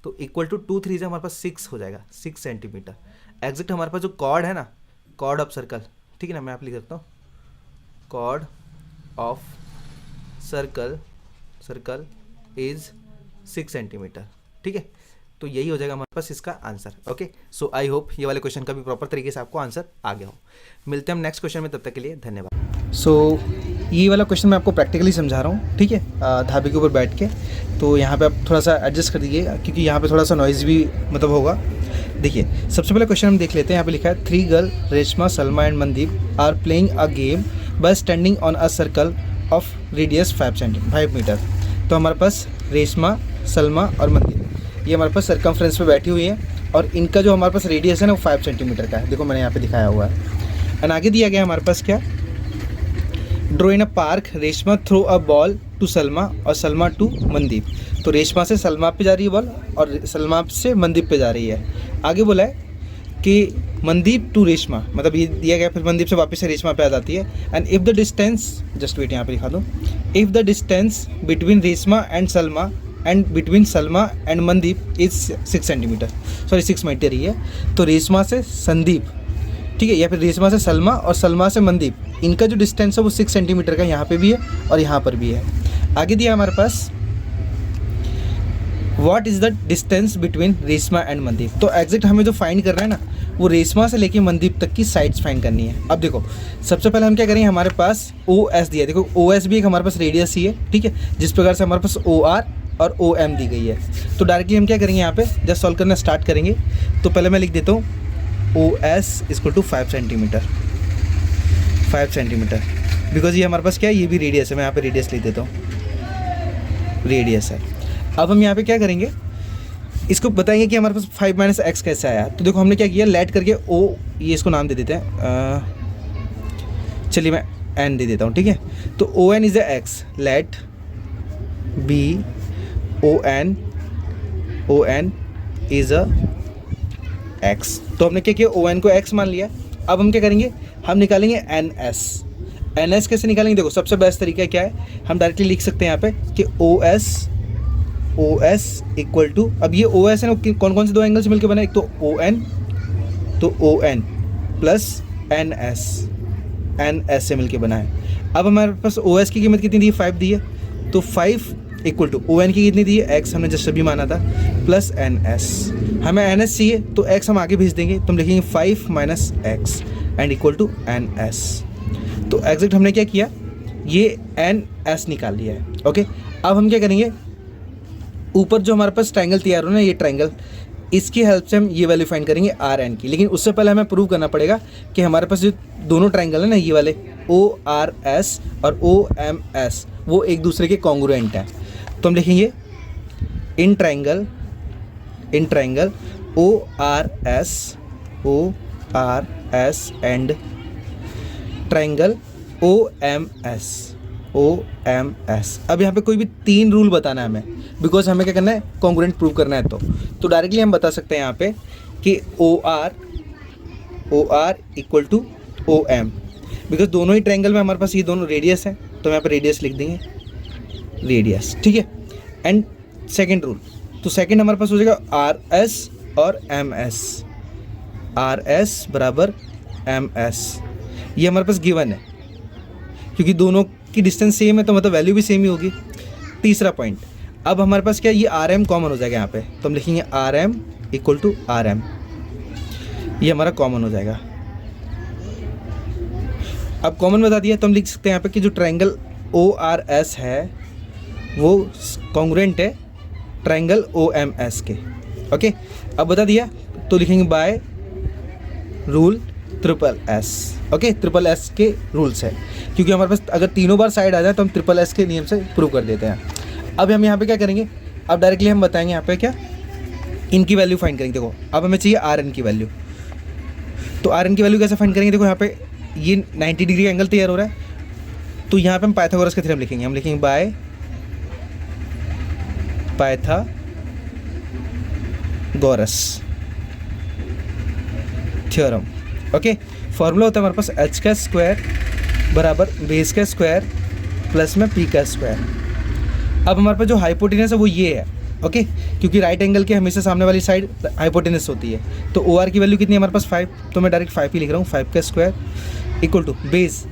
तो इक्वल टू 2 3 से हमारे पास 6 हो जाएगा, 6 सेंटीमीटर। एग्जैक्ट हमारे पास जो कॉर्ड है ना, कॉर्ड ऑफ सर्कल, ठीक है ना, मैं आप लिख सकता हूँ chord of circle is 6 centimetre, ठीक है। तो यही हो जाएगा हमारे पास इसका answer. Okay, so I hope ये वाले क्वेश्चन का भी प्रॉपर तरीके से आपको आंसर आ गया हो। मिलते हैं हम नेक्स्ट क्वेश्चन में, तब तक के लिए धन्यवाद। सो ये वाला क्वेश्चन मैं आपको प्रैक्टिकली समझा रहा हूँ, ठीक है, धाबे के ऊपर बैठ के। तो यहाँ पे आप थोड़ा सा एडजस्ट कर दीजिए क्योंकि यहाँ पे थोड़ा सा नॉइज़ भी मतलब होगा। देखिए सबसे पहले क्वेश्चन हम देख लेते हैं। यहाँ पे लिखा है 3 girl Reshma, Salma and Mandeep are playing a game by standing on a circle of radius 5 metre. तो हमारे पास रेशमा, सलमा और मनदीप ये हमारे पास सर्कमफ्रेंस पे बैठी हुई है, और इनका जो हमारे पास रेडियस है ना वो 5 सेंटीमीटर का है। देखो मैंने यहाँ पे दिखाया हुआ है। एंड आगे दिया गया हमारे पास क्या, draw in a park, Reshma throw a ball to Salma और सलमा टू मनदीप। तो रेशमा से सलमा पे जा रही है बॉल और सलमा से मनदीप पे जा रही है। आगे बोला है कि मनदीप टू रेशमा, मतलब ये दिया गया, फिर मनदीप से वापस से रेशमा पे आ जाती है। And if the distance, just wait यहाँ पे लिखा दो, if the distance between Reshma and Salma and between Salma and Mandeep is 6 centimetre, sorry 6 metre ही है। तो रेशमा से संदीप, ठीक है, या फिर रेशमा से सलमा और सलमा से मनदीप, इनका जो डिस्टेंस है वो 6 सेंटीमीटर का यहाँ पे भी है और यहाँ पर भी है। आगे दिया हमारे पास what is the distance between Reshma and Mandeep. तो एग्जैक्ट हमें जो फाइंड करना है ना वो रेशमा से लेके मनदीप तक की साइड्स फाइंड करनी है। अब देखो सबसे पहले हम क्या करेंगे, हमारे पास ओ एस दिया है, देखो ओ एस भी एक हमारे पास रेडियस ही है, ठीक है, जिस प्रकार से हमारे पास ओ आर और ओ एम दी गई है। तो डायरेक्टली हम क्या करेंगे, यहाँ पे जस्ट सॉल्व करना स्टार्ट करेंगे। तो पहले मैं लिख देता हूँ O S equal to 5 centimetre, 5 centimetre, because ये हमारे पास क्या है, ये भी रेडियस है, मैं यहाँ पे रेडियस लिख देता हूँ, रेडियस है। अब हम यहाँ पे क्या करेंगे, इसको बताएंगे कि हमारे पास 5 माइनस एक्स कैसे आया। तो देखो हमने क्या किया, लेट करके ओ, ये इसको नाम दे देते हैं, चलिए मैं एन दे देता हूँ, ठीक है। तो O N is the x, let be O N is a x. तो हमने क्या किया, ओ एन को एक्स मान लिया। अब हम क्या करेंगे, हम निकालेंगे एन एस कैसे निकालेंगे, देखो सबसे बेस्ट तरीका क्या है, हम डायरेक्टली लिख सकते हैं यहाँ पे कि ओ एस इक्वल टू, अब ये ओ एस है ना कौन कौन से दो एंगल से मिलकर बना है, एक तो ओ एन तो O N plus N S से मिलके बना है। अब हमारे पास ओ एस की कीमत कितनी दी है, 5 दी है, तो 5 इक्वल टू ओ एन की कितनी दी है, एक्स हमने जस्ट अभी माना था, प्लस एन एस। हमें एन एस चाहिए तो एक्स हम आगे भेज देंगे, तो हम लिखेंगे 5 minus x and equal to N S. तो एग्जैक्ट हमने क्या किया, ये एन एस निकाल लिया है। ओके, अब हम क्या करेंगे, ऊपर जो हमारे पास ट्रायंगल तैयार हो ना, ये ट्रायंगल, इसकी हेल्प से हम ये वैल्यू फाइंड करेंगे आर एन की। लेकिन उससे पहले हमें प्रूव करना पड़ेगा कि हमारे पास जो दोनों ट्रायंगल है ना, ये वाले ओ आर एस और ओ एम एस, वो एक दूसरे के कॉन्ग्रुएंट हैं। तो हम लिखेंगे in triangle O R S and triangle O M S. अब यहाँ पे कोई भी 3 रूल बताना है हमें, बिकॉज हमें क्या करना है, कॉन्ग्रुएंट प्रूव करना है। तो डायरेक्टली हम बता सकते हैं यहाँ पे कि O R equal to O M, because दोनों ही ट्रायंगल में हमारे पास ये दोनों रेडियस है, तो यहाँ पे रेडियस लिख देंगे, रेडियस, ठीक है। एंड सेकेंड रूल, तो सेकेंड हमारे पास हो जाएगा आर एस और एम एस, आर एस बराबर एम एस, ये हमारे पास गिवन है, क्योंकि दोनों की डिस्टेंस सेम है तो मतलब वैल्यू भी सेम ही होगी। तीसरा पॉइंट, अब हमारे पास क्या, ये आर एम कॉमन हो जाएगा यहाँ पे, तो हम लिखेंगे R M equal to R M, ये हमारा कॉमन हो जाएगा। अब कॉमन बता दिया तो हम लिख सकते हैं यहाँ पे कि जो ट्रायंगल ओ आर एस है वो कॉन्ग्रुएंट है ट्रायंगल ओ एम एस के। ओके, अब बता दिया तो लिखेंगे by rule triple S. Okay, triple S के रूल्स है, क्योंकि हमारे पास अगर तीनों बार साइड आ जाए तो हम ट्रिपल एस के नियम से प्रूव कर देते हैं। अब हम यहाँ पे क्या करेंगे, अब डायरेक्टली हम बताएंगे यहाँ पे क्या, इनकी वैल्यू फाइंड करेंगे। देखो अब हमें चाहिए आर एन की वैल्यू, तो आर एन की वैल्यू कैसे फाइंड करेंगे, देखो यहाँ पे ये 90 डिग्री एंगल तैयार हो रहा है, तो यहाँ पे हम पाइथागोरस का थ्योरम लिखेंगे, हम लिखेंगे by Pythagoras theorem. Okay, formula होता है हमारे पास एच का स्क्वायर बराबर बेस का स्क्वायर प्लस में पी का स्क्वायर। अब हमारे पास जो हाइपोटेनस है वो ये है। ओके, क्योंकि राइट एंगल के हमेशा सामने वाली साइड हाइपोटेनस होती है, तो ओ आर की वैल्यू कितनी है हमारे पास 5, तो मैं डायरेक्ट 5 ही लिख रहा हूँ, 5 का स्क्वायर इक्वल टू बेस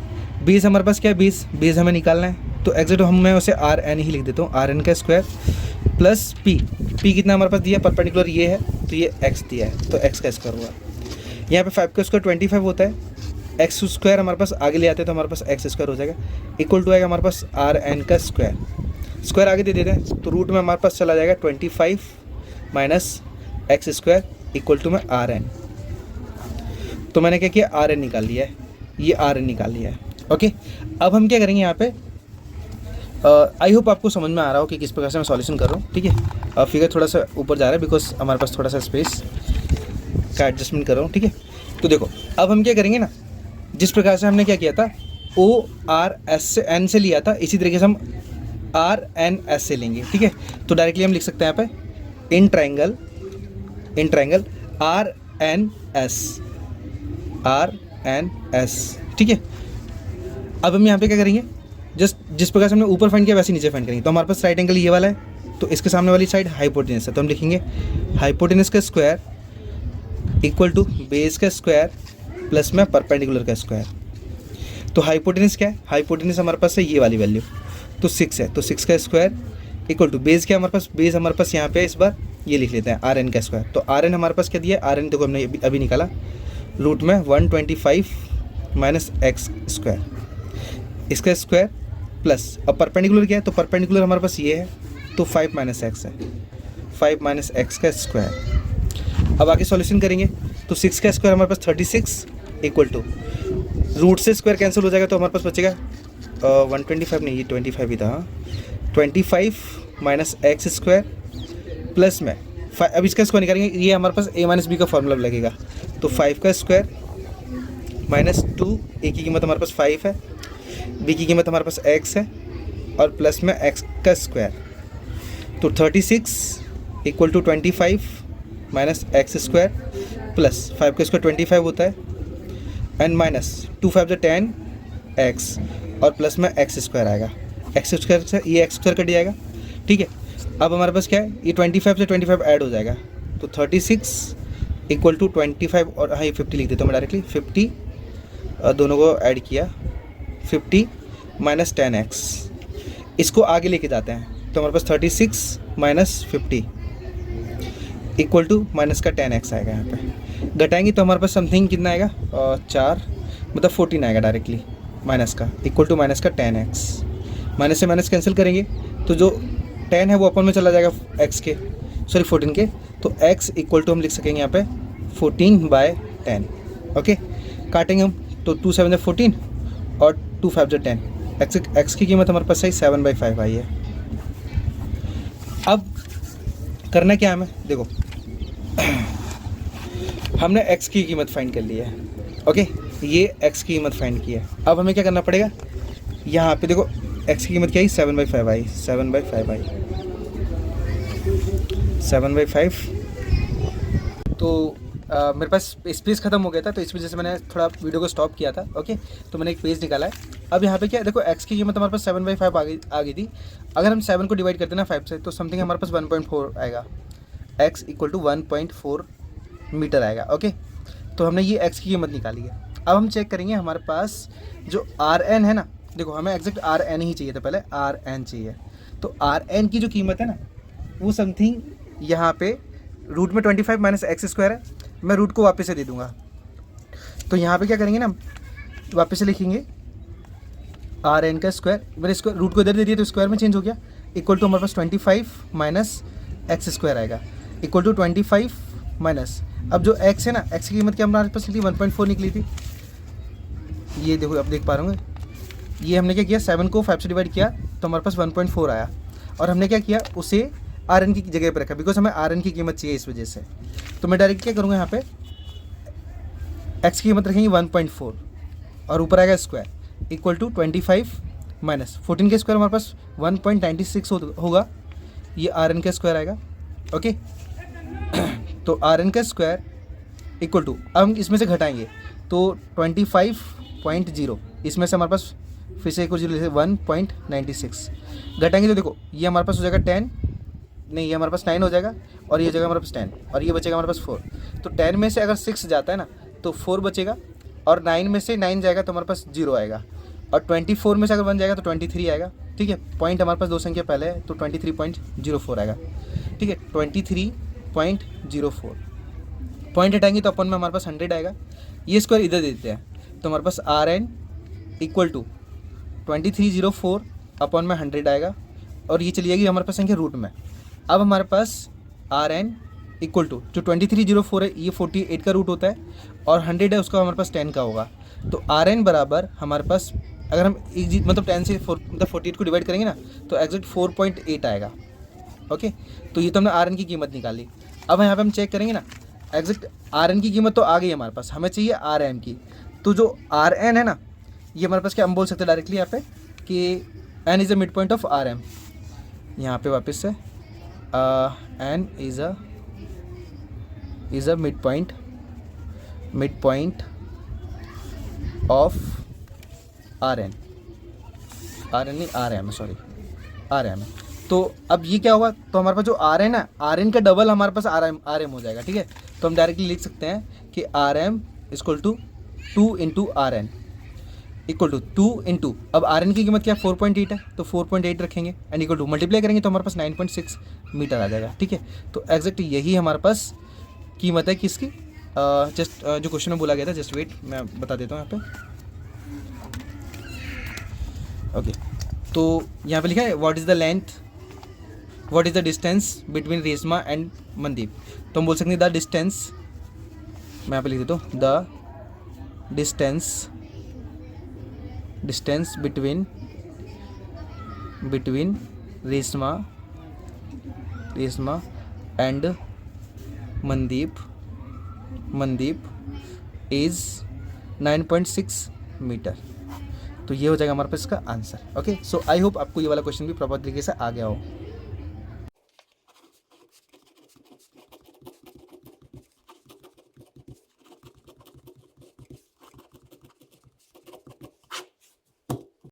हमारे पास क्या है, बेस हमें निकालना है, तो एग्जैक्ट मैं उसे आर एन ही लिख देता हूँ, आर एन का स्क्वायर प्लस पी कितना हमारे पास दिया, परपेंडिकुलर ये है तो ये एक्स दिया है, तो एक्स का स्क्वायर हुआ। यहाँ पे 5 का स्क्वायर 25 होता है, एक्स स्क्वायर हमारे पास आगे ले आते हैं तो हमारे पास एक्स स्क्वायर हो जाएगा, इक्वल टू आएगा हमारे पास आर एन का स्क्वायर आगे दे देते हैं, तो रूट में हमारे पास चला जाएगा 25 minus x square equal to में आर एन। तो मैंने क्या किया, आर एन निकाल लिया है, ये आर एन निकाल लिया है। ओके, अब हम क्या करेंगे यहाँ पे, आई होप आपको समझ में आ रहा हो कि किस प्रकार से मैं सॉल्यूशन कर रहा हूँ। ठीक है, फिगर थोड़ा सा ऊपर जा रहा है बिकॉज हमारे पास थोड़ा सा स्पेस का एडजस्टमेंट कर रहा हूँ। ठीक है, तो देखो अब हम क्या करेंगे ना, जिस प्रकार से हमने क्या किया था, ओ आर एस से एन से लिया था, इसी तरीके से हम आर एन एस से लेंगे। ठीक है, तो डायरेक्टली हम लिख सकते हैं यहाँ पे in triangle R N S. ठीक है, अब हम यहाँ पे क्या करेंगे, जस्ट जिस प्रकार से हमने ऊपर फाइंड किया वैसे नीचे फाइंड करेंगे। तो हमारे पास राइट एंगल ये वाला है, तो इसके सामने वाली साइड हाइपोटेनस है, तो हम लिखेंगे हाइपोटेनस का स्क्वायर इक्वल टू बेस का स्क्वायर प्लस में परपेंडिकुलर का स्क्वायर। तो हाइपोटेनस क्या है, हाइपोटेनस हमारे पास है ये वाली वैल्यू, तो 6 है, तो 6 का स्क्वायर इक्वल टू बेस क्या हमारे पास, बेस हमारे पास यहाँ पे इस बार ये लिख लेते हैं आर एन का स्क्वायर। तो आर एन हमारे पास क्या दिया, आर एन देखो हमने अभी निकाला, रूट में 125 माइनस एक्स स्क्वायर, इसका स्क्वायर प्लस, अब परपेंडिकुलर क्या है, तो परपेंडिकुलर हमारे पास ये है, तो 5 माइनस एक्स है, 5 माइनस एक्स का स्क्वायर। अब आगे सॉल्यूशन करेंगे, तो 6 का स्क्वायर हमारे पास 36 इक्वल टू रूट से स्क्वायर कैंसिल हो जाएगा, तो हमारे पास बचेगा 125 नहीं, ये 25 ही था, 25 माइनस एक्स स्क्वायर प्लस में अब इसका स्क्वायर निकालेंगे, ये हमारे पास a माइनस बी का फॉर्मूला लगेगा, तो 5 का स्क्वायर माइनस 2, a की कीमत हमारे पास 5 है, b की कीमत हमारे पास x है, और प्लस में x का स्क्वायर, तो 36 equal to 25 minus x square plus 5 का स्क्वायर 25 होता है, एंड माइनस 2 5 जो 10 एक्स, और प्लस में एक्स स्क्वायर आएगा, एक्स स्क्वायर से ये एक्स स्क्वायर कट जाएगा। ठीक है, अब हमारे पास क्या है, ये 25 से 25 ऐड हो जाएगा, तो 36 इक्वल टू 25 और हाँ ये 50 लिख देता हूँ मैं डायरेक्टली 50, दोनों को ऐड किया 50 माइनस 10x, इसको आगे लेके जाते हैं तो हमारे पास 36 माइनस 50 इक्वल टू माइनस का 10x आएगा। यहाँ पे घटाएंगे तो हमारे पास समथिंग कितना आएगा 4 मतलब 14 आएगा डायरेक्टली माइनस का, इक्वल टू माइनस का 10x। माइनस से माइनस कैंसिल करेंगे तो जो 10 है वो अपन में चला जाएगा x के, सॉरी 14 के, तो x इक्वल टू हम लिख सकेंगे यहाँ पे 14/10। ओके, काटेंगे हम तो 2 7 14 और 2 5 10, x की कीमत हमारे पास सही 7/5 आई है। अब करना क्या है हमें, देखो हमने x की कीमत फाइंड कर ली है। ओके, ये x की कीमत फाइंड की है। अब हमें क्या करना पड़ेगा, यहाँ पे देखो x की कीमत क्या आई 7/5 आई, 7/5 आई, 7/5। तो मेरे पास स्पेस ख़त्म हो गया था तो इस वजह से मैंने थोड़ा वीडियो को स्टॉप किया था। ओके, तो मैंने एक पेज निकाला है। अब यहाँ पे क्या देखो x की कीमत हमारे पास 7/5 आ गई थी। अगर हम 7 को डिवाइड करते हैं ना 5 से तो समथिंग हमारे पास 1.4 आएगा, x इक्वल टू 1.4 मीटर आएगा। ओके, तो हमने ये x की कीमत निकाली है। अब हम चेक करेंगे हमारे पास जो Rn है ना, देखो हमें एग्जैक्ट Rn ही चाहिए था, पहले Rn चाहिए। तो Rn की जो कीमत है ना वो समथिंग यहाँ पे रूट में 25 माइनस एक्स स्क्वायर है, मैं रूट को वापस से दे दूंगा। तो यहाँ पे क्या करेंगे ना, वापस से लिखेंगे Rn का स्क्वायर, मैंने स्क्वायर रूट को इधर दे दिया तो स्क्वायर में चेंज हो गया, इक्वल टू हमारे पास 25 माइनस एक्स स्क्वायर आएगा, इक्वल टू 25 माइनस, अब जो x है ना, x की कीमत क्या हमारे पास निकली 1.4 निकली थी। ये देखो आप देख पा रहे होंगे, ये हमने क्या किया 7 को 5 से डिवाइड किया तो हमारे पास 1.4 आया, और हमने क्या किया उसे Rn की जगह पर रखा बिकॉज हमें Rn की कीमत चाहिए इस वजह से। तो मैं डायरेक्ट क्या करूँगा, यहाँ पे x की कीमत रखेंगे 1.4 और ऊपर आएगा स्क्वायर, इक्वल टू 25 माइनस 14 के स्क्वायर हमारे पास 1.96 होगा, ये Rn का स्क्वायर आएगा। ओके, तो Rn का स्क्वायर इक्वल टू, अब हम इसमें से घटाएंगे तो 25.0, इसमें से हमारे पास फिर से एक और जीरो 1.96 घटाएंगे तो देखो ये हमारे पास हो जाएगा 10, नहीं ये हमारे पास 9 हो जाएगा, और ये हो जाएगा हमारे पास 10, और ये बचेगा हमारे पास 4। तो 10 में से अगर 6 जाता है ना तो 4 बचेगा, और 9 में से 9 जाएगा तो हमारे पास 0 आएगा, और 24 में से अगर 1 जाएगा तो 23 आएगा। ठीक है, पॉइंट हमारे पास 2 संख्या पहले है तो 23.04 आएगा। ठीक है, 23.04 पॉइंट हटाएंगे तो अपन में हमारे पास 100 आएगा, ये स्क्वायर इधर दे देते हैं तो हमारे पास Rn इक्वल टू 2304 अपन में 100 आएगा, और ये चली जाएगी हमारे पास संख्या रूट में। अब हमारे पास Rn इक्वल टू जो 2304 है ये 48 का रूट होता है, और 100 है उसका हमारे पास 10 का होगा। तो Rn बराबर हमारे पास अगर हम एक मतलब 10 से मतलब 48 को डिवाइड करेंगे ना तो एग्जैक्ट 4.8 आएगा। ओके, तो ये तो हमने Rn की कीमत निकाली। अब यहाँ पे हम चेक करेंगे ना, एग्जैक्ट Rn की कीमत तो आ गई हमारे पास, हमें चाहिए Rm की। तो जो Rn है ना, ये हमारे पास क्या हम बोल सकते हैं डायरेक्टली यहाँ पे कि n is a mid point of Rm। यहाँ पे वापस से n is a mid point of Rn नहीं Rm, सॉरी Rm है। तो अब ये क्या होगा, तो हमारे पास जो Rn है, Rn का डबल हमारे पास Rm हो जाएगा। ठीक है, तो हम डायरेक्टली लिख सकते हैं कि Rm equal to 2 into Rn equal to 2 into, अब Rn की कीमत क्या 4.8 है तो 4.8 रखेंगे एंड इक्वल टू मल्टीप्लाई करेंगे तो हमारे पास 9.6 मीटर आ जाएगा। ठीक है, तो एग्जैक्ट यही हमारे पास कीमत है किसकी, जस्ट जो क्वेश्चन में बोला गया था, जस्ट वेट मैं बता देता हूँ यहाँ पे। ओके, तो यहाँ पे लिखा है what is the distance between Reshma and Mandeep. तो हम बोल सकते हैं द डिस्टेंस, मैं यहाँ पे लिख देता हूँ the distance between Reshma and Mandeep is 9.6 metre. तो ये हो जाएगा हमारे पास इसका answer. Okay, so I hope आपको ये वाला क्वेश्चन भी प्रॉपर तरीके से आ गया हो।